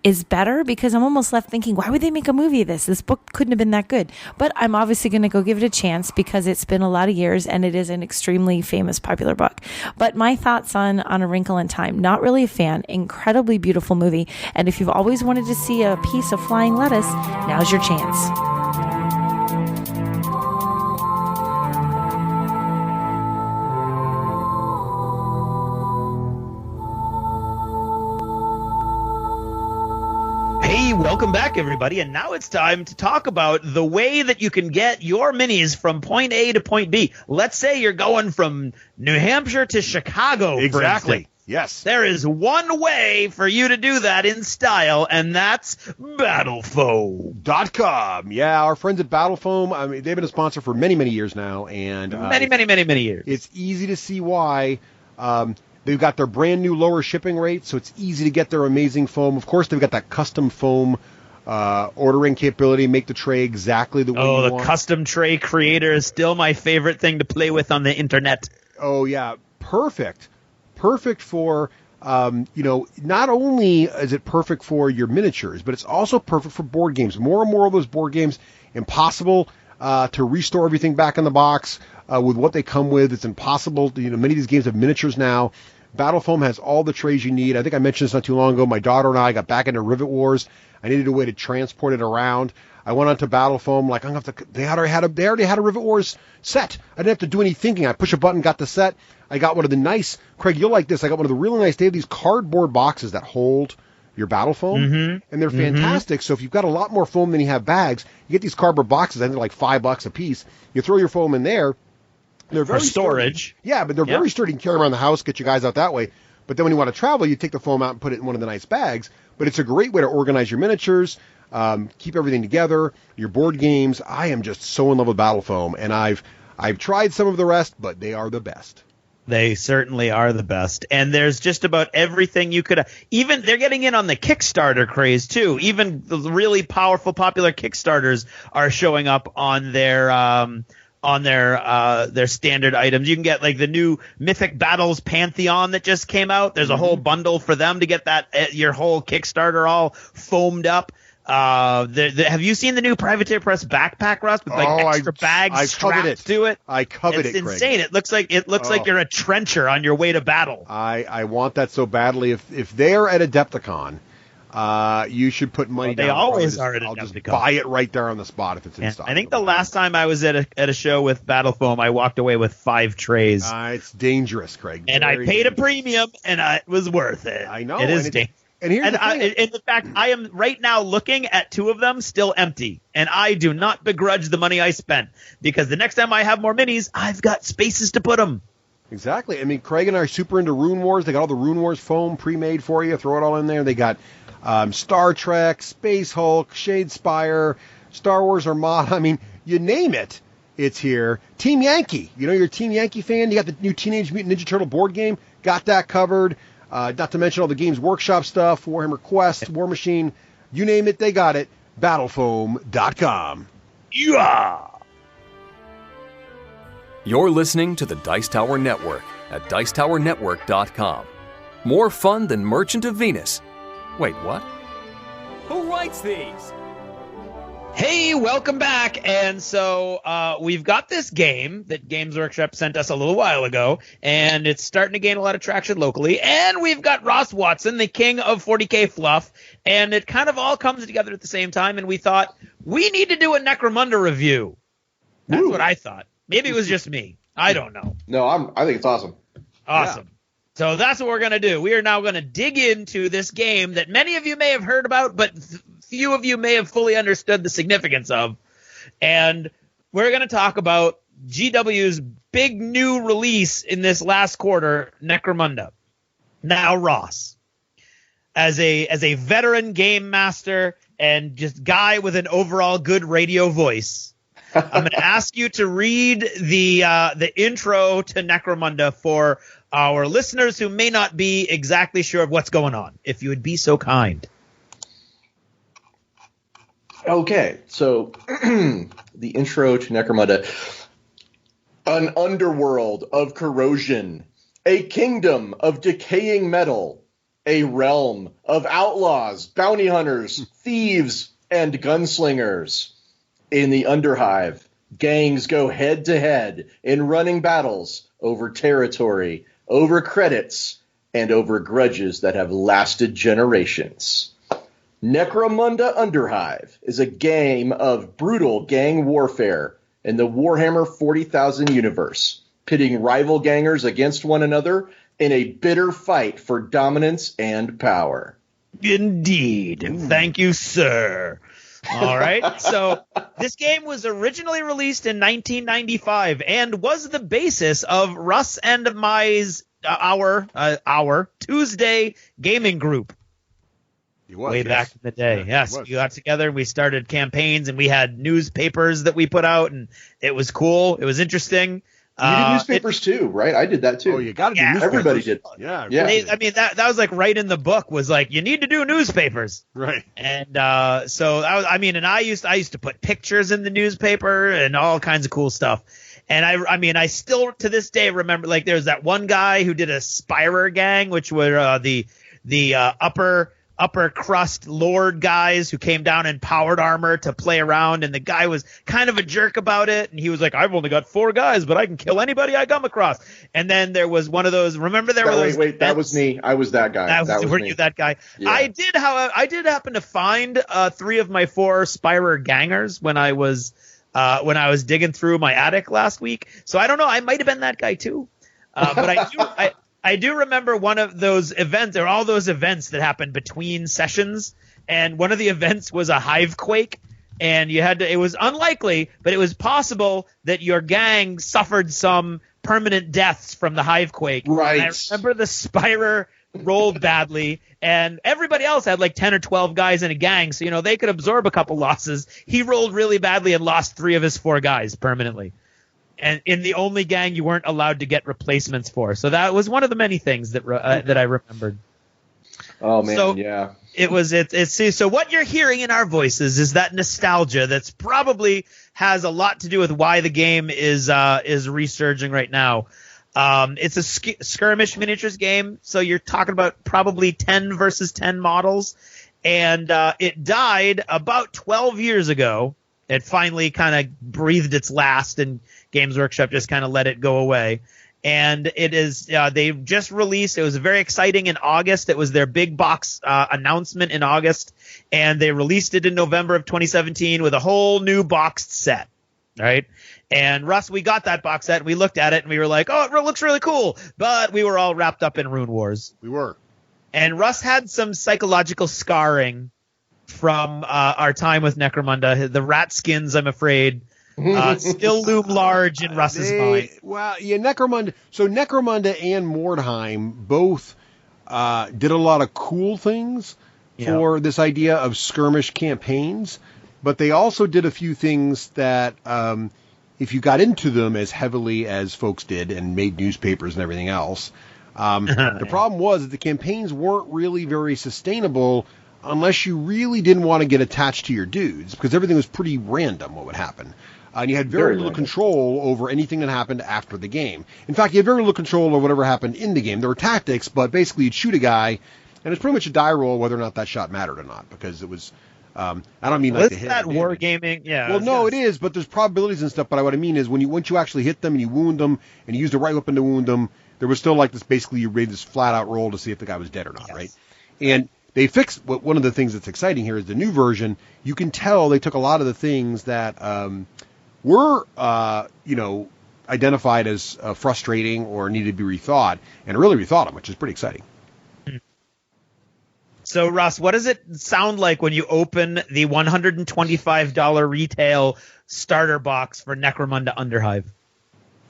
is better, because I'm almost left thinking, why would they make a movie of this? This book couldn't have been that good. But I'm obviously going to go give it a chance because it's been a lot of years and it is an extremely famous, popular book. But my thoughts on A Wrinkle in Time, not really a fan. Incredibly beautiful movie. And if you've always wanted to see a piece of flying lettuce, now's your chance. Hey, welcome back, everybody. And now it's time to talk about the way that you can get your minis from point A to point B. Let's say you're going from New Hampshire to Chicago. Exactly. For Yes. there is one way for you to do that in style, and that's BattleFoam.com. Yeah, our friends at BattleFoam, I mean, they've been a sponsor for many, many years now. And Many years. It's easy to see why. They've got their brand new lower shipping rate, so it's easy to get their amazing foam. Of course, they've got that custom foam ordering capability, make the tray exactly the way you want. Oh, the custom tray creator is still my favorite thing to play with on the internet. Oh, yeah. Perfect. Perfect for, not only is it perfect for your miniatures, but it's also perfect for board games. More and more of those board games, impossible to restore everything back in the box with what they come with. It's impossible. Many of these games have miniatures now. BattleFoam has all the trays you need. I think I mentioned this not too long ago. My daughter and I got back into Rivet Wars. I needed a way to transport it around. I went onto BattleFoam. Like, they already had a Rivet Wars set. I didn't have to do any thinking. I push a button, got the set. I got one of the nice, Craig, you'll like this. I got one of the really nice, they have these cardboard boxes that hold your BattleFoam, and they're fantastic. So if you've got a lot more foam than you have bags, you get these cardboard boxes. I think they're like $5 a piece. You throw your foam in there. They're very for storage. Sturdy. Yeah, but they're very sturdy and carry around the house, get you guys out that way. But then when you want to travel, you take the foam out and put it in one of the nice bags. But it's a great way to organize your miniatures, keep everything together, your board games. I am just so in love with BattleFoam, and I've tried some of the rest, but they are the best. They certainly are the best. And there's just about everything you could even they're getting in on the Kickstarter craze too. Even the really powerful, popular Kickstarters are showing up on their standard items. You can get like the new Mythic Battles Pantheon that just came out. There's a whole bundle for them to get that your whole Kickstarter all foamed up. Have you seen the new Privateer Press backpack, Russ, with like extra bags strapped to it? I covet it, It's insane. Craig. It looks like you're a trencher on your way to battle. I want that so badly. If they're at Adepticon, you should put money down. They always are at I'll Adepticon. just buy it right there on the spot if it's in stock. I think the last time I was at a show with BattleFoam, I walked away with 5 trays. It's dangerous, Craig. And I paid a premium, and it was worth it. I know. It is dangerous. And here's the thing. In fact, I am right now looking at 2 of them still empty, and I do not begrudge the money I spent, because the next time I have more minis, I've got spaces to put them. Exactly. I mean, Craig and I are super into Rune Wars. They got all the Rune Wars foam pre-made for you. Throw it all in there. They got Star Trek, Space Hulk, Shadespire, Star Wars Armada. I mean, you name it, it's here. Team Yankee. You're a Team Yankee fan. You got the new Teenage Mutant Ninja Turtle board game. Got that covered. Not to mention all the Games Workshop stuff, Warhammer Quest, War Machine, you name it, they got it. BattleFoam.com. Yeah. You're listening to the Dice Tower Network at Dicetowernetwork.com. More fun than Merchant of Venus. Wait, what? Who writes these? Hey, welcome back. And so we've got this game that Games Workshop sent us a little while ago, and it's starting to gain a lot of traction locally. And we've got Ross Watson, the king of 40K fluff, and it kind of all comes together at the same time, and we thought, we need to do a Necromunda review. That's what I thought. Maybe it was just me. I don't know. No, I think it's awesome. Awesome. Yeah. So that's what we're going to do. We are now going to dig into this game that many of you may have heard about, but few of you may have fully understood the significance of. And we're going to talk about GW's big new release in this last quarter, Necromunda. Now, Ross, as a veteran game master and just guy with an overall good radio voice, I'm going to ask you to read the intro to Necromunda for our listeners who may not be exactly sure of what's going on, if you would be so kind. Okay, so the intro to Necromunda. An underworld of corrosion, a kingdom of decaying metal, a realm of outlaws, bounty hunters, thieves, and gunslingers. In the Underhive, gangs go head-to-head in running battles over territory, over credits, and over grudges that have lasted generations. Necromunda Underhive is a game of brutal gang warfare in the Warhammer 40,000 universe, pitting rival gangers against one another in a bitter fight for dominance and power. Indeed. Thank you, sir. All right. So this game was originally released in 1995 and was the basis of Russ and our Tuesday gaming group. Way back in the day. Yes, we got together, we started campaigns, and we had newspapers that we put out, and it was cool. It was interesting. You did newspapers too, right? I did that too. Oh, you got to do newspapers. Everybody did. Yeah. I mean, that was like right in the book was like, you need to do newspapers. Right. And so that was, and I used to put pictures in the newspaper and all kinds of cool stuff. And I still to this day remember, like, there's that one guy who did a Spirer gang, which were the upper crust lord guys who came down in powered armor to play around, and the guy was kind of a jerk about it, and he was like, I've only got 4 guys, but I can kill anybody I come across. And then there was one of those, remember there were those wait, that was me. I was that guy. Were you that guy? Yeah. I did happen to find 3 of my 4 Spirer gangers when I was digging through my attic last week. So I don't know, I might have been that guy too. But I do remember one of those events, or all those events that happened between sessions, and one of the events was a hive quake, and it was unlikely, but it was possible that your gang suffered some permanent deaths from the hive quake. Right. And I remember the Spirer rolled badly, and everybody else had like 10 or 12 guys in a gang, so they could absorb a couple losses. He rolled really badly and lost 3 of his 4 guys permanently. And in the only gang you weren't allowed to get replacements for. So that was one of the many things that I remembered. Oh, man, so yeah. So what you're hearing in our voices is that nostalgia that's probably has a lot to do with why the game is resurging right now. It's a skirmish miniatures game, so you're talking about probably 10 versus 10 models. And it died about 12 years ago. It finally kind of breathed its last, and Games Workshop just kind of let it go away. And it is they just released. It was very exciting in August. It was their big box announcement in August, and they released it in November of 2017 with a whole new boxed set. Right? And Russ, we got that box set, and we looked at it, and we were like, "Oh, it looks really cool," but we were all wrapped up in Rune Wars. We were. And Russ had some psychological scarring from our time with Necromunda. The rat skins, I'm afraid, still loom large in Russ's mind. Well, yeah, Necromunda. So Necromunda and Mordheim both did a lot of cool things for this idea of skirmish campaigns, but they also did a few things that, if you got into them as heavily as folks did and made newspapers and everything else, the problem was that the campaigns weren't really very sustainable unless you really didn't want to get attached to your dudes, because everything was pretty random what would happen. And you had very little control over anything that happened after the game. In fact, you had very little control over whatever happened in the game. There were tactics, but basically you'd shoot a guy, and it's pretty much a die roll whether or not that shot mattered or not, because it was... I don't mean like the hit. That wargaming? Yeah. Well, no, it is, but there's probabilities and stuff, but what I mean is once you actually hit them and you wound them, and you used the right weapon to wound them, there was still like this, basically you made this flat-out roll to see if the guy was dead or not, right? And they fixed one of the things that's exciting here is the new version. You can tell they took a lot of the things that were identified as frustrating or needed to be rethought, and really rethought them, which is pretty exciting. So, Russ, what does it sound like when you open the $125 retail starter box for Necromunda Underhive?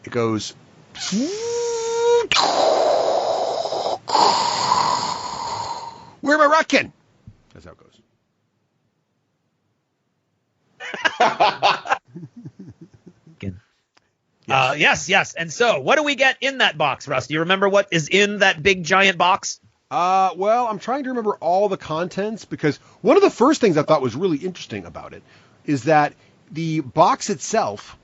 It goes... Where am I rocking? That's how it goes. Yes. And so, what do we get in that box, Russ? Do you remember what is in that big giant box? Well, I'm trying to remember all the contents, because one of the first things I thought was really interesting about it is that the box itself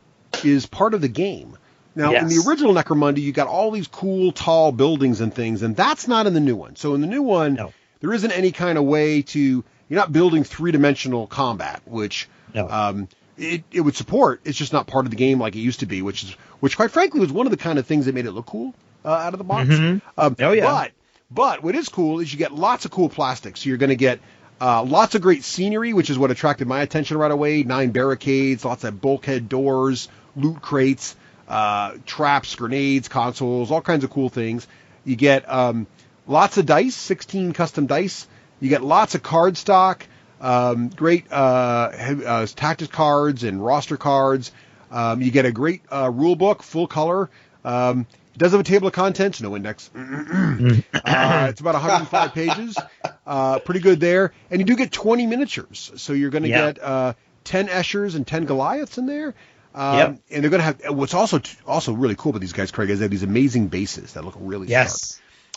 is part of the game. Now, in the original Necromunda, you got all these cool, tall buildings and things, and that's not in the new one. So in the new one, there isn't any kind of way to, you're not building three-dimensional combat, which it would support. It's just not part of the game like it used to be, which quite frankly was one of the kind of things that made it look cool out of the box. But what is cool is you get lots of cool plastics. So you're going to get lots of great scenery, which is what attracted my attention right away. 9 barricades, lots of bulkhead doors, loot crates, traps, grenades, consoles, all kinds of cool things. You get lots of dice, 16 custom dice. You get lots of card stock, great tactics cards and roster cards. You get a great rule book, full color. It does have a table of contents, no index. It's about 105 pages. Pretty good there. And you do get 20 miniatures. So you're going to get 10 Eschers and 10 Goliaths in there. And they're going to have, what's also really cool about these guys, Craig, is they have these amazing bases that look really sharp.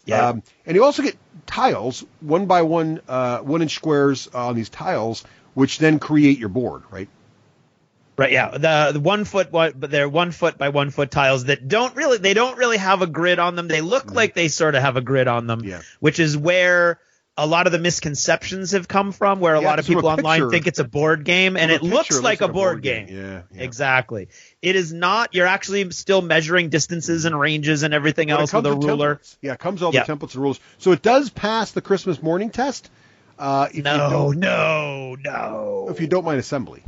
Yeah. And you also get tiles, 1 by 1, 1 inch squares on these tiles, which then create your board, right? Right, yeah. The 1 foot, but they're 1 foot by 1 foot tiles that don't really have a grid on them. They look like they sort of have a grid on them, which is where a lot of the misconceptions have come from, where a lot of people online think it's a board game, and it looks like a board game. Yeah, exactly. It is not. You're actually still measuring distances and ranges and everything else with a ruler. Templates. Yeah, it comes with all the templates and rules. So it does pass the Christmas morning test. No. If you don't mind assembly.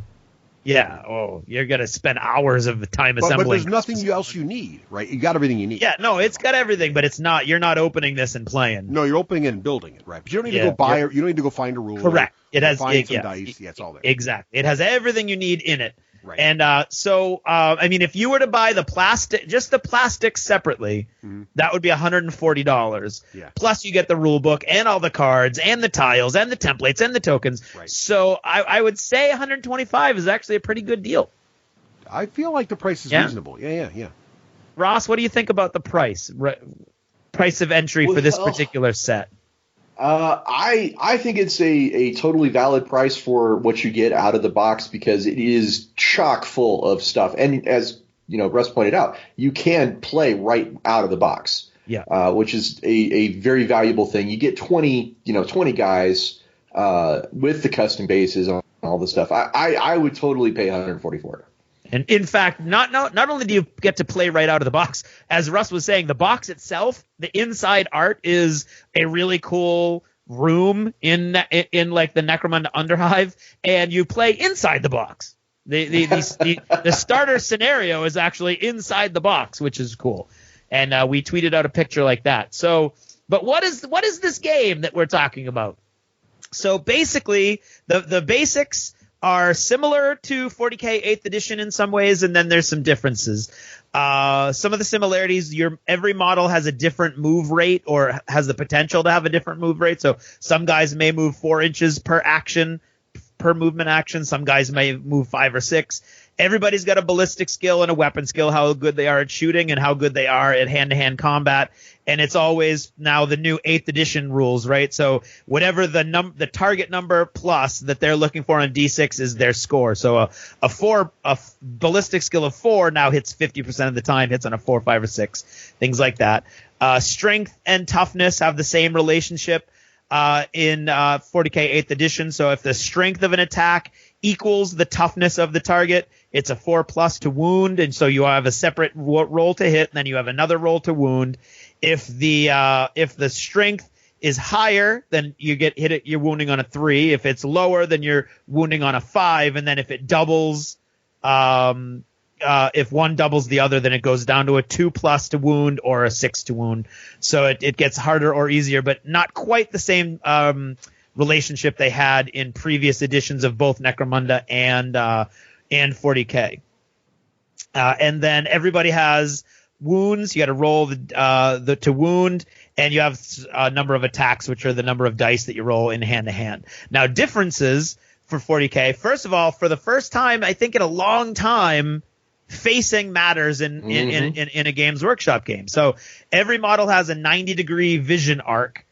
Yeah. Oh, you're going to spend hours of time assembling. But there's nothing else you need, right? You got everything you need. Yeah, no, it's got everything, but it's not. You're not opening this and playing. No, you're opening it and building it, right? But you don't need to go buy it. You don't need to go find a ruler. Correct. It has find some dice. Yeah, it's all there. Exactly. It has everything you need in it. Right. And I mean, if you were to buy the plastic separately, that would be $140. Yeah. Plus, you get the rule book and all the cards and the tiles and the templates and the tokens. Right. So I would say $125 is actually a pretty good deal. I feel like the price is reasonable. Yeah. Ross, what do you think about the price? Price of entry for this particular set? I think it's a totally valid price for what you get out of the box, because it is chock full of stuff. And as Russ pointed out, you can play right out of the box. Yeah. Which is a very valuable thing. You get 20 guys with the custom bases and all the stuff. I would totally pay $140 for it. And in fact, not only do you get to play right out of the box, as Russ was saying, the box itself, the inside art is a really cool room in like the Necromunda Underhive, and you play inside the box. The starter scenario is actually inside the box, which is cool. And we tweeted out a picture like that. So, but what is this game that we're talking about? So basically, the basics are similar to 40K 8th edition in some ways, and then there's some differences. Some of the similarities, every model has a different move rate, or has the potential to have a different move rate. So some guys may move 4 inches per movement action. Some guys may move 5 or 6. Everybody's got a ballistic skill and a weapon skill, how good they are at shooting and how good they are at hand-to-hand combat. And it's always now the new 8th edition rules, right? So whatever the target number plus that they're looking for on D6 is their score. So a ballistic skill of 4 now hits 50% of the time, hits on a 4, 5, or 6, things like that. Strength and toughness have the same relationship in 40K 8th edition. So if the strength of an attack equals the toughness of the target, it's a 4+ to wound, and so you have a separate roll to hit, and then you have another roll to wound. If the strength is higher, then you get hit. You're wounding on a 3. If it's lower, then you're wounding on a 5. And then if it doubles, if one doubles the other, then it goes down to a 2+ to wound or a 6 to wound. So it gets harder or easier, but not quite the same relationship they had in previous editions of both Necromunda and 40K. And then everybody has wounds. You got to roll the to wound, and you have a number of attacks, which are the number of dice that you roll in hand to hand. Now, differences for 40K. First of all, for the first time, I think in a long time, facing matters in a Games Workshop game. So every model has a 90-degree vision arc.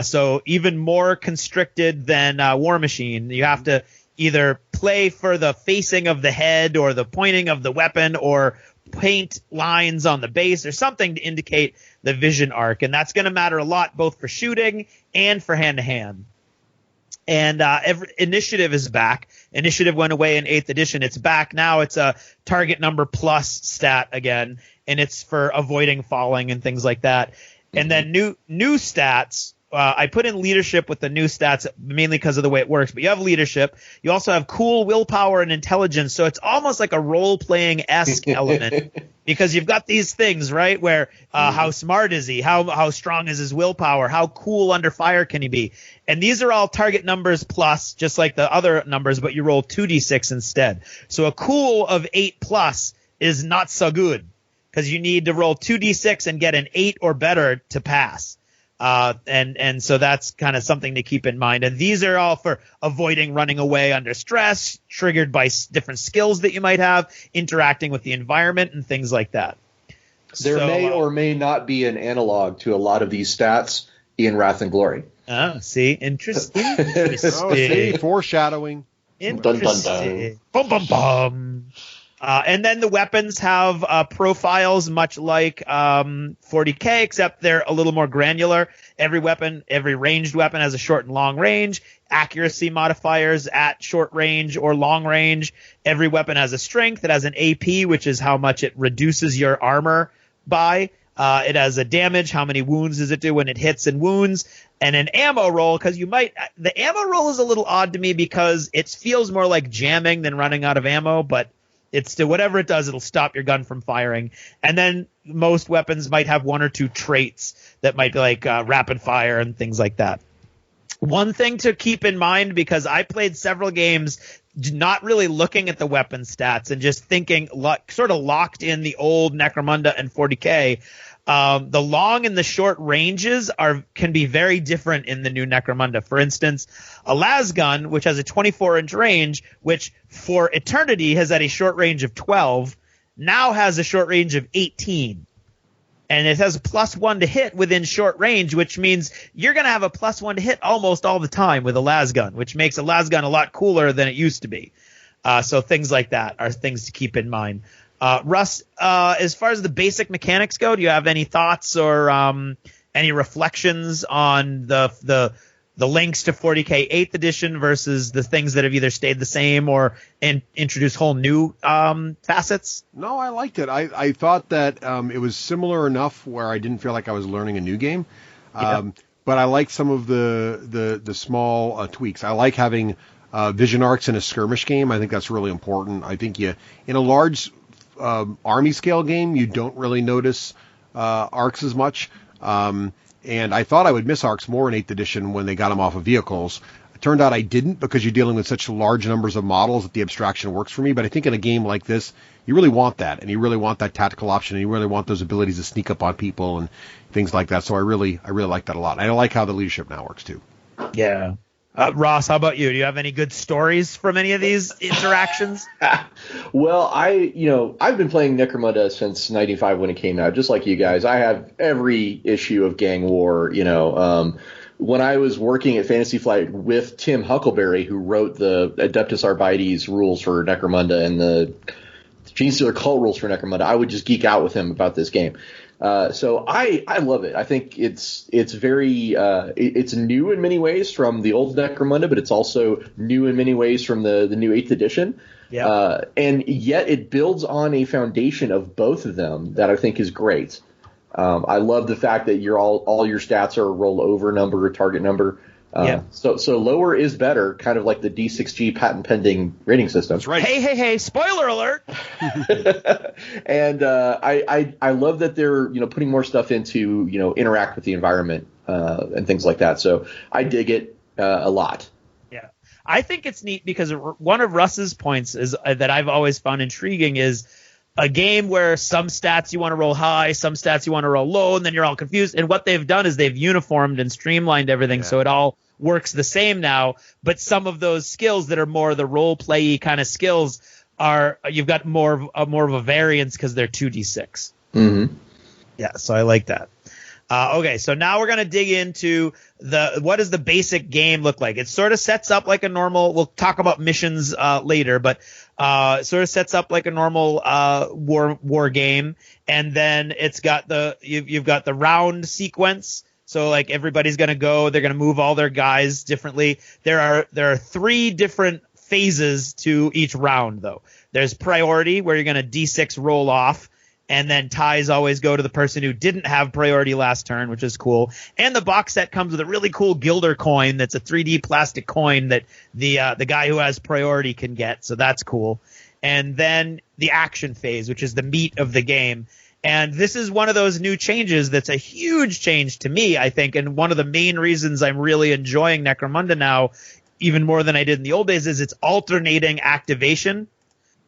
So even more constricted than War Machine. You have to either play for the facing of the head or the pointing of the weapon or paint lines on the base or something to indicate the vision arc. And that's going to matter a lot both for shooting and for hand-to-hand. And Initiative is back. Initiative went away in 8th edition. It's back now. It's a target number plus stat again, and it's for avoiding falling and things like that. And then new stats. I put in leadership with the new stats mainly because of the way it works. But you have leadership. You also have cool, willpower, and intelligence. So it's almost like a role-playing-esque element because you've got these things, right, where how smart is he? How strong is his willpower? How cool under fire can he be? And these are all target numbers plus, just like the other numbers, but you roll 2d6 instead. So a cool of 8 plus is not so good because you need to roll 2d6 and get an 8 or better to pass. And so that's kind of something to keep in mind. And these are all for avoiding running away under stress, triggered by different skills that you might have, interacting with the environment and things like that. There may or may not be an analog to a lot of these stats in Wrath and Glory. Oh, see, interesting. See, foreshadowing. Interesting. Bum, bum, bum. And then the weapons have profiles much like 40K, except they're a little more granular. Every ranged weapon has a short and long range, accuracy modifiers at short range or long range. Every weapon has a strength. It has an AP, which is how much it reduces your armor by. It has a damage. How many wounds does it do when it hits and wounds? And an ammo roll, because the ammo roll is a little odd to me because it feels more like jamming than running out of ammo, but it's still whatever it does, it'll stop your gun from firing. And then most weapons might have 1 or 2 traits that might be like rapid fire and things like that. One thing to keep in mind, because I played several games not really looking at the weapon stats and just thinking sort of locked in the old Necromunda and 40K. The long and the short ranges can be very different in the new Necromunda. For instance, a lasgun, which has a 24-inch range, which for Eternity has had a short range of 12, now has a short range of 18. And it has a +1 to hit within short range, which means you're going to have a +1 to hit almost all the time with a lasgun, which makes a lasgun a lot cooler than it used to be. So things like that are things to keep in mind. Russ, as far as the basic mechanics go, do you have any thoughts or any reflections on the links to 40K 8th edition versus the things that have either stayed the same or introduced whole new facets? No, I liked it. I thought that it was similar enough where I didn't feel like I was learning a new game. But I like some of the small tweaks. I like having vision arcs in a skirmish game. I think that's really important. I think in a large army scale game, you don't really notice arcs as much. And I thought I would miss arcs more in 8th edition when they got them off of vehicles. It turned out I didn't because you're dealing with such large numbers of models that the abstraction works for me. But I think in a game like this, you really want that. And you really want that tactical option. And you really want those abilities to sneak up on people and things like that. So I really like that a lot. And I like how the leadership now works too. Yeah. Ross, how about you? Do you have any good stories from any of these interactions? Well, I've been playing Necromunda since 95 when it came out, just like you guys. I have every issue of Gang War, when I was working at Fantasy Flight with Tim Huckleberry, who wrote the Adeptus Arbites rules for Necromunda and the Genestealer Cult rules for Necromunda, I would just geek out with him about this game. So I love it. I think it's very it's new in many ways from the old Necromunda, but it's also new in many ways from the new 8th edition. Yeah. And yet it builds on a foundation of both of them that I think is great. I love the fact that all your stats are a roll over number or target number. So lower is better, kind of like the D6G patent pending rating system. That's right. Hey, spoiler alert. And I love that they're putting more stuff into interact with the environment and things like that. So I dig it a lot. Yeah, I think it's neat because one of Russ's points is that I've always found intriguing is a game where some stats you want to roll high, some stats you want to roll low, and then you're all confused. And what they've done is they've uniformed and streamlined everything so it all works the same now. But some of those skills that are more the role play kind of skills you've got more of a variance because they're 2d6. Mm-hmm. Yeah, so I like that. Okay, so now we're gonna dig into what does the basic game look like? It sort of sets up like a normal. We'll talk about missions later, but it sort of sets up like a normal war game, and then it's got you've got the round sequence. So like everybody's gonna go, they're gonna move all their guys differently. There are 3 different phases to each round though. There's priority where you're gonna D6 roll off. And then ties always go to the person who didn't have priority last turn, which is cool. And the box set comes with a really cool Gilder coin that's a 3D plastic coin that the guy who has priority can get. So that's cool. And then the action phase, which is the meat of the game. And this is one of those new changes that's a huge change to me, I think. And one of the main reasons I'm really enjoying Necromunda now, even more than I did in the old days, is it's alternating activation.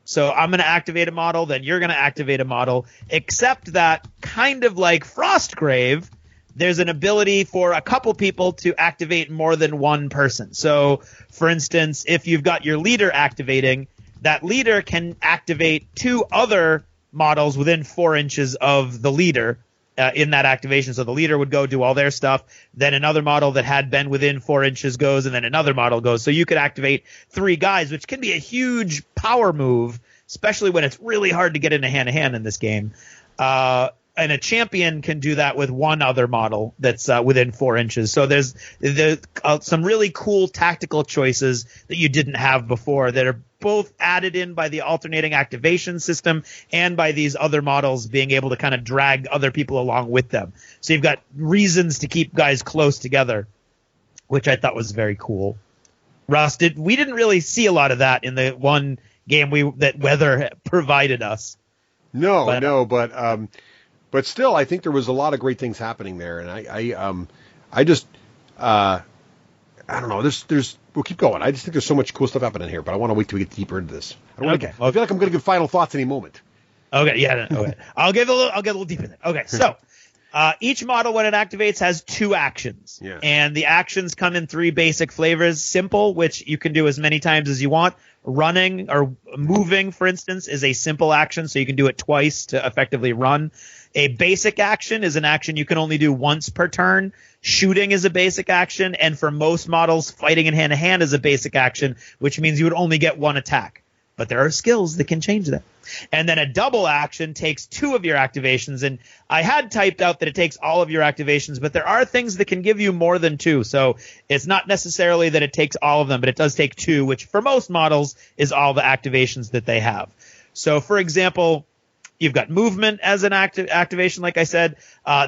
So I'm going to activate a model, then you're going to activate a model, except that kind of like Frostgrave, there's an ability for a couple people to activate more than one person. So, for instance, if you've got your leader activating, that leader can activate 2 other models within 4 inches of the leader in that activation. So the leader would go do all their stuff, then another model that had been within 4 inches goes, and then another model goes. So you could activate 3 guys, which can be a huge power move, especially when it's really hard to get into hand-to-hand in this game. And a champion can do that with 1 other model that's within 4 inches. So there's some really cool tactical choices that you didn't have before that are both added in by the alternating activation system and by these other models being able to kind of drag other people along with them. So you've got reasons to keep guys close together, which I thought was very cool. Russ, we didn't really see a lot of that in the one game that Weather provided us. But still, I think there was a lot of great things happening there, and I don't know. We'll keep going. I just think there's so much cool stuff happening here, but I want to wait till we get deeper into this. I feel like I'm going to give final thoughts any moment. Okay, yeah, okay. I'll get a little deeper in it. Okay, so each model when it activates has 2 actions, and the actions come in 3 basic flavors. Simple, which you can do as many times as you want. Running or moving, for instance, is a simple action, so you can do it twice to effectively run. A basic action is an action you can only do once per turn. Shooting is a basic action, and for most models, fighting in hand-to-hand is a basic action, which means you would only get 1 attack. But there are skills that can change that. And then a double action takes 2 of your activations, and I had typed out that it takes all of your activations, but there are things that can give you more than 2, so it's not necessarily that it takes all of them, but it does take 2, which for most models is all the activations that they have. So, for example, you've got movement as an activation, like I said.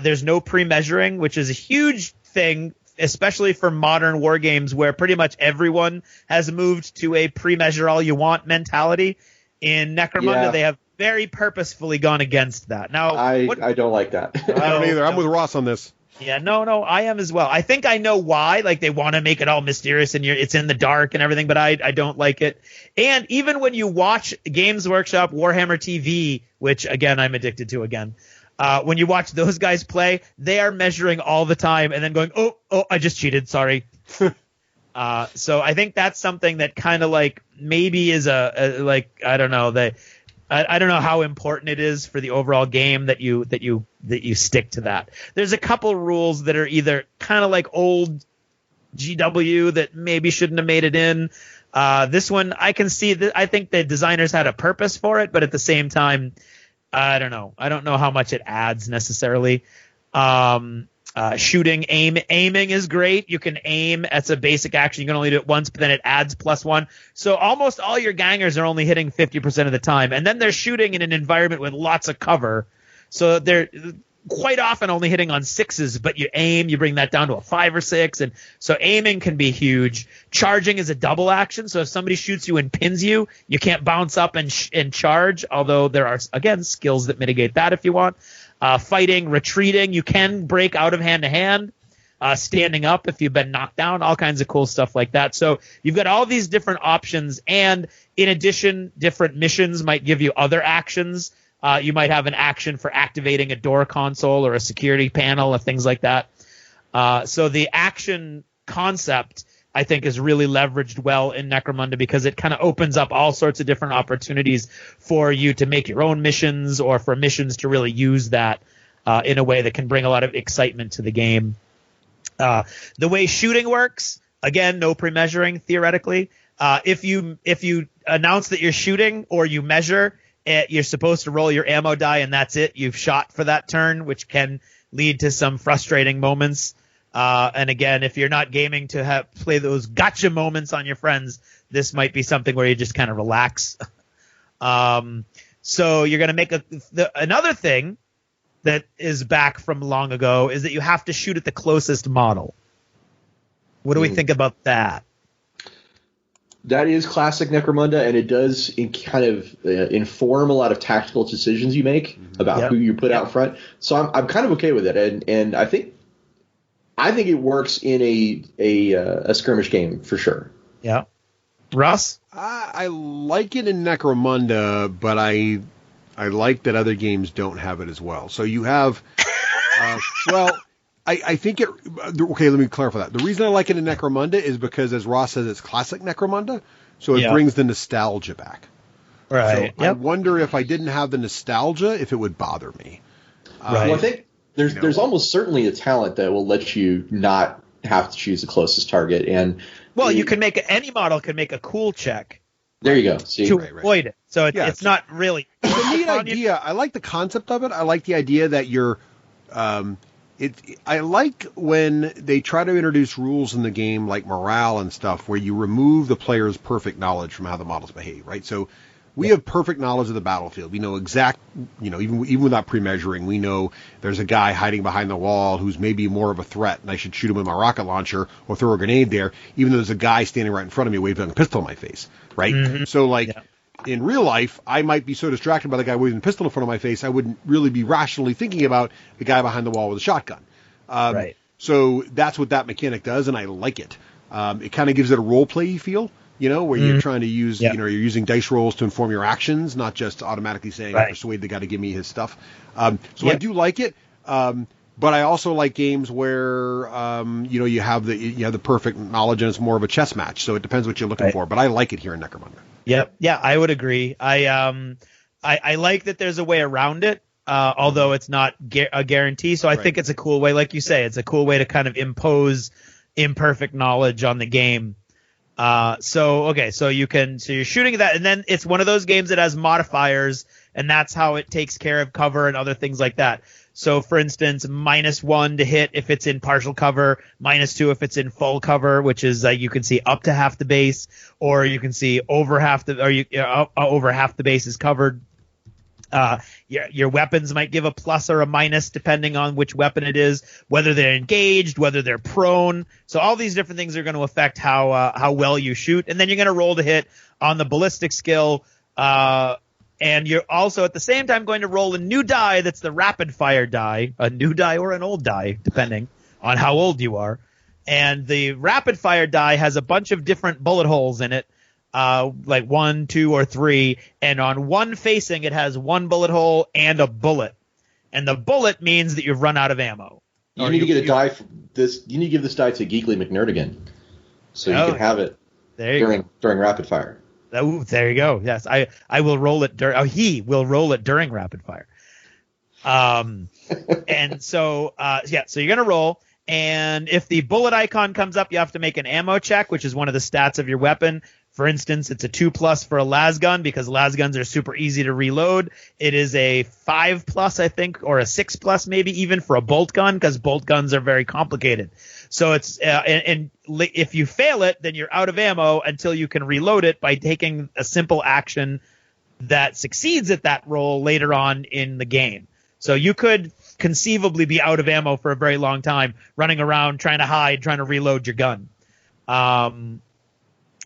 There's no pre-measuring, which is a huge thing, especially for modern war games where pretty much everyone has moved to a pre-measure all you want mentality. In Necromunda, they have very purposefully gone against that. Now, I don't like that. I don't either. I'm with Ross on this. Yeah, no, I am as well. I think I know why. Like, they want to make it all mysterious and it's in the dark and everything, but I don't like it. And even when you watch Games Workshop Warhammer TV, which, again, I'm addicted to again, when you watch those guys play, they are measuring all the time and then going, oh, I just cheated, sorry. So I think that's something that kind of like maybe is I don't know, I don't know how important it is for the overall game that you stick to that. There's a couple rules that are either kind of like old GW that maybe shouldn't have made it in. This one I can see that I think the designers had a purpose for it, but at the same time, I don't know. I don't know how much it adds necessarily. Shooting, aiming is great. You can aim. That's a basic action. You can only do it once, but then it adds +1. So almost all your gangers are only hitting 50% of the time. And then they're shooting in an environment with lots of cover. So they're quite often only hitting on 6s, but you aim, you bring that down to a 5 or 6. And so aiming can be huge. Charging is a double action. So if somebody shoots you and pins you, you can't bounce up and charge, although there are, again, skills that mitigate that if you want. Fighting, retreating, you can break out of hand-to-hand, standing up if you've been knocked down, all kinds of cool stuff like that. So you've got all these different options, and in addition, different missions might give you other actions. You might have an action for activating a door console or a security panel or things like that. So the action concept, I think is really leveraged well in Necromunda because it kind of opens up all sorts of different opportunities for you to make your own missions or for missions to really use that in a way that can bring a lot of excitement to the game. The way shooting works, again, no pre-measuring theoretically. If you announce that you're shooting or you measure, you're supposed to roll your ammo die and that's it. You've shot for that turn, which can lead to some frustrating moments. And again, if you're not gaming to play those gotcha moments on your friends, this might be something where you just kind of relax. So you're going to make another thing that is back from long ago is that you have to shoot at the closest model. What do we think about that? That is classic Necromunda, and it does kind of inform a lot of tactical decisions you make about who you put out front. So I'm kind of okay with it, and I think it works in a skirmish game for sure. Yeah, Russ, I like it in Necromunda, but I like that other games don't have it as well. So you have, I think it. Okay, let me clarify that. The reason I like it in Necromunda is because, as Ross says, it's classic Necromunda, so it brings the nostalgia back. Right. So I wonder if I didn't have the nostalgia, if it would bother me. Right. Well, I think there's almost certainly a talent that will let you not have to choose the closest target, and you can make any model can make a cool check. There you go. See? To avoid it, so it's not really. It's a neat idea. I like the concept of it. I like the idea that you're. I like when they try to introduce rules in the game like morale and stuff where you remove the player's perfect knowledge from how the models behave, right? So we have perfect knowledge of the battlefield. We know even without pre-measuring, we know there's a guy hiding behind the wall who's maybe more of a threat, and I should shoot him with my rocket launcher or throw a grenade there, even though there's a guy standing right in front of me waving a pistol in my face, right? Mm-hmm. So, in real life, I might be so distracted by the guy waving a pistol in front of my face, I wouldn't really be rationally thinking about the guy behind the wall with a shotgun. Right. So that's what that mechanic does, and I like it. It kind of gives it a role-play feel, where you're trying to use, you're using dice rolls to inform your actions, not just automatically saying, persuade the guy to give me his stuff. I do like it. But I also like games where you have the perfect knowledge and it's more of a chess match. So it depends what you're looking for. But I like it here in Necromunda. Yep. Yeah, I would agree. I like that there's a way around it, although it's not a guarantee. So I think it's a cool way, like you say, it's a cool way to kind of impose imperfect knowledge on the game. So you're shooting that, and then it's one of those games that has modifiers, and that's how it takes care of cover and other things like that. So, for instance, -1 to hit if it's in partial cover, -2 if it's in full cover, which is you can see up to half the base, or you can see over half the base is covered. Your weapons might give a plus or a minus depending on which weapon it is, whether they're engaged, whether they're prone. So all these different things are going to affect how well you shoot, and then you're going to roll to hit on the ballistic skill. And you're also at the same time going to roll a new die that's the rapid fire die, a new die or an old die, depending on how old you are. And the rapid fire die has a bunch of different bullet holes in it, like 1, 2, or 3. And on one facing, it has one bullet hole and a bullet. And the bullet means that you've run out of ammo. You need to get a die for this. You need to give this die to Geekly McNerdigan, so you can have it during rapid fire. Oh, there you go. Yes, I will roll it. He will roll it during rapid fire. And so so you're gonna roll, and if the bullet icon comes up, you have to make an ammo check, which is one of the stats of your weapon. For instance, it's a 2+ for a lasgun because lasguns are super easy to reload. It is a 5+, I think, or a 6+ maybe even for a bolt gun because bolt guns are very complicated. So it's and if you fail it, then you're out of ammo until you can reload it by taking a simple action that succeeds at that roll later on in the game. So you could conceivably be out of ammo for a very long time, running around trying to hide, trying to reload your gun.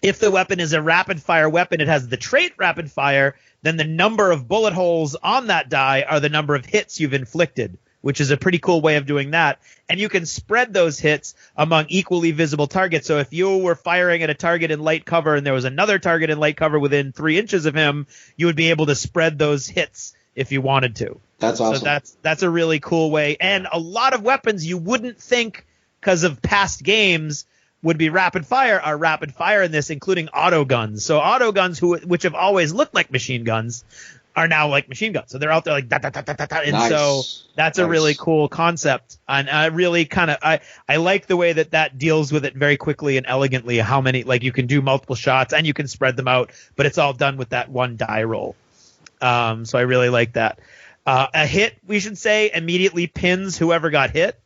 If the weapon is a rapid fire weapon, it has the trait rapid fire, then the number of bullet holes on that die are the number of hits you've inflicted, which is a pretty cool way of doing that. And you can spread those hits among equally visible targets. So if you were firing at a target in light cover and there was another target in light cover within 3 inches of him, you would be able to spread those hits if you wanted to. That's awesome. So that's a really cool way. And a lot of weapons you wouldn't think because of past games would be rapid fire are rapid fire in this, including auto guns. So auto guns, which have always looked like machine guns, are now like machine guns. So they're out there like da, da, da, da, da, da. And so that's a really cool concept. And I really I like the way that deals with it very quickly and elegantly, how many, like you can do multiple shots and you can spread them out, but it's all done with that one die roll. So I really like that. A hit, we should say, immediately pins whoever got hit.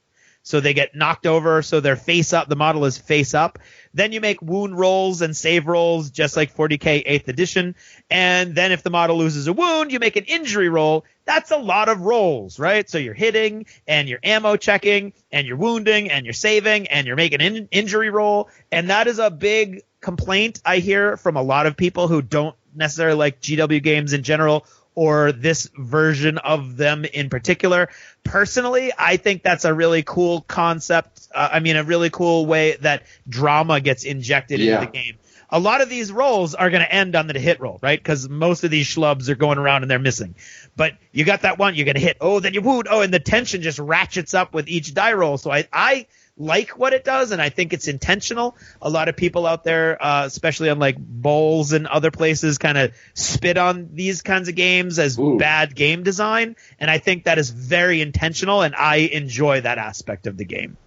So they get knocked over, so they're face up. The model is face up. Then you make wound rolls and save rolls, just like 40K 8th edition. And then if the model loses a wound, you make an injury roll. That's a lot of rolls, right? So you're hitting, and you're ammo checking, and you're wounding, and you're saving, and you're making an injury roll. And that is a big complaint I hear from a lot of people who don't necessarily like GW games in general, or this version of them in particular. Personally, I think that's a really cool concept. A really cool way that drama gets injected into the game. A lot of these rolls are going to end on the hit roll, right? Because most of these schlubs are going around and they're missing. But you got that one, you're going to hit. Oh, then you wound. Oh, and the tension just ratchets up with each die roll. So I like what it does, and I think it's intentional. A lot of people out there, especially on like bowls and other places, kind of spit on these kinds of games as bad game design, and I think that is very intentional, and I enjoy that aspect of the game.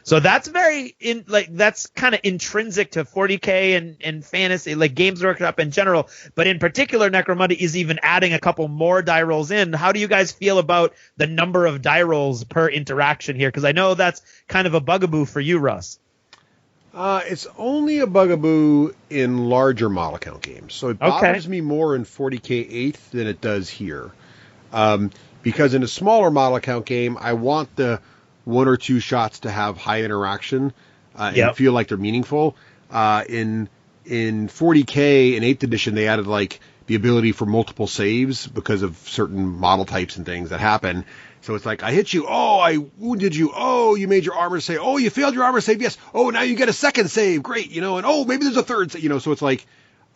So that's that's kind of intrinsic to 40K and fantasy, like Games Workshop in general. But in particular, Necromunda is even adding a couple more die rolls in. How do you guys feel about the number of die rolls per interaction here? Because I know that's kind of a bugaboo for you, Russ. It's only a bugaboo in larger model count games. So it bothers me more in 40K 8th than it does here. Because in a smaller model count game, I want the one or two shots to have high interaction and feel like they're meaningful. In 40K in 8th edition, they added like the ability for multiple saves because of certain model types and things that happen. So it's like, I hit you. Oh, I wounded you. Oh, you made your armor save. Oh, you failed your armor save. Yes. Oh, now you get a second save. Great. And oh, maybe there's a third. So it's like,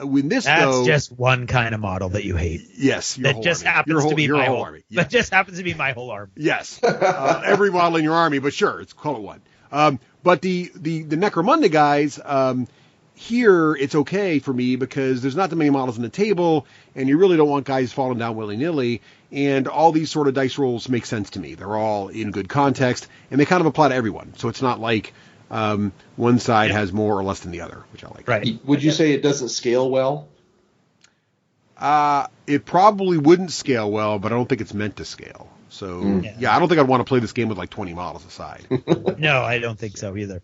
that's just one kind of model that you hate. Yes, that just happens to be my whole army. Yeah. That just happens to be my whole army. Yes, every model in your army, but sure, it's call it one. But the Necromunda guys, here it's okay for me because there's not that many models on the table, and you really don't want guys falling down willy nilly. And all these sort of dice rolls make sense to me. They're all in good context, and they kind of apply to everyone. So it's not like one side has more or less than the other, which I like. Right. Would you say it doesn't scale well? It probably wouldn't scale well, but I don't think it's meant to scale. So, I don't think I'd want to play this game with like 20 models aside. No, I don't think so either.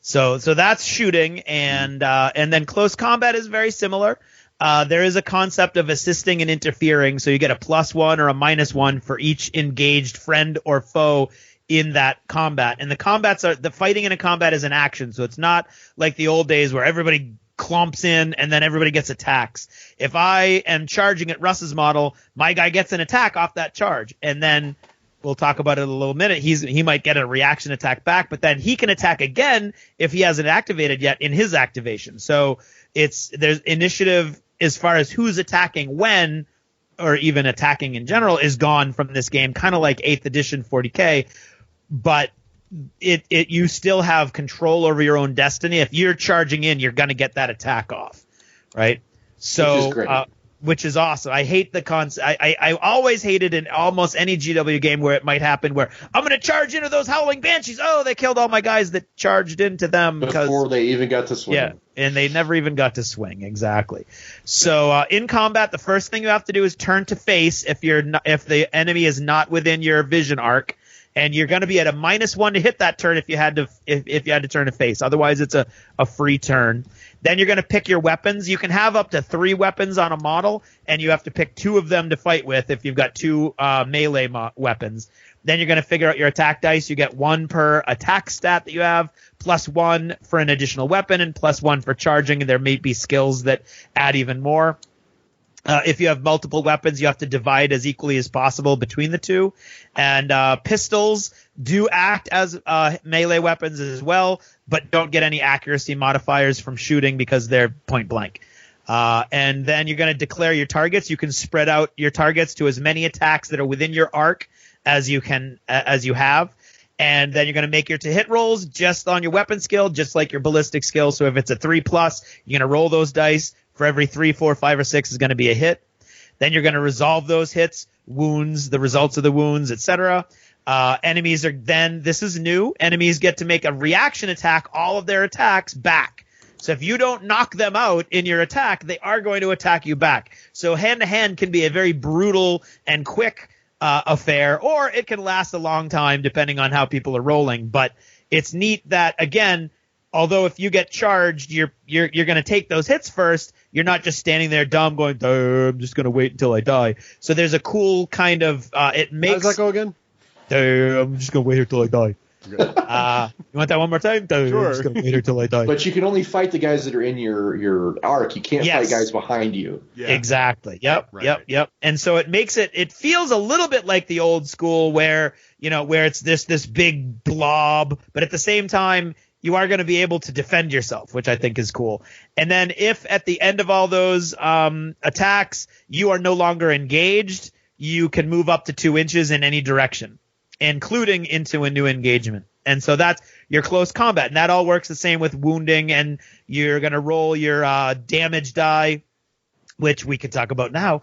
So that's shooting, and then close combat is very similar. There is a concept of assisting and interfering, so you get a +1 or a -1 for each engaged friend or foe in that combat. And the fighting in a combat is an action, so it's not like the old days where everybody clumps in and then everybody gets attacks. If I am charging at Russ's model, my guy gets an attack off that charge, and then we'll talk about it in a little minute. He might get a reaction attack back, but then he can attack again if he hasn't activated yet in his activation. So there's initiative as far as who's attacking when, or even attacking in general, is gone from this game, kind of like 8th edition 40K. But you still have control over your own destiny. If you're charging in, you're going to get that attack off, right? So, which is awesome. I hate the concept. I always hated in almost any GW game where it might happen where I'm going to charge into those howling banshees. Oh, they killed all my guys that charged into them before they even got to swing. Yeah, and they never even got to swing. Exactly. So in combat, the first thing you have to do is turn to face if the enemy is not within your vision arc. And you're going to be at a -1 to hit that turn if you had to turn to face. Otherwise, it's a free turn. Then you're going to pick your weapons. You can have up to 3 weapons on a model, and you have to pick 2 of them to fight with if you've got 2 melee weapons. Then you're going to figure out your attack dice. You get 1 per attack stat that you have, +1 for an additional weapon, and +1 for charging. And there may be skills that add even more. If you have multiple weapons, you have to divide as equally as possible between the 2. And pistols do act as melee weapons as well, but don't get any accuracy modifiers from shooting because they're point blank. And then you're going to declare your targets. You can spread out your targets to as many attacks that are within your arc as you have. And then you're going to make your to hit rolls just on your weapon skill, just like your ballistic skill. So if it's a 3+, you're going to roll those dice. For every 3, 4, 5, or 6 is going to be a hit. Then you're going to resolve those hits, wounds, the results of the wounds, etc. Enemies are then, this is new, enemies get to make a reaction attack, all of their attacks back. So if you don't knock them out in your attack, they are going to attack you back. So hand-to-hand can be a very brutal and quick affair, or it can last a long time depending on how people are rolling. But it's neat that, again, although if you get charged, you're going to take those hits first. You're not just standing there dumb going, I'm just going to wait until I die. So there's a cool kind of it makes. How does that go again? I'm just going to wait here till I die. You want that one more time? Sure. I'm just going to wait here till I die. But you can only fight the guys that are in your arc. You can't fight guys behind you. Yeah. Exactly. Yep. Right. Yep. And so it makes it feels a little bit like the old school where it's this big blob, but at the same time, you are going to be able to defend yourself, which I think is cool. And then if at the end of all those attacks, you are no longer engaged, you can move up to 2 inches in any direction, including into a new engagement. And so that's your close combat. And that all works the same with wounding. And you're going to roll your damage die, which we could talk about now.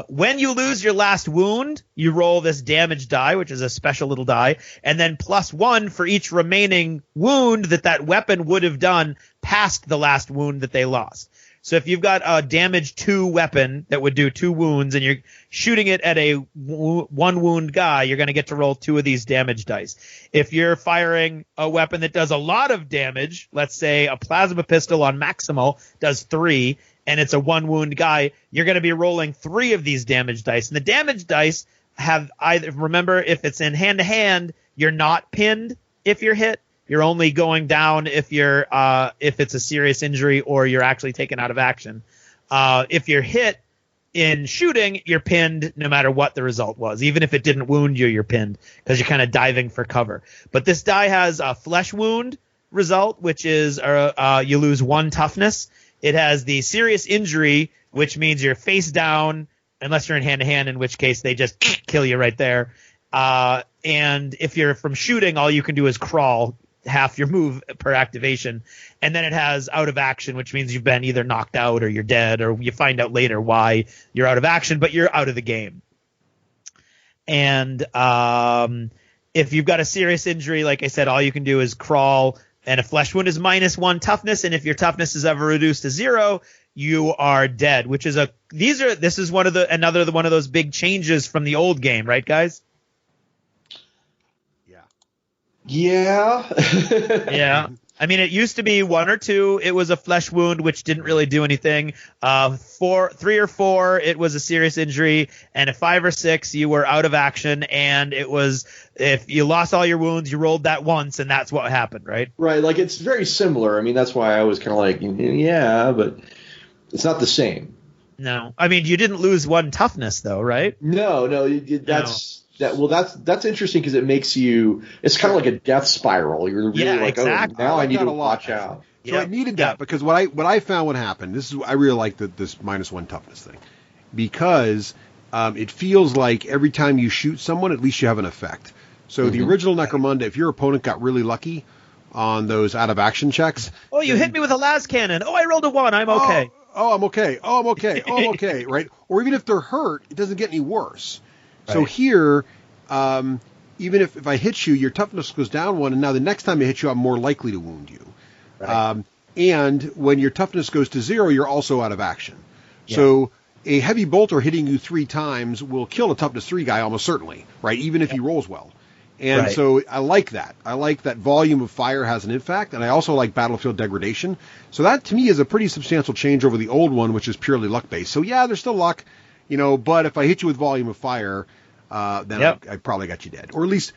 When you lose your last wound, you roll this damage die, which is a special little die, and then +1 for each remaining wound that weapon would have done past the last wound that they lost. So if you've got a damage 2 weapon that would do 2 wounds and you're shooting it at a 1 wound guy, you're going to get to roll 2 of these damage dice. If you're firing a weapon that does a lot of damage, let's say a plasma pistol on maximal does 3, and it's a 1 wound guy, you're going to be rolling 3 of these damage dice. And the damage dice have either, remember, if it's in hand to hand, you're not pinned if you're hit. You're only going down if it's a serious injury or you're actually taken out of action. If you're hit in shooting, you're pinned no matter what the result was. Even if it didn't wound you, you're pinned because you're kind of diving for cover. But this die has a flesh wound result, which is you lose 1 toughness. It has the serious injury, which means you're face down, unless you're in hand-to-hand, in which case they just kill you right there. And if you're from shooting, all you can do is crawl, half your move per activation. And then it has out of action, which means you've been either knocked out or you're dead, or you find out later why you're out of action, but you're out of the game. And if you've got a serious injury, like I said, all you can do is crawl. And a flesh wound is -1 toughness, and if your toughness is ever reduced to 0, you are dead. Which is this is one of those big changes from the old game, right, guys? Yeah. Yeah. I mean, it used to be 1 or 2. It was a flesh wound, which didn't really do anything. 3 or 4, it was a serious injury. And at 5 or 6, you were out of action. And it was, if you lost all your wounds, you rolled that once, and that's what happened, right? Right. Like, it's very similar. I mean, that's why I was kind of like, yeah, but it's not the same. No. I mean, you didn't lose 1 toughness, though, right? No. That's interesting because it makes you. It's kind of like a death spiral. You're really exactly. Now I need to watch out. So I needed that because what I found what happened. I really like this -1 toughness thing because it feels like every time you shoot someone, at least you have an effect. So the original Necromunda, if your opponent got really lucky on those out of action checks. Oh, you hit me with a las cannon. Oh, I rolled a 1. I'm okay. Oh, I'm okay. Oh, I'm okay. Oh, I'm okay. Right. Or even if they're hurt, it doesn't get any worse. Right. So here, even if I hit you, your toughness goes down 1, and now the next time I hit you, I'm more likely to wound you. Right. And when your toughness goes to 0, you're also out of action. Yeah. So a heavy bolter hitting you 3 times will kill a toughness 3 guy almost certainly, right? Even if he rolls well. And so I like that. I like that volume of fire has an impact, and I also like battlefield degradation. So that, to me, is a pretty substantial change over the old one, which is purely luck-based. So, yeah, there's still luck, but if I hit you with volume of fire, then I probably got you dead. Or at least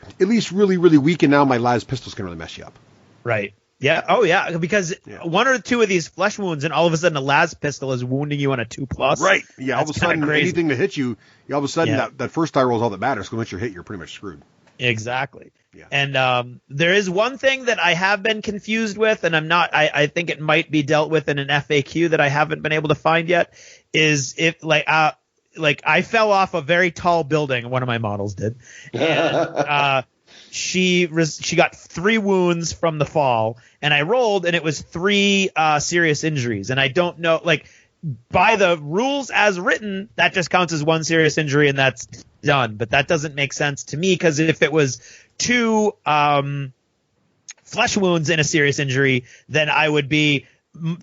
really, really weak, and now my las pistols can really mess you up. Right. Yeah. Oh, yeah. Because 1 or 2 of these flesh wounds, and all of a sudden a las pistol is wounding you on a 2+. Right. Yeah. All of a sudden, anything to hit you, all of a sudden that first die roll is all that matters. Because once you're hit, you're pretty much screwed. Exactly. Yeah. And there is one thing that I have been confused with, and I think it might be dealt with in an FAQ that I haven't been able to find yet, is if I fell off a very tall building, one of my models did. And she got 3 wounds from the fall, and I rolled, and it was 3 serious injuries. And I don't know, like, by the rules as written, that just counts as 1 serious injury, and that's done. But that doesn't make sense to me, because if it was 2 flesh wounds and a serious injury, then I would be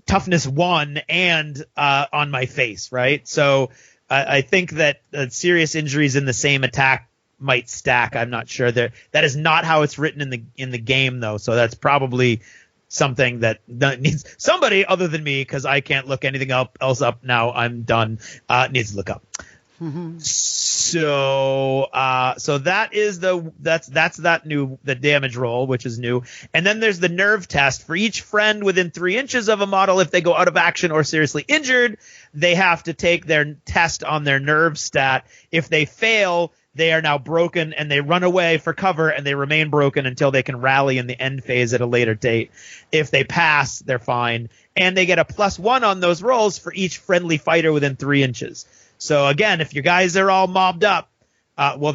toughness 1 and on my face, right? So I think that serious injuries in the same attack might stack. I'm not sure. That is not how it's written in the game, though. So that's probably something that needs somebody other than me, because I can't look anything else up now. I'm done. Needs to look up. So that is the damage roll, which is new. And then there's the nerve test. For each friend within 3 inches of a model, if they go out of action or seriously injured, they have to take their test on their nerve stat. If they fail, they are now broken, and they run away for cover, and they remain broken until they can rally in the end phase at a later date. If they pass, they're fine, and they get a +1 on those rolls for each friendly fighter within 3 inches. So again, if your guys are all mobbed up, more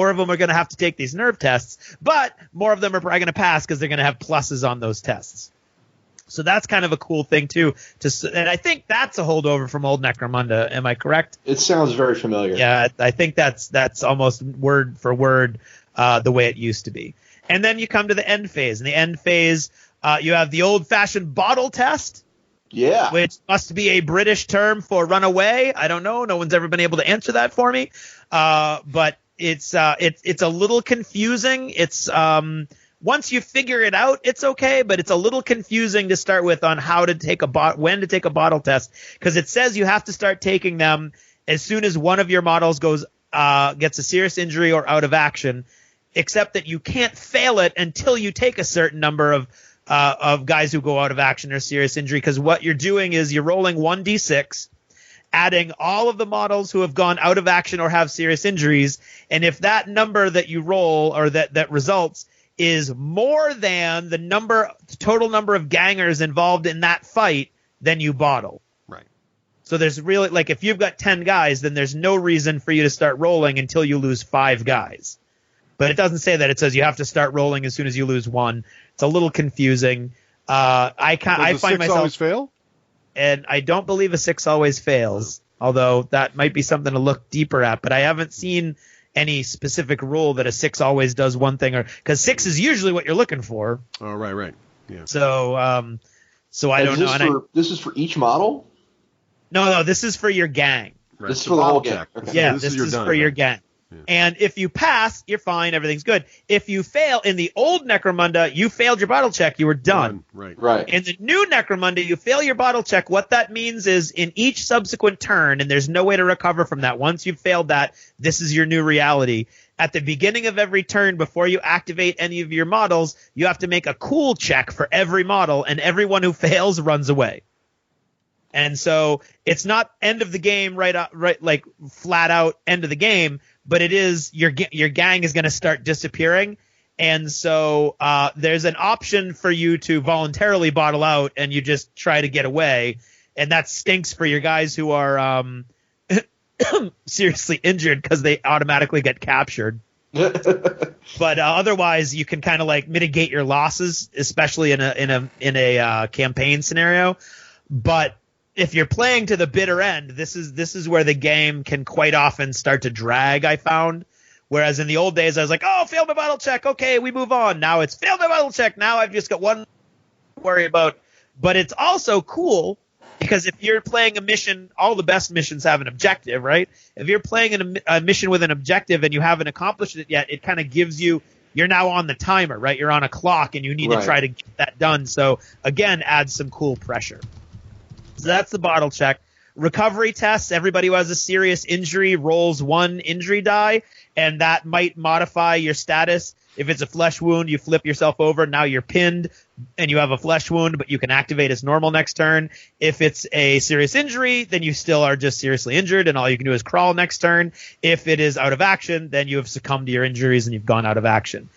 of them are gonna have to take these nerve tests, but more of them are probably gonna pass because they're gonna have pluses on those tests. So that's kind of a cool thing too. And I think that's a holdover from old Necromunda. Am I correct? It sounds very familiar. Yeah, I think that's almost word for word the way it used to be. And then you come to the end phase. In the end phase, you have the old-fashioned bottle test. Yeah. Which must be a British term for run away. I don't know. No one's ever been able to answer that for me. But it's a little confusing. It's once you figure it out, it's okay, but it's a little confusing to start with on how to take when to take a bottle test, because it says you have to start taking them as soon as one of your models gets a serious injury or out of action, except that you can't fail it until you take a certain number of guys who go out of action or serious injury, because what you're doing is you're rolling 1d6, adding all of the models who have gone out of action or have serious injuries, and if that number that you roll or that results is more than the total number of gangers involved in that fight, then you bottle. Right. So there's really, like, if you've got 10 guys, then there's no reason for you to start rolling until you lose 5 guys. But it doesn't say that. It says you have to start rolling as soon as you lose 1. It's a little confusing. I find myself always fail, and I don't believe a 6 always fails. Although that might be something to look deeper at. But I haven't seen any specific rule that a 6 always does one thing, or because 6 is usually what you're looking for. Oh, right, yeah. So I don't know. This is for each model? No, this is for your gang. Right. This is for the whole gang. Okay. Yeah, So this is done, for your right? gang. Yeah. And if you pass, you're fine. Everything's good. If you fail in the old Necromunda, you failed your bottle check. You were done. Right. In the new Necromunda, you fail your bottle check. What that means is in each subsequent turn, and there's no way to recover from that. Once you've failed that, this is your new reality. At the beginning of every turn, before you activate any of your models, you have to make a cool check for every model, and everyone who fails runs away. And so it's not end of the game, right, like flat out end of the game, but it is your gang is going to start disappearing. And so there's an option for you to voluntarily bottle out, and you just try to get away. And that stinks for your guys who are seriously injured, because they automatically get captured. But otherwise, you can kind of like mitigate your losses, especially in a campaign scenario. But if you're playing to the bitter end, this is where the game can quite often start to drag, I found. Whereas in the old days, I was like, oh, failed my bottle check. Okay, we move on. Now it's failed my bottle check. Now I've just got one to worry about. But it's also cool because if you're playing a mission, all the best missions have an objective, right? If you're playing a mission with an objective and you haven't accomplished it yet, it kind of gives you – you're now on the timer, right? You're on a clock, and you need to try to get that done. So, again, adds some cool pressure. So that's the bottle check. Recovery tests, everybody who has a serious injury rolls 1 injury die, and that might modify your status. If it's a flesh wound, you flip yourself over. Now you're pinned, and you have a flesh wound, but you can activate as normal next turn. If it's a serious injury, then you still are just seriously injured, and all you can do is crawl next turn. If it is out of action, then you have succumbed to your injuries, and you've gone out of action.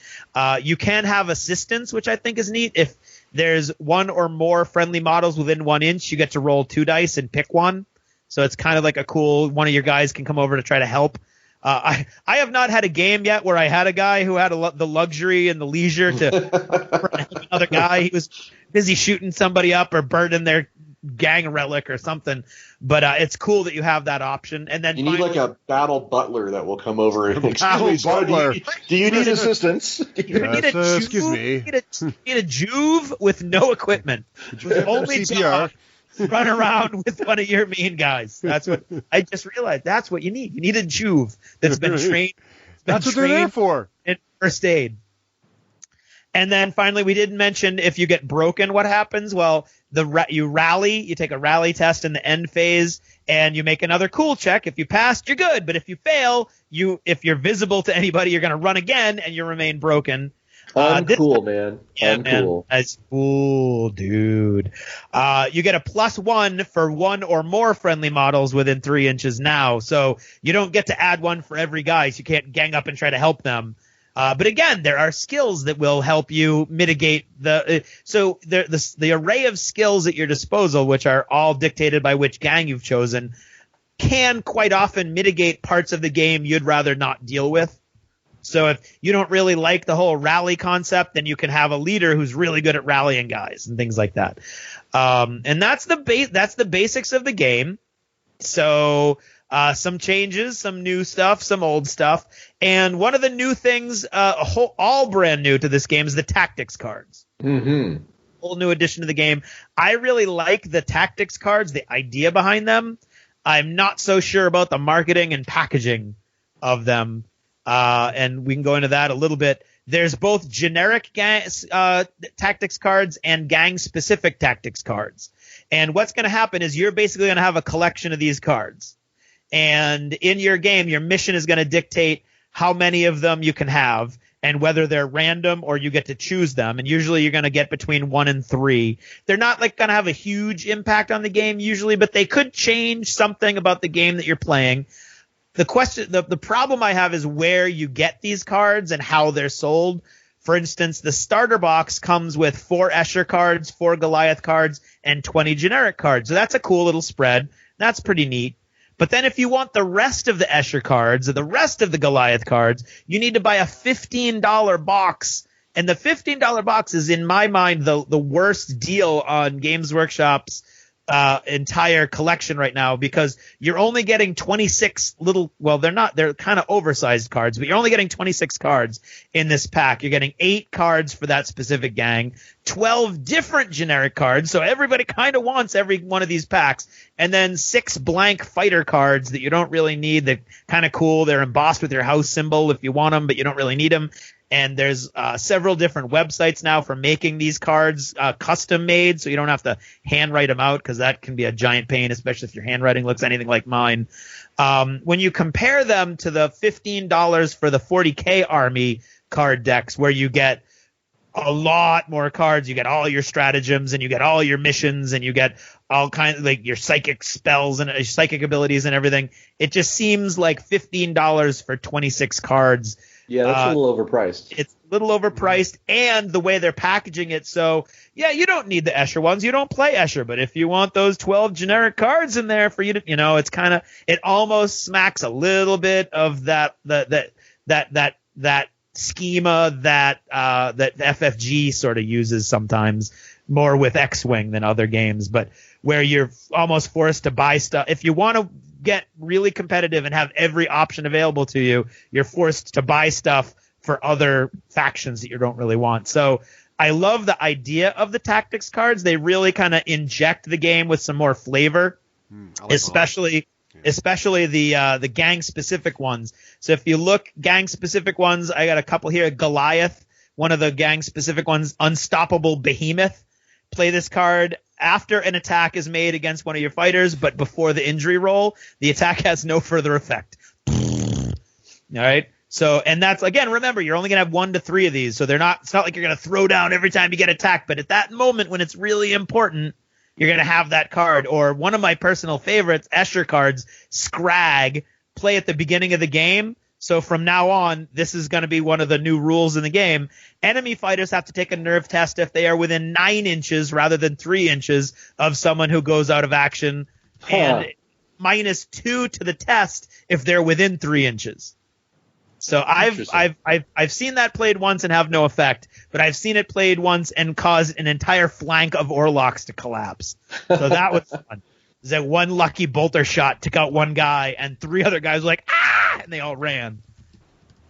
You can have assistance, which I think is neat. If there's 1 or more friendly models within 1 inch, you get to roll 2 dice and pick one. So it's kind of like a cool, one of your guys can come over to try to help. I have not had a game yet where I had a guy who had the luxury and the leisure to help another guy. He was busy shooting somebody up or burning their gang relic or something. But it's cool that you have that option. And then you need like a battle butler that will come over and excuse me, sir, do you need assistance? You need a juve, excuse me. You need a juve with no equipment. With only job, run around with one of your mean guys. That's what I just realized. That's what you need. You need a juve that's been trained. That's what they're there for. In first aid. And then finally, we didn't mention if you get broken, what happens? Well, you rally, you take a rally test in the end phase, and you make another cool check. If you passed, you're good. But if you fail, if you're visible to anybody, you're going to run again, and you remain broken. Uncool, man. Yeah, Uncool. man. That's cool, dude. You get a +1 for one or more friendly models within 3 inches now. So you don't get to add one for every guy. So you can't gang up and try to help them. But again, there are skills that will help you mitigate the array of skills at your disposal, which are all dictated by which gang you've chosen, can quite often mitigate parts of the game you'd rather not deal with. So if you don't really like the whole rally concept, then you can have a leader who's really good at rallying guys and things like that. And that's the basics of the game. So some changes, some new stuff, some old stuff. And one of the new things, all brand new to this game, is the tactics cards. Mm-hmm. Whole new addition to the game. I really like the tactics cards, the idea behind them. I'm not so sure about the marketing and packaging of them. And we can go into that a little bit. There's both generic tactics cards and gang-specific tactics cards. And what's going to happen is you're basically going to have a collection of these cards. And in your game, your mission is going to dictate how many of them you can have and whether they're random or you get to choose them. And usually you're going to get between 1 and 3. They're not like going to have a huge impact on the game usually, but they could change something about the game that you're playing. The problem I have is where you get these cards and how they're sold. For instance, the starter box comes with 4 Escher cards, 4 Goliath cards, and 20 generic cards. So that's a cool little spread. That's pretty neat. But then if you want the rest of the Escher cards or the rest of the Goliath cards, you need to buy a $15 box. And the $15 box is, in my mind, the worst deal on Games Workshop's entire collection right now, because you're only getting 26 they're kind of oversized cards, but you're only getting 26 cards in this pack. You're getting 8 cards for that specific gang, 12 different generic cards, so everybody kind of wants every one of these packs, and then 6 blank fighter cards that you don't really need. They're kind of cool. They're embossed with your house symbol if you want them, but you don't really need them. And there's several different websites now for making these cards custom made, so you don't have to handwrite them out, because that can be a giant pain, especially if your handwriting looks anything like mine. When you compare them to the $15 for the 40K army card decks, where you get a lot more cards, you get all your stratagems and you get all your missions and you get all kinds of like your psychic spells and your psychic abilities and everything, it just seems like $15 for 26 cards. Yeah, that's a little overpriced. It's a little overpriced, and the way they're packaging it. So, yeah, you don't need the Escher ones. You don't play Escher, but if you want those 12 generic cards in there for you to, it's kind of, it almost smacks a little bit of that schema that FFG sort of uses sometimes, more with X-Wing than other games, but where you're almost forced to buy stuff. If you want to get really competitive and have every option available to you, you're forced to buy stuff for other factions that you don't really want. So I love the idea of the tactics cards. They really kind of inject the game with some more flavor, especially the gang specific ones. So if you look gang specific ones, I got a couple here. Goliath, one of the gang specific ones, Unstoppable Behemoth. Play this card after an attack is made against one of your fighters, but before the injury roll. The attack has no further effect. All right. So, and that's, again, remember, you're only going to have 1 to 3 of these. So it's not like you're going to throw down every time you get attacked. But at that moment when it's really important, you're going to have that card. Or one of my personal favorites, Escher cards, Scrag, play at the beginning of the game. So from now on, this is going to be one of the new rules in the game. Enemy fighters have to take a nerve test if they are within 9 inches rather than 3 inches of someone who goes out of action. And -2 to the test if they're within 3 inches. So I've seen that played once and have no effect, but I've seen it played once and cause an entire flank of Orlocks to collapse. So that was fun. That one lucky bolter shot took out one guy, and 3 other guys were like, ah, and they all ran.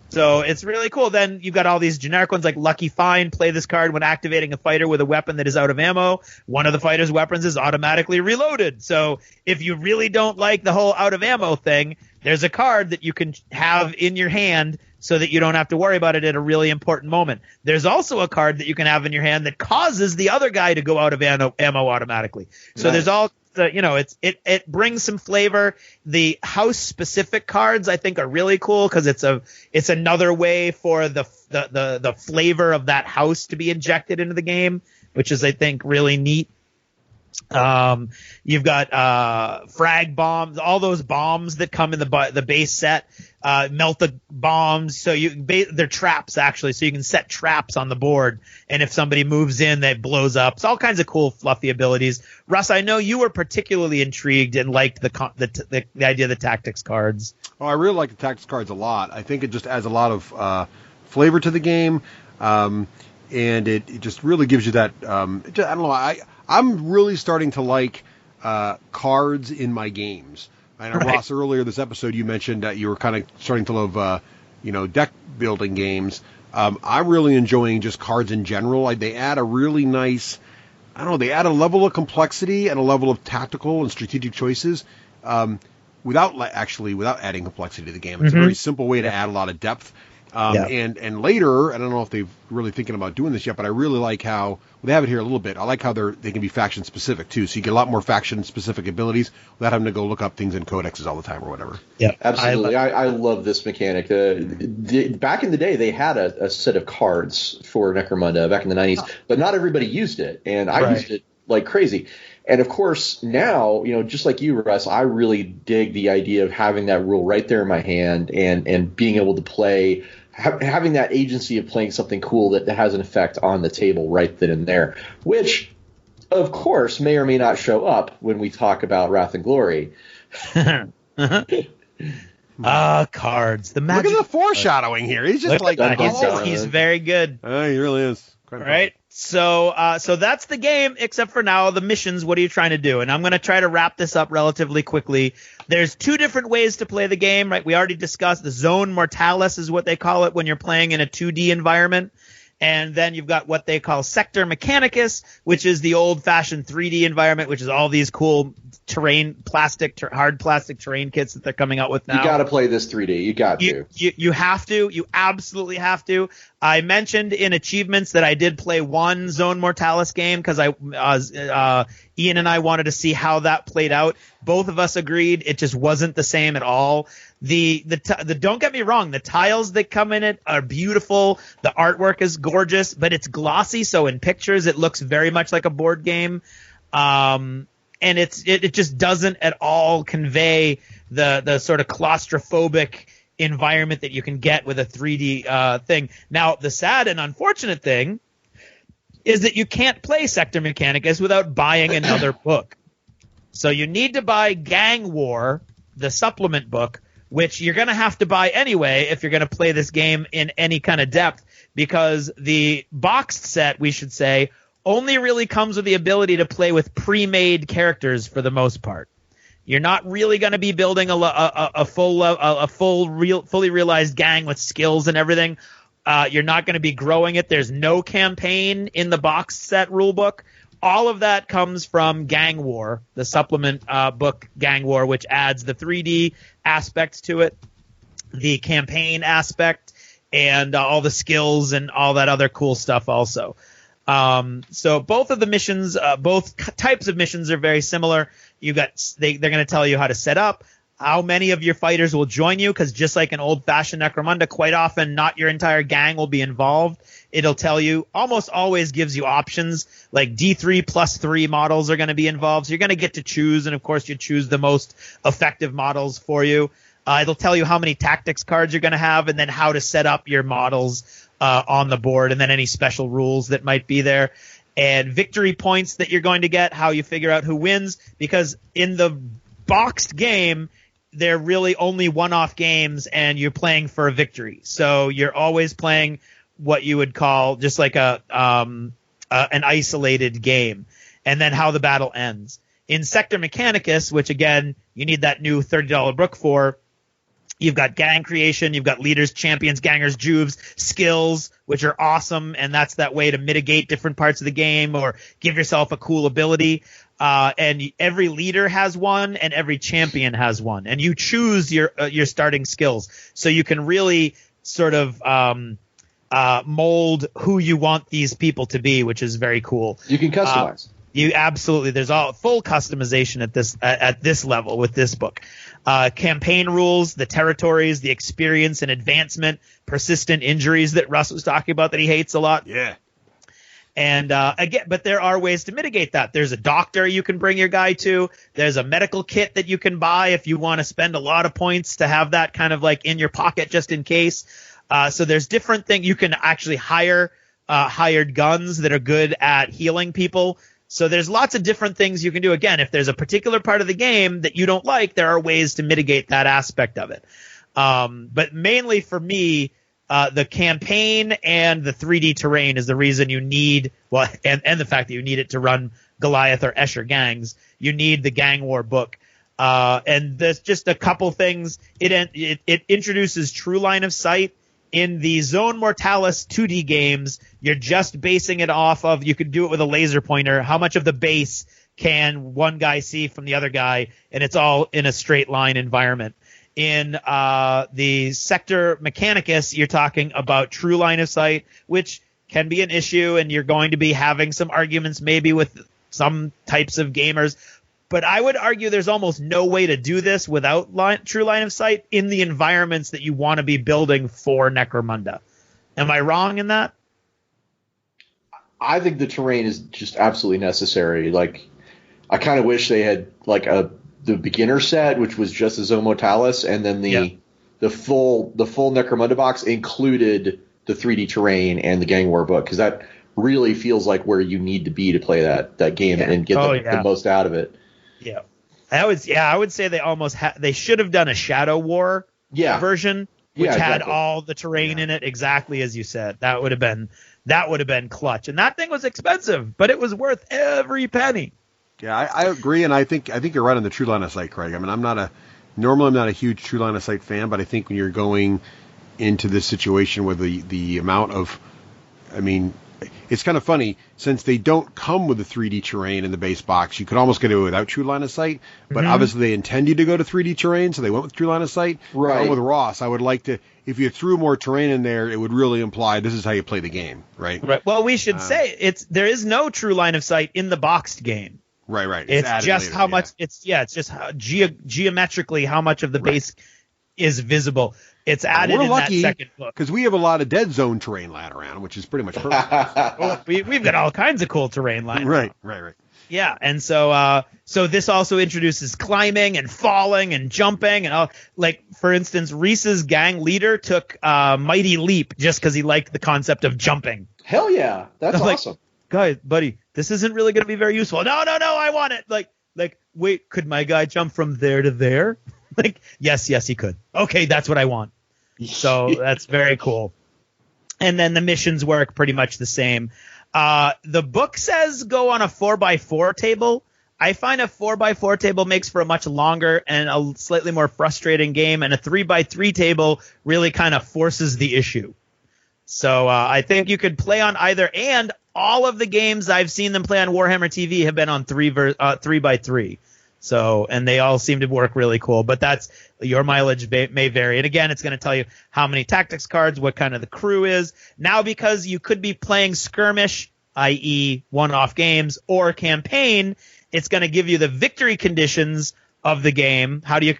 So it's really cool. Then you've got all these generic ones like Lucky Find. Play this card when activating a fighter with a weapon that is out of ammo. One of the fighter's weapons is automatically reloaded. So if you really don't like the whole out of ammo thing, there's a card that you can have in your hand so that you don't have to worry about it at a really important moment. There's also a card that you can have in your hand that causes the other guy to go out of ammo automatically. So Nice. there's all it brings some flavor. The house specific cards I think are really cool because it's another way for the flavor of that house to be injected into the game, which is I think really neat. You've got frag bombs, all those bombs that come in the base set, melt the bombs. So they're traps actually, so you can set traps on the board, and if somebody moves in, that blows up. It's all kinds of cool, fluffy abilities. Russ, I know you were particularly intrigued and liked the idea of the tactics cards. Oh, I really like the tactics cards a lot. I think it just adds a lot of flavor to the game, and it just really gives you that. I don't know. I'm really starting to like cards in my games. I know, Right. Ross, earlier this episode you mentioned that you were kind of starting to love, deck building games. I'm really enjoying just cards in general. They add a really nice, they add a level of complexity and a level of tactical and strategic choices without adding complexity to the game. It's a very simple way to add a lot of depth. And later, I don't know if they've really thinking about doing this yet, but I really like how they have it here a little bit. I like how they can be faction specific too, so you get a lot more faction specific abilities without having to go look up things in codexes all the time or whatever. Yeah, Absolutely. I love this mechanic. Back in the day, they had a set of cards for Necromunda back in the 90s, but not everybody used it, and I used it like crazy. And of course, now, just like you, Russ, I really dig the idea of having that rule right there in my hand and being able to play, having that agency of playing something cool that has an effect on the table right then and there, which, of course, may or may not show up when we talk about Wrath and Glory. Cards. The magic. Look at the foreshadowing here. He's just Look at like, he's very good. he really is. Quite Right. So that's the game, except for now the missions. What are you trying to do? And I'm going to try to wrap this up relatively quickly. There's 2 different ways to play the game, right? We already discussed the Zone Mortalis is what they call it when you're playing in a 2D environment. And then you've got what they call Sector Mechanicus, which is the old-fashioned 3D environment, which is all these cool hard plastic terrain kits that they're coming out with now. You got to play this 3D. You got to. You have to. You absolutely have to. I mentioned in achievements that I did play one Zone Mortalis game because Ian and I wanted to see how that played out. Both of us agreed it just wasn't the same at all. The don't get me wrong, the tiles that come in it are beautiful. The artwork is gorgeous, but it's glossy, so in pictures it looks very much like a board game. And it just doesn't at all convey the sort of claustrophobic environment that you can get with a 3D thing. Now, the sad and unfortunate thing is that you can't play Sector Mechanicus without buying another book. So you need to buy Gang War, the supplement book, which you're going to have to buy anyway if you're going to play this game in any kind of depth, because the boxed set, we should say, only really comes with the ability to play with pre-made characters for the most part. You're not really going to be building a fully realized gang with skills and everything. You're not going to be growing it. There's no campaign in the boxed set rulebook. All of that comes from Gang War, the supplement book Gang War, which adds the 3D aspects to it, the campaign aspect, and all the skills and all that other cool stuff also. So both of the missions, both types of missions are very similar. They're going to tell you how to set up, how many of your fighters will join you, because just like an old-fashioned Necromunda, quite often not your entire gang will be involved. It'll tell you, almost always gives you options, like D3 plus 3 models are going to be involved. So you're going to get to choose, and of course you choose the most effective models for you. It'll tell you how many tactics cards you're going to have, and then how to set up your models on the board, and then any special rules that might be there. And victory points that you're going to get, how you figure out who wins, because in the boxed game, they're really only one-off games, and you're playing for a victory. So you're always playing what you would call just like an isolated game, and then how the battle ends. In Sector Mechanicus, which again you need that new $30 book for, you've got gang creation, you've got leaders, champions, gangers, jubes, skills, which are awesome, and that's that way to mitigate different parts of the game or give yourself a cool ability. And every leader has one, and every champion has one, and you choose your starting skills, so you can really sort of mold who you want these people to be, which is very cool. You can customize. There's all full customization at this level with this book. Campaign rules, the territories, the experience and advancement, persistent injuries that Russ was talking about that he hates a lot. Yeah. And again, but there are ways to mitigate that. There's a doctor you can bring your guy to. There's a medical kit that you can buy if you want to spend a lot of points to have that kind of like in your pocket just in case. So there's different things. You can actually hire hired guns that are good at healing people. So there's lots of different things you can do. Again, if there's a particular part of the game that you don't like, there are ways to mitigate that aspect of it. But mainly for me, the campaign and the 3D terrain is the reason you need, well, and the fact that you need it to run Goliath or Escher gangs. You need the Gang War book. And there's just a couple things. It introduces true line of sight. In the Zone Mortalis 2D games, you're just basing it off of, you could do it with a laser pointer, how much of the base can one guy see from the other guy, and it's all in a straight line environment. In the Sector Mechanicus, you're talking about true line of sight, which can be an issue, and you're going to be having some arguments maybe with some types of gamers. But I would argue there's almost no way to do this without true line of sight in the environments that you want to be building for Necromunda. Am I wrong in that? I think the terrain is just absolutely necessary. Like, I kind of wish they had like the beginner set, which was just the Zone Mortalis, and then the full Necromunda box included the 3D terrain and the Gang War book, because that really feels like where you need to be to play that game and get the most out of it. Yeah, I would say they almost they should have done a Shadow War version, which had all the terrain in it exactly as you said. That would have been clutch, and that thing was expensive, but it was worth every penny. Yeah, I agree, and I think you're right on the true line of sight, Craig. I mean, I'm not a huge true line of sight fan, but I think when you're going into this situation with the amount of, I mean, it's kind of funny, since they don't come with the 3D terrain in the base box, you could almost get it without true line of sight, but obviously they intend you to go to 3D terrain, so they went with true line of sight. Right. With Ross, I would like to, if you threw more terrain in there, it would really imply this is how you play the game, right? Right. Well, we should say there is no true line of sight in the boxed game. Right. It's just later, how much, it's just how geometrically how much of the base is visible. It's added in that second book. Because we have a lot of dead zone terrain lying around, which is pretty much perfect. Well, we've got all kinds of cool terrain lying around. Right. Yeah, and so this also introduces climbing and falling and jumping and all. Like, for instance, Reese's gang leader took Mighty Leap just because he liked the concept of jumping. Hell yeah, that's awesome. Guys, buddy, this isn't really going to be very useful. No, I want it. Like, wait, could my guy jump from there to there? Like, yes, he could. Okay, that's what I want. So that's very cool. And then the missions work pretty much the same. The book says go on a 4x4 table. I find a 4x4 table makes for a much longer and a slightly more frustrating game, and a 3x3 table really kind of forces the issue. So I think you could play on either, and all of the games I've seen them play on Warhammer TV have been on 3x3. So, and they all seem to work really cool, but that's, your mileage may vary. And again, it's going to tell you how many tactics cards, what kind of the crew is. Now, because you could be playing skirmish, i.e. one-off games, or campaign, it's going to give you the victory conditions of the game. How do you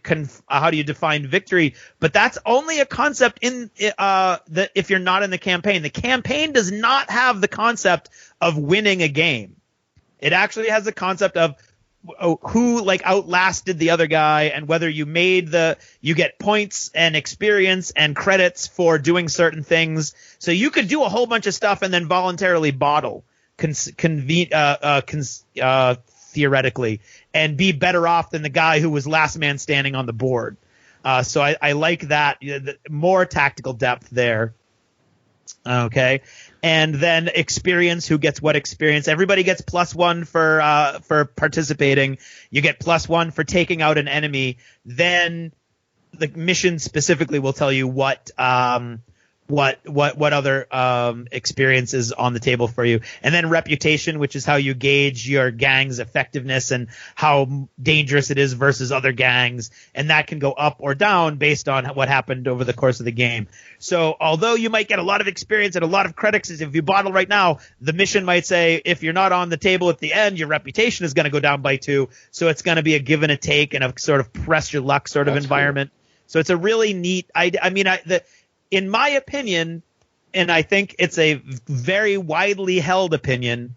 define victory? But that's only a concept if you're not in the campaign. The campaign does not have the concept of winning a game. It actually has the concept of who like outlasted the other guy, and whether you get points and experience and credits for doing certain things. So you could do a whole bunch of stuff and then voluntarily bottle, theoretically, and be better off than the guy who was last man standing on the board. So I like that, more tactical depth there. Okay. And then experience, who gets what experience. Everybody gets +1 for participating. You get +1 for taking out an enemy. Then the mission specifically will tell you what other experiences on the table for you. And then reputation, which is how you gauge your gang's effectiveness and how dangerous it is versus other gangs. And that can go up or down based on what happened over the course of the game. So although you might get a lot of experience and a lot of credits, if you bottle right now, the mission might say, if you're not on the table at the end, your reputation is going to go down by 2. So it's going to be a give and a take and a sort of press your luck sort of environment. Cool. So it's a really neat, in my opinion, and I think it's a very widely held opinion,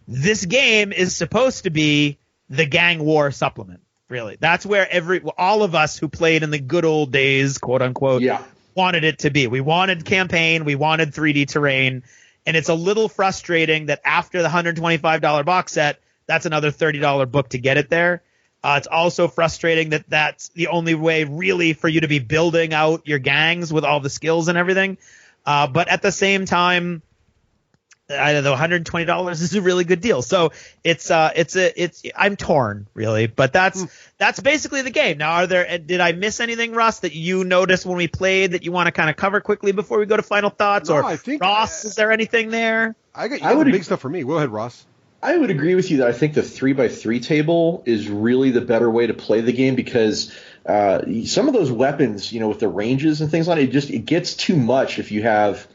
this game is supposed to be the gang war supplement, really. That's where all of us who played in the good old days, quote unquote, wanted it to be. We wanted campaign, we wanted 3D terrain, and it's a little frustrating that after the $125 box set, that's another $30 book to get it there. It's also frustrating that that's the only way really for you to be building out your gangs with all the skills and everything. But at the same time, I don't know, $120 is a really good deal. So I'm torn really, but that's basically the game. Now, did I miss anything, Russ, that you noticed when we played that you want to kind of cover quickly before we go to final thoughts? No, or I think, Ross, is there anything there? I got the big stuff for me. Go ahead, Ross. I would agree with you that I think the 3x3 table is really the better way to play the game, because some of those weapons, with the ranges and things like it, it gets too much if you have,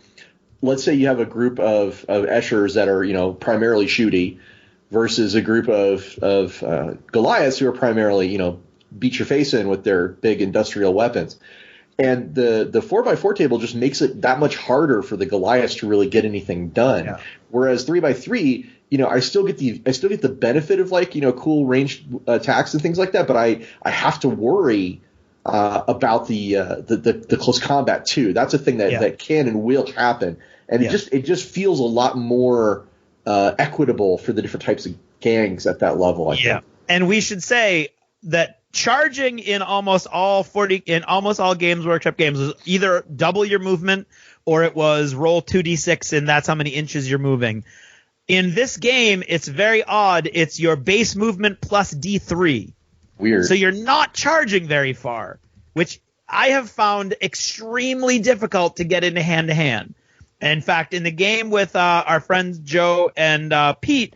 let's say you have a group of Eschers that are, primarily shooty versus a group of Goliaths who are primarily, beat your face in with their big industrial weapons. And the 4x4 table just makes it that much harder for the Goliaths to really get anything done. Yeah. Whereas 3x3, I still get the benefit of cool ranged attacks and things like that, but I have to worry about the close combat too. That's a thing that can and will happen, and it just feels a lot more equitable for the different types of gangs at that level. I think. And we should say that charging in almost all Games Workshop games was either double your movement or it was roll 2d6 and that's how many inches you're moving. In this game, it's very odd. It's your base movement plus D3. Weird. So you're not charging very far, which I have found extremely difficult to get into hand-to-hand. In fact, in the game with our friends Joe and Pete,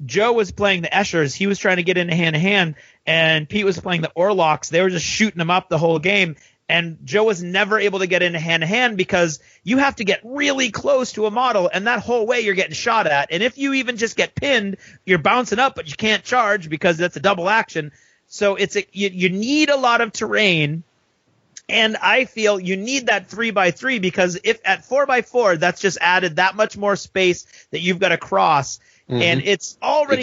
Joe was playing the Eschers. He was trying to get into hand-to-hand, and Pete was playing the Orlocks. They were just shooting them up the whole game. And Joe was never able to get into hand-to-hand because you have to get really close to a model, and that whole way you're getting shot at. And if you even just get pinned, you're bouncing up, but you can't charge because that's a double action. So you need a lot of terrain, and I feel you need that 3x3 because if at 4x4, that's just added that much more space that you've got to cross. Mm-hmm. And it's already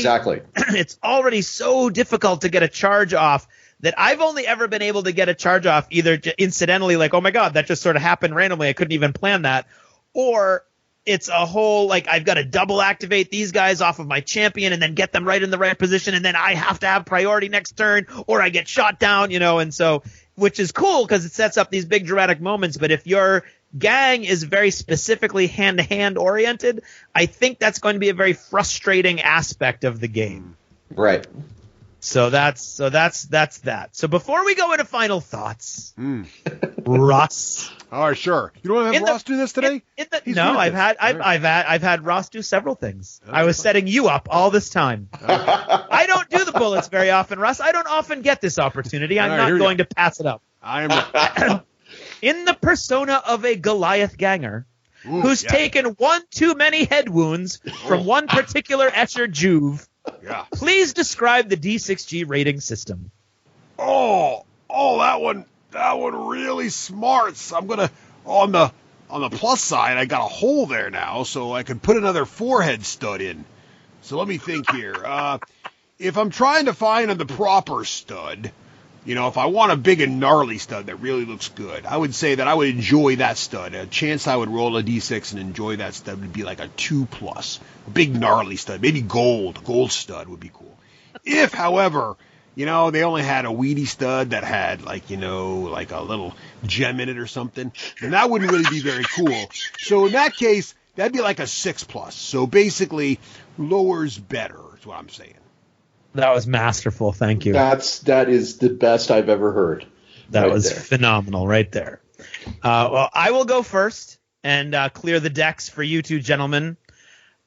so difficult to get a charge off that I've only ever been able to get a charge off either incidentally, like, oh my God, that just sort of happened randomly. I couldn't even plan that. Or it's a whole, I've got to double activate these guys off of my champion and then get them right in the right position. And then I have to have priority next turn or I get shot down, and so, which is cool because it sets up these big dramatic moments. But if your gang is very specifically hand-to-hand oriented, I think that's going to be a very frustrating aspect of the game. Right. So that's that. So before we go into final thoughts, Russ. Oh, sure. You don't want to have Ross do this today? I've had Ross do several things. I was setting you up all this time. I don't do the bullets very often, Russ. I don't often get this opportunity. I'm not going to pass it up. I am. In the persona of a Goliath ganger who's taken one too many head wounds from one particular Escher Juve. Yeah. Please describe the D6G rating system. Oh, that one really smarts. I'm gonna on the plus side, I got a hole there now, so I could put another forehead stud in. So let me think here. If I'm trying to find the proper stud, if I want a big and gnarly stud that really looks good, I would say that I would enjoy that stud. A chance I would roll a D6 and enjoy that stud would be like a 2+. A big gnarly stud, maybe gold stud would be cool. If, however, they only had a weedy stud that had like a little gem in it or something, then that wouldn't really be very cool. So in that case, that'd be like a 6+. So basically, lower's better is what I'm saying. That was masterful. Thank you. That is the best I've ever heard. That right was there. phenomenal right there. Well, I will go first and clear the decks for you two gentlemen.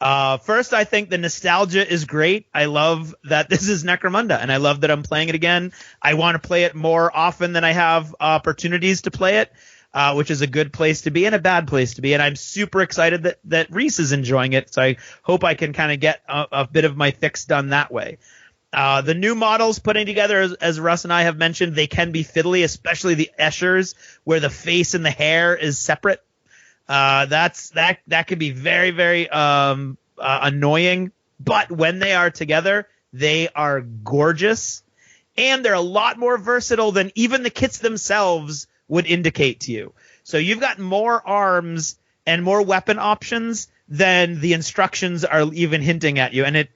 First, I think the nostalgia is great. I love that this is Necromunda, and I love that I'm playing it again. I want to play it more often than I have opportunities to play it, which is a good place to be and a bad place to be. And I'm super excited that Reese is enjoying it, so I hope I can kind of get a bit of my fix done that way. The new models putting together, as Russ and I have mentioned, they can be fiddly, especially the Eschers, where the face and the hair is separate. That can be very, very annoying. But when they are together, they are gorgeous, and they're a lot more versatile than even the kits themselves would indicate to you. So you've got more arms and more weapon options than the instructions are even hinting at you. And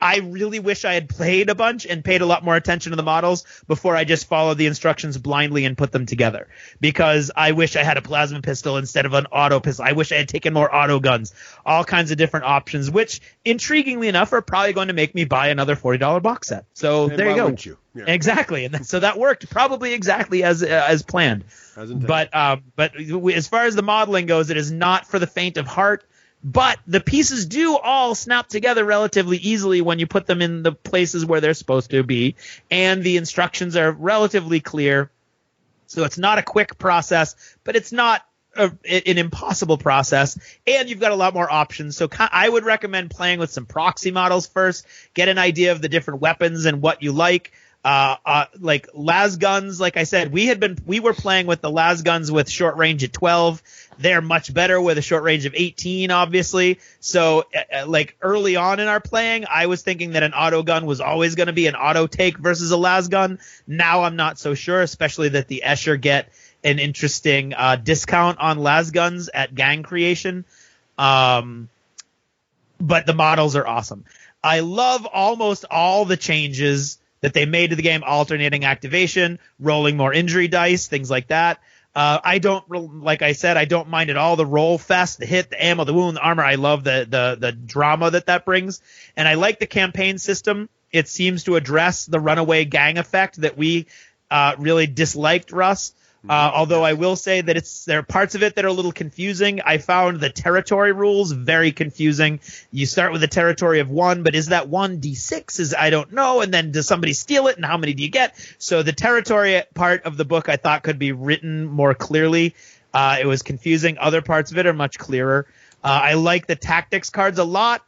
I really wish I had played a bunch and paid a lot more attention to the models before I just followed the instructions blindly and put them together, because I wish I had a plasma pistol instead of an auto pistol. I wish I had taken more auto guns, all kinds of different options, which intriguingly enough are probably going to make me buy another $40 box set. So and there you go. You? Yeah. Exactly. And so that worked probably exactly as planned. But as far as the modeling goes, it is not for the faint of heart. But the pieces do all snap together relatively easily when you put them in the places where they're supposed to be, and the instructions are relatively clear. So it's not a quick process, but it's not an impossible process, and you've got a lot more options. So I would recommend playing with some proxy models first, get an idea of the different weapons and what you like. Like las guns, like I said, we were playing with the las guns with short range at 12. They're much better with a short range of 18, obviously. So like early on in our playing, I was thinking that an auto gun was always going to be an auto take versus a las gun. Now I'm not so sure, especially that the Escher get an interesting discount on las guns at gang creation. But the models are awesome. I love almost all the changes that they made to the game, alternating activation, rolling more injury dice, things like that. Like I said, I don't mind at all the roll fest, the hit, the ammo, the wound, the armor. I love the drama that brings. And I like the campaign system. It seems to address the runaway gang effect that we really disliked, Russ. Although I will say that there are parts of it that are a little confusing. I found the territory rules very confusing. You start with a territory of 1, but is that 1 D6? I don't know. And then does somebody steal it? And how many do you get? So the territory part of the book I thought could be written more clearly. It was confusing. Other parts of it are much clearer. I like the tactics cards a lot.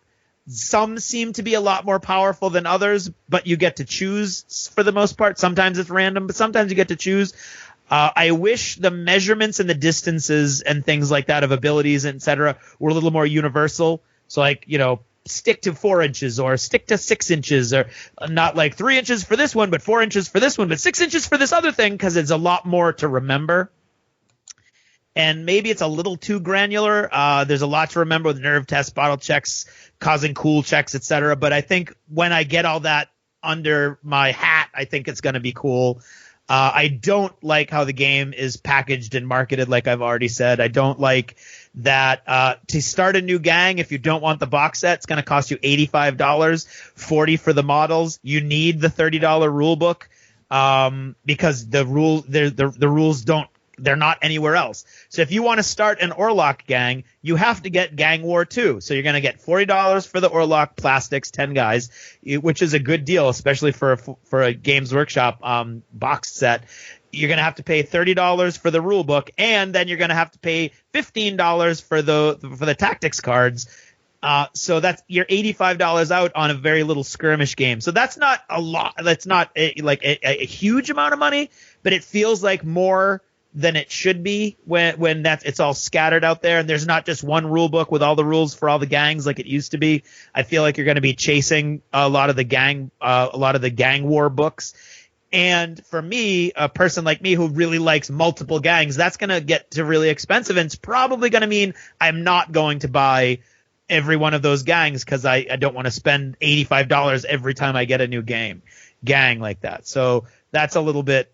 Some seem to be a lot more powerful than others, but you get to choose for the most part. Sometimes it's random, but sometimes you get to choose. I wish the measurements and the distances and things like that of abilities, etc., were a little more universal. So, like, stick to 4 inches or stick to 6 inches, or not like 3 inches for this one, but 4 inches for this one, but 6 inches for this other thing, because it's a lot more to remember. And maybe it's a little too granular. There's a lot to remember with nerve tests, bottle checks, causing cool checks, etc. But I think when I get all that under my hat, I think it's going to be cool. I don't like how the game is packaged and marketed, like I've already said. I don't like that to start a new gang, if you don't want the box set, it's going to cost you $85, $40 for the models. You need the $30 rule book because the rules they're not anywhere else. So if you want to start an Orlok gang, you have to get Gang War 2. So you're going to get $40 for the Orlok plastics, 10 guys, which is a good deal, especially for a Games Workshop box set. You're going to have to pay $30 for the rule book, and then you're going to have to pay $15 for the tactics cards. So that's your $85 out on a very little skirmish game. So that's not a lot. That's not a huge amount of money, but it feels like more than it should be when it's all scattered out there, and there's not just one rule book with all the rules for all the gangs like it used to be. I feel like you're going to be chasing a lot of the gang war books. And for me, a person like me who really likes multiple gangs, that's going to get to really expensive, and it's probably going to mean I'm not going to buy every one of those gangs because I don't want to spend $85 every time I get a new gang like that. So that's a little bit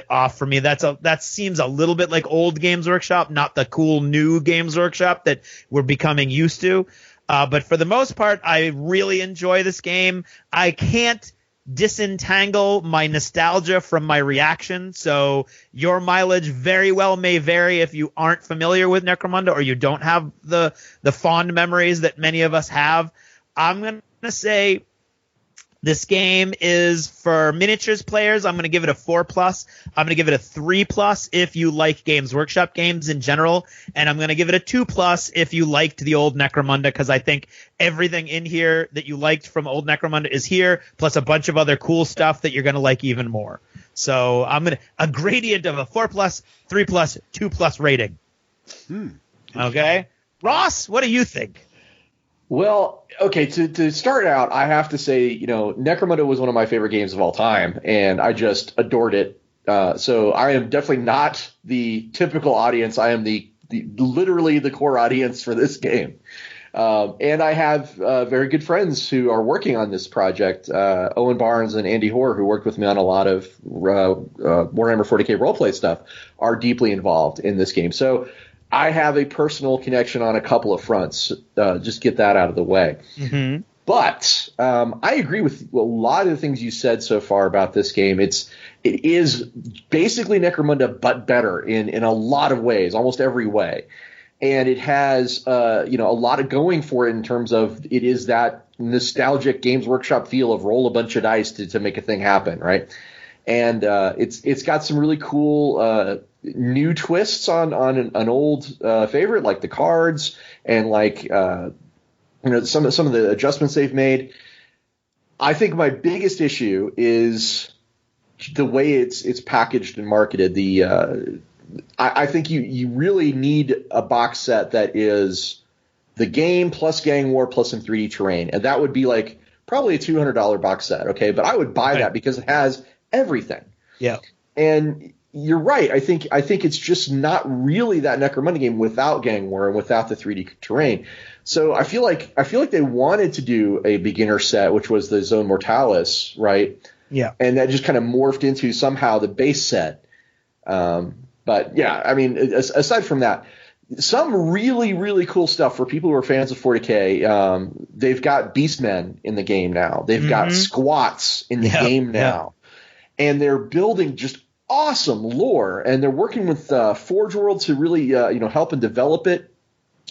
off for me. That seems a little bit like old Games Workshop, not the cool new Games Workshop that we're becoming used to. But for the most part, I really enjoy this game. I can't disentangle my nostalgia from my reaction. So your mileage very well may vary if you aren't familiar with Necromunda or you don't have the fond memories that many of us have. I'm going to say this game is for miniatures players. I'm going to give it a 4+. I'm going to give it a 3+ if you like Games Workshop games in general. And I'm going to give it a 2+ if you liked the old Necromunda, because I think everything in here that you liked from old Necromunda is here, plus a bunch of other cool stuff that you're going to like even more. So I'm going to a gradient of a 4+, 3+, 2+ rating. Okay. Ross, what do you think? Well, okay, to start out, I have to say, Necromunda was one of my favorite games of all time, and I just adored it. So I am definitely not the typical audience. I am the literally the core audience for this game. And I have very good friends who are working on this project. Owen Barnes and Andy Hoare, who worked with me on a lot of Warhammer 40K roleplay stuff, are deeply involved in this game. So I have a personal connection on a couple of fronts. Just get that out of the way. Mm-hmm. But I agree with a lot of the things you said so far about this game. It is basically Necromunda, but better in a lot of ways, almost every way. And it has a lot of going for it in terms of it is that nostalgic Games Workshop feel of roll a bunch of dice to make a thing happen, right? And it's got some really cool new twists on an old favorite, like the cards and like some of the adjustments they've made. I think my biggest issue is the way it's packaged and marketed. I think you really need a box set that is the game plus Gang War plus some 3D terrain, and that would be like probably a $200 box set. Okay, but I would buy that because it has everything. Yeah, and you're right. I think it's just not really that Necromunda game without Gang War and without the 3D terrain. So I feel like they wanted to do a beginner set, which was the Zone Mortalis, right? Yeah, and that just kind of morphed into somehow the base set. But yeah, I mean, aside from that, some really, really cool stuff for people who are fans of 40K. They've got Beastmen in the game now. They've got Squats in the game now. And they're building just awesome lore. And they're working with Forge World to really help and develop it.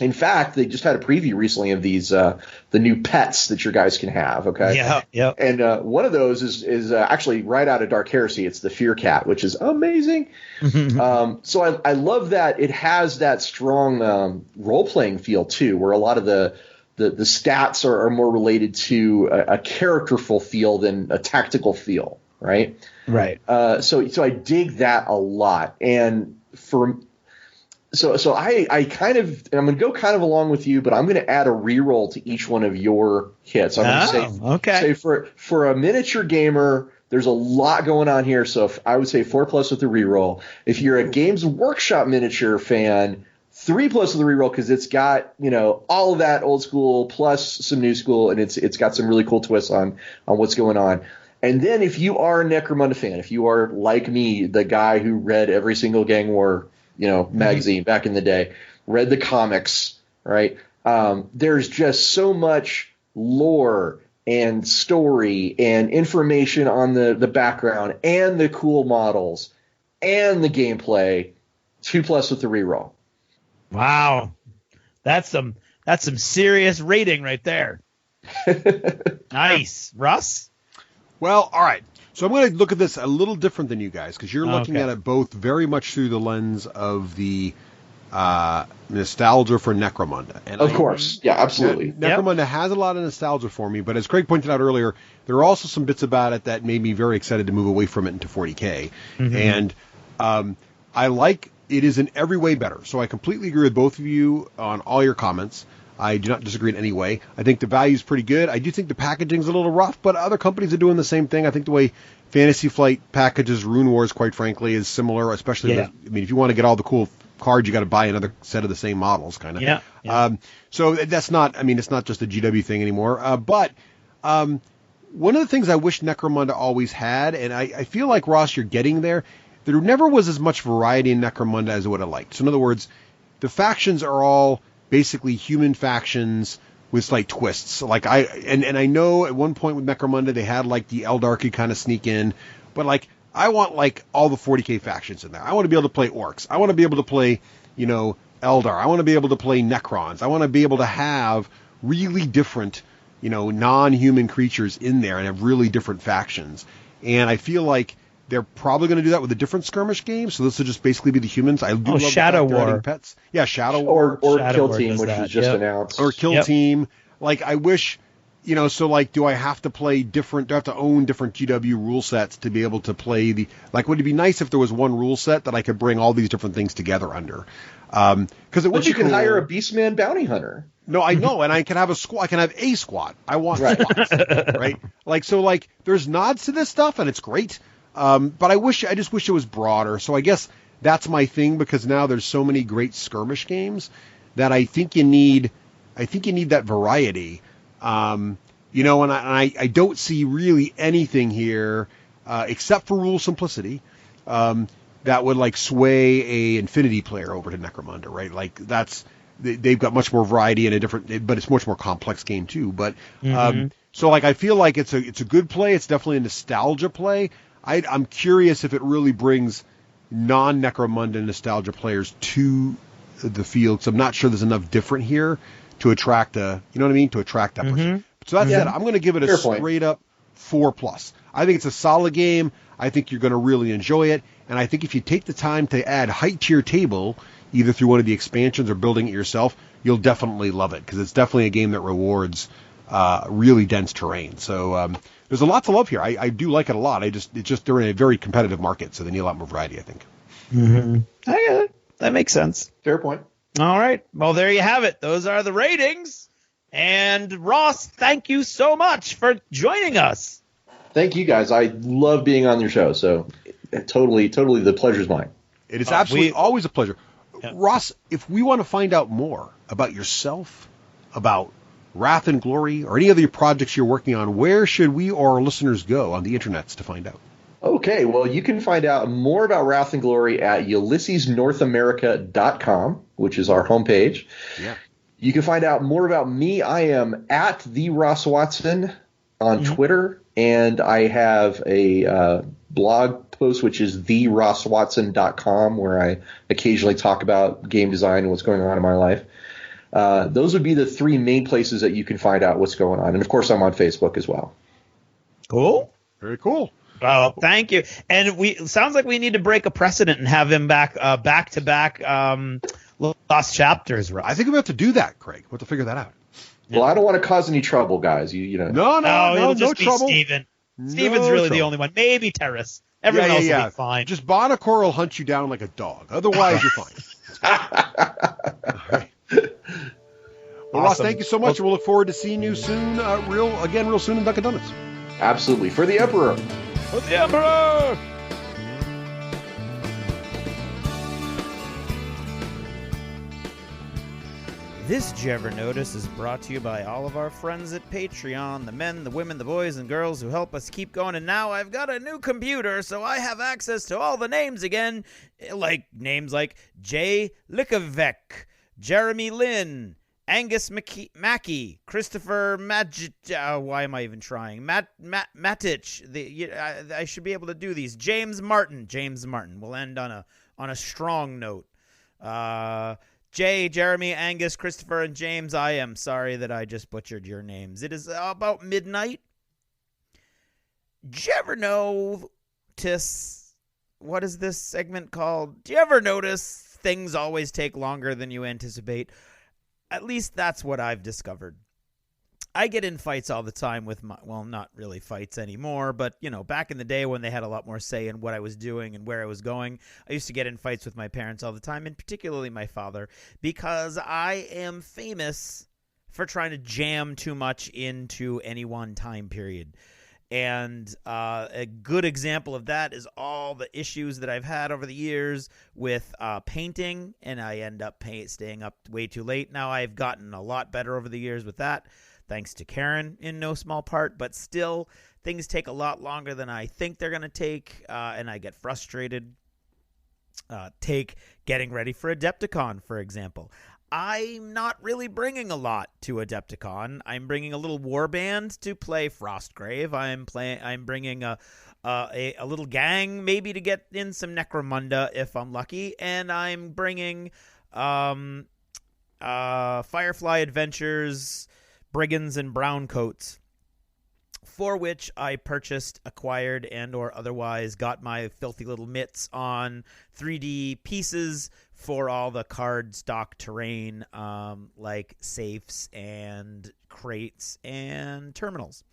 In fact, they just had a preview recently of these the new pets that your guys can have. Okay. Yeah. And one of those is actually right out of Dark Heresy. It's the Fear Cat, which is amazing. So I love that it has that strong role playing feel too, where a lot of the stats are more related to a characterful feel than a tactical feel. Right. Right. So I dig that a lot. And So I kind of, and I'm going to go kind of along with you, but I'm going to add a reroll to each one of your hits. I'm going to say for a miniature gamer, there's a lot going on here. So I would say 4+ with the reroll. If you're a Games Workshop miniature fan, 3+ with the reroll, because it's got all of that old school plus some new school, and it's got some really cool twists on what's going on. And then if you are a Necromunda fan, if you are like me, the guy who read every single Gang War magazine back in the day, read the comics, right? There's just so much lore and story and information on the background and the cool models and the gameplay. 2+ with the reroll. Wow. That's some serious rating right there. Nice. Russ? Well, all right. So I'm going to look at this a little different than you guys, because you're looking at it both very much through the lens of the nostalgia for Necromunda. And of course. Yeah, absolutely. Necromunda has a lot of nostalgia for me, but as Craig pointed out earlier, there are also some bits about it that made me very excited to move away from it into 40K. And I like it is in every way better. So I completely agree with both of you on all your comments. I do not disagree in any way. I think the value is pretty good. I do think the packaging is a little rough, but other companies are doing the same thing. I think the way Fantasy Flight packages Rune Wars, quite frankly, is similar, especially if you want to get all the cool cards, you got to buy another set of the same models, kind of. Yeah. So that's not. I mean, it's not just a GW thing anymore. But one of the things I wish Necromunda always had, and I feel like, Ross, you're getting there. There never was as much variety in Necromunda as I would have liked. So in other words, the factions are all basically human factions with slight twists. Like I know at one point with Necromunda they had like the Eldarchy kind of sneak in, but like I want like all the 40k factions in there. I want to be able to play orcs. I want to be able to play, Eldar. I want to be able to play Necrons. I want to be able to have really different, non-human creatures in there and have really different factions. And I feel like they're probably going to do that with a different skirmish game. So this will just basically be the humans. I do love Shadow the fact they're adding War. pets. Yeah, Shadow War. Or Shadow Kill War Team, does which that. was just Yep. announced. Or Kill Yep. Team. Like, I wish, so like, do I have to play different, do I have to own different GW rule sets to be able to play would it be nice if there was one rule set that I could bring all these different things together under? Because it would But you be can cool. hire a Beastman bounty hunter. No, I know, and I can have a squad. I can have a squad. I want squads, right? Like, there's nods to this stuff, and it's great. But I just wish it was broader. So I guess that's my thing, because now there's so many great skirmish games that I think you need that variety. And I don't see really anything here except for rule simplicity that would like sway a Infinity player over to Necromunda, right? Like they've got much more variety and but it's much more complex game too. But so like I feel like it's a good play. It's definitely a nostalgia play. I'm curious if it really brings non-Necromunda nostalgia players to the field. So I'm not sure there's enough different here to attract to attract that person. So that's it. I'm going to give it a straight up 4+. I think it's a solid game. I think you're going to really enjoy it. And I think if you take the time to add height to your table, either through one of the expansions or building it yourself, you'll definitely love it, because it's definitely a game that rewards really dense terrain. So there's a lot to love here. I do like it a lot. It's just they're in a very competitive market, so they need a lot more variety, I think. I get it. That makes sense. Fair point. All right. Well, there you have it. Those are the ratings. And Ross, thank you so much for joining us. Thank you, guys. I love being on your show. So totally the pleasure's mine. It is absolutely always a pleasure. Yeah. Ross, if we want to find out more about yourself, about Wrath and Glory, or any other projects you're working on, where should we or our listeners go on the internets to find out? Okay, well, you can find out more about Wrath and Glory at UlyssesNorthAmerica.com, which is our homepage. Yeah. You can find out more about me. I am at the Ross Watson on Twitter, and I have a blog post, which is therosswatson.com, where I occasionally talk about game design and what's going on in my life. Those would be the three main places that you can find out what's going on. And, of course, I'm on Facebook as well. Cool. Very cool. Well, thank you. And sounds like we need to break a precedent and have him back to back Lost Chapters. Russ. I think we have to do that, Craig. We'll have to figure that out. Well, I don't want to cause any trouble, guys. You know. No, it'll just be trouble. Steven. Steven's really the only one. Maybe Terrace. Everyone else will be fine. Just Bonacor will hunt you down like a dog. Otherwise, you're fine. All right. Well, Ross, thank you so much. We'll look forward to seeing you soon, real soon in Dunkin' Donuts. Absolutely. For the Emperor. For the Emperor! This Did You Ever Notice is brought to you by all of our friends at Patreon, the men, the women, the boys, and girls who help us keep going. And now I've got a new computer, so I have access to all the names again, like names like Jay Likovec, Jeremy Lynn, Angus Mackey, Christopher why am I even trying? Matich. I should be able to do these. James Martin. We'll end on a strong note. Jay, Jeremy, Angus, Christopher, and James, I am sorry that I just butchered your names. It is about midnight. Did you ever notice, what is this segment called? Do you ever notice things always take longer than you anticipate? At least that's what I've discovered. I get in fights all the time with not really fights anymore, but, back in the day when they had a lot more say in what I was doing and where I was going, I used to get in fights with my parents all the time, and particularly my father, because I am famous for trying to jam too much into any one time period. And a good example of that is all the issues that I've had over the years with painting, and I end up staying up way too late. Now I've gotten a lot better over the years with that, thanks to Karen in no small part, but still things take a lot longer than I think they're going to take, and I get frustrated. Take getting ready for Adepticon, for example. I'm not really bringing a lot to Adepticon. I'm bringing a little warband to play Frostgrave. I'm bringing a little gang maybe to get in some Necromunda if I'm lucky, and I'm bringing Firefly Adventures, Brigands, and Browncoats, for which I purchased, acquired, and or otherwise got my filthy little mitts on 3D pieces for all the card stock terrain, like safes and crates and terminals.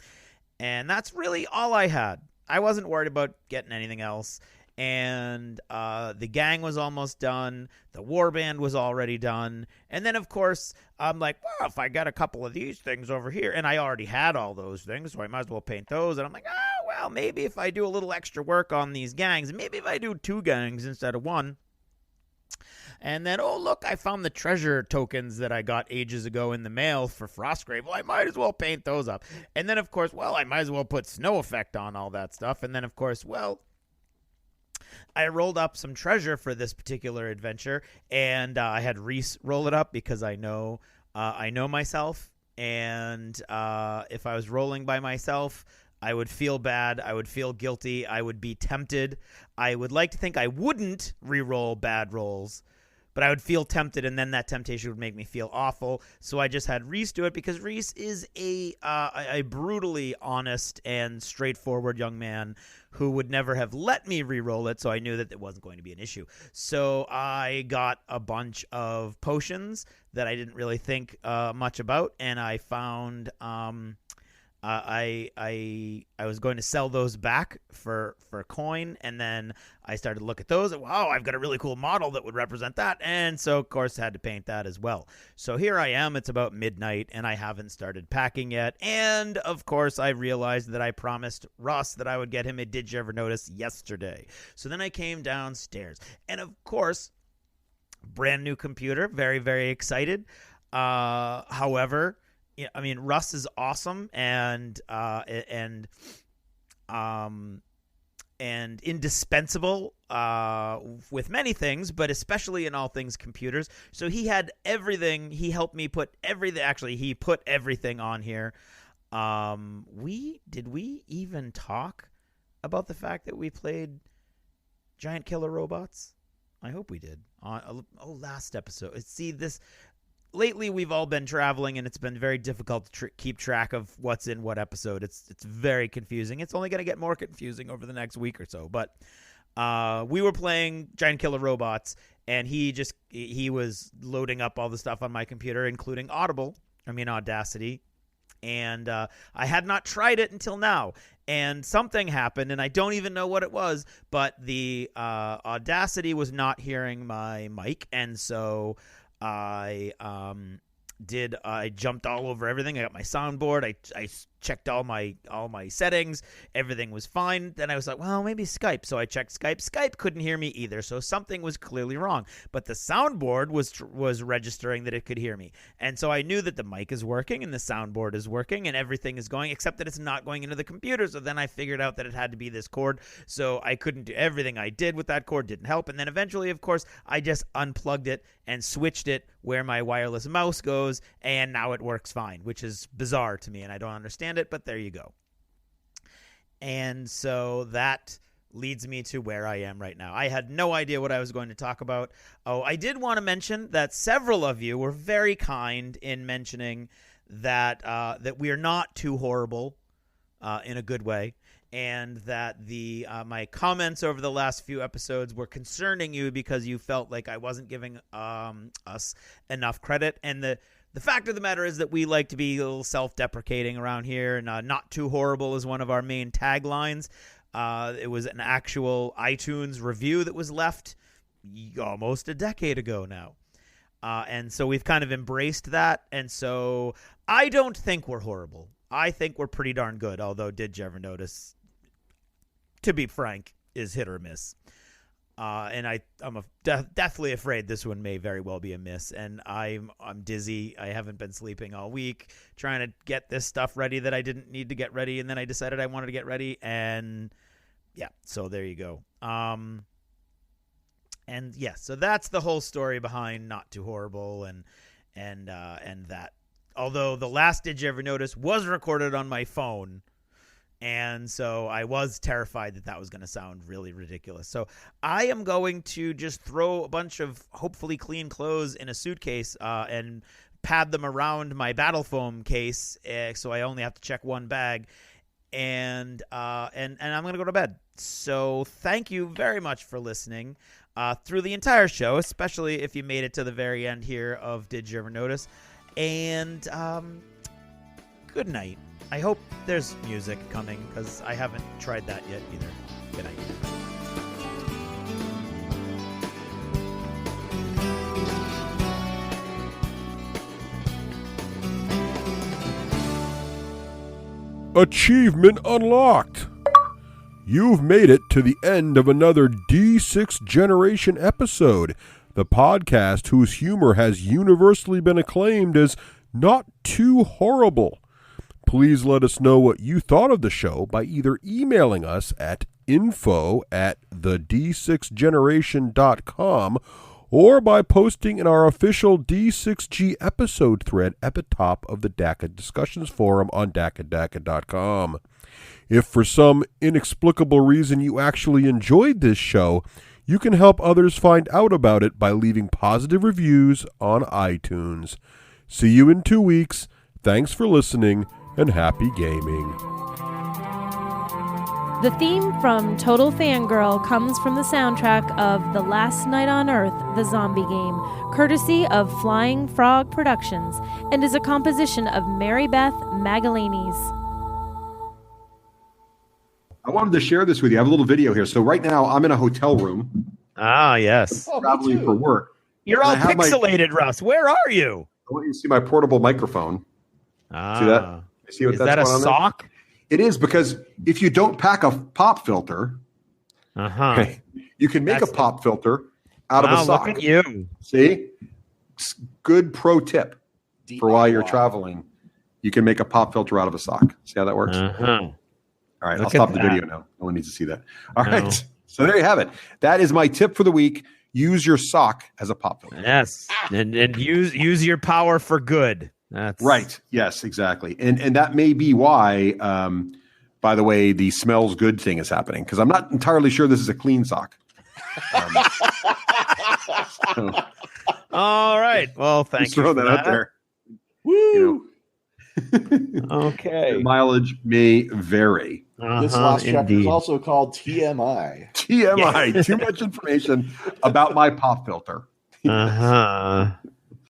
And that's really all I had. I wasn't worried about getting anything else. And the gang was almost done. The warband was already done. And then, of course, I'm like, well, if I got a couple of these things over here, and I already had all those things, so I might as well paint those. And I'm like, well, maybe if I do a little extra work on these gangs, maybe if I do 2 gangs instead of 1. And then, oh, look, I found the treasure tokens that I got ages ago in the mail for Frostgrave. Well, I might as well paint those up. And then, of course, well, I might as well put snow effect on all that stuff. And then, of course, well, I rolled up some treasure for this particular adventure, and I had Reese roll it up because I know myself, and if I was rolling by myself, I would feel bad, I would feel guilty, I would be tempted. I would like to think I wouldn't re-roll bad rolls, but I would feel tempted, and then that temptation would make me feel awful. So I just had Reese do it because Reese is a brutally honest and straightforward young man who would never have let me re-roll it, so I knew that it wasn't going to be an issue. So I got a bunch of potions that I didn't really think much about, and I found I was going to sell those back for coin, and then I started to look at those, and wow, I've got a really cool model that would represent that, and so of course had to paint that as well. So here I am, it's about midnight, and I haven't started packing yet, and of course I realized that I promised Russ that I would get him a Did You Ever Notice yesterday. So then I came downstairs, and of course, brand new computer, very, very excited. However, yeah, I mean, Russ is awesome and indispensable with many things, but especially in all things computers. So he had everything. He helped me put everything. Actually, he put everything on here. Did we even talk about the fact that we played Giant Killer Robots? I hope we did. Last episode. See this. Lately, we've all been traveling, and it's been very difficult to keep track of what's in what episode. It's very confusing. It's only going to get more confusing over the next week or so. But we were playing Giant Killer Robots, and he was loading up all the stuff on my computer, including Audacity. And I had not tried it until now. And something happened, and I don't even know what it was, but the Audacity was not hearing my mic, and so I jumped all over everything. I got my soundboard. I checked all my settings. Everything was fine. Then I was like, well, maybe Skype. So I checked Skype. Skype couldn't hear me either. So something was clearly wrong. But the soundboard was registering that it could hear me. And so I knew that the mic is working and the soundboard is working and everything is going, except that it's not going into the computer. So then I figured out that it had to be this cord. So I couldn't do everything I did with that cord. Didn't help. And then eventually, of course, I just unplugged it and switched it where my wireless mouse goes. And now it works fine, which is bizarre to me. And I don't understand it, but there you go. And so that leads me to where I am right now. I had no idea what I was going to talk about. Oh, I did want to mention that several of you were very kind in mentioning that that we are not too horrible in a good way, and that my comments over the last few episodes were concerning you because you felt like I wasn't giving us enough credit. And the fact of the matter is that we like to be a little self-deprecating around here, and not too horrible is one of our main taglines. It was an actual iTunes review that was left almost a decade ago now. And so we've kind of embraced that. And so I don't think we're horrible. I think we're pretty darn good. Although, did you ever notice, to be frank, is hit or miss. And I'm deathly afraid this one may very well be a miss. And I'm dizzy. I haven't been sleeping all week trying to get this stuff ready that I didn't need to get ready. And then I decided I wanted to get ready. And yeah, so there you go. And yeah, so that's the whole story behind Not Too Horrible and that. Although the last Did You Ever Notice was recorded on my phone. And so I was terrified that was going to sound really ridiculous. So I am going to just throw a bunch of hopefully clean clothes in a suitcase and pad them around my battle foam case, so I only have to check one bag. And I'm going to go to bed. So thank you very much for listening through the entire show, especially if you made it to the very end here of Did You Ever Notice? And good night. I hope there's music coming, because I haven't tried that yet either. Good night. Achievement unlocked! You've made it to the end of another D6 Generation episode, the podcast whose humor has universally been acclaimed as not too horrible. Please let us know what you thought of the show by either emailing us at info@thed6generation.com or by posting in our official D6G episode thread at the top of the DACA discussions forum on DACA.com. If for some inexplicable reason you actually enjoyed this show, you can help others find out about it by leaving positive reviews on iTunes. See you in 2 weeks. Thanks for listening, and happy gaming. The theme from Total Fangirl comes from the soundtrack of The Last Night on Earth, the zombie game, courtesy of Flying Frog Productions, and is a composition of Mary Beth Magalanes. I wanted to share this with you. I have a little video here. So right now I'm in a hotel room. Ah, yes. Traveling for work. You're all pixelated, Russ. Where are you? I want you to see my portable microphone. Ah. See that? See what Is that's that a going on sock? there? It is, because if you don't pack a pop filter, okay, you can make a pop filter out of a sock. Look at you. See? Good pro tip for while you're traveling. You can make a pop filter out of a sock. See how that works? All right, I'll stop the video now. No one needs to see that. All right. So there you have it. That is my tip for the week. Use your sock as a pop filter. Yes. And use your power for good. That's right. Yes, exactly. And that may be why, by the way, the smells good thing is happening, because I'm not entirely sure this is a clean sock. All right. Well, thank you. Throw that out there. Woo. You know, okay. The mileage may vary. This last chapter is also called TMI. TMI. Too much information about my pop filter.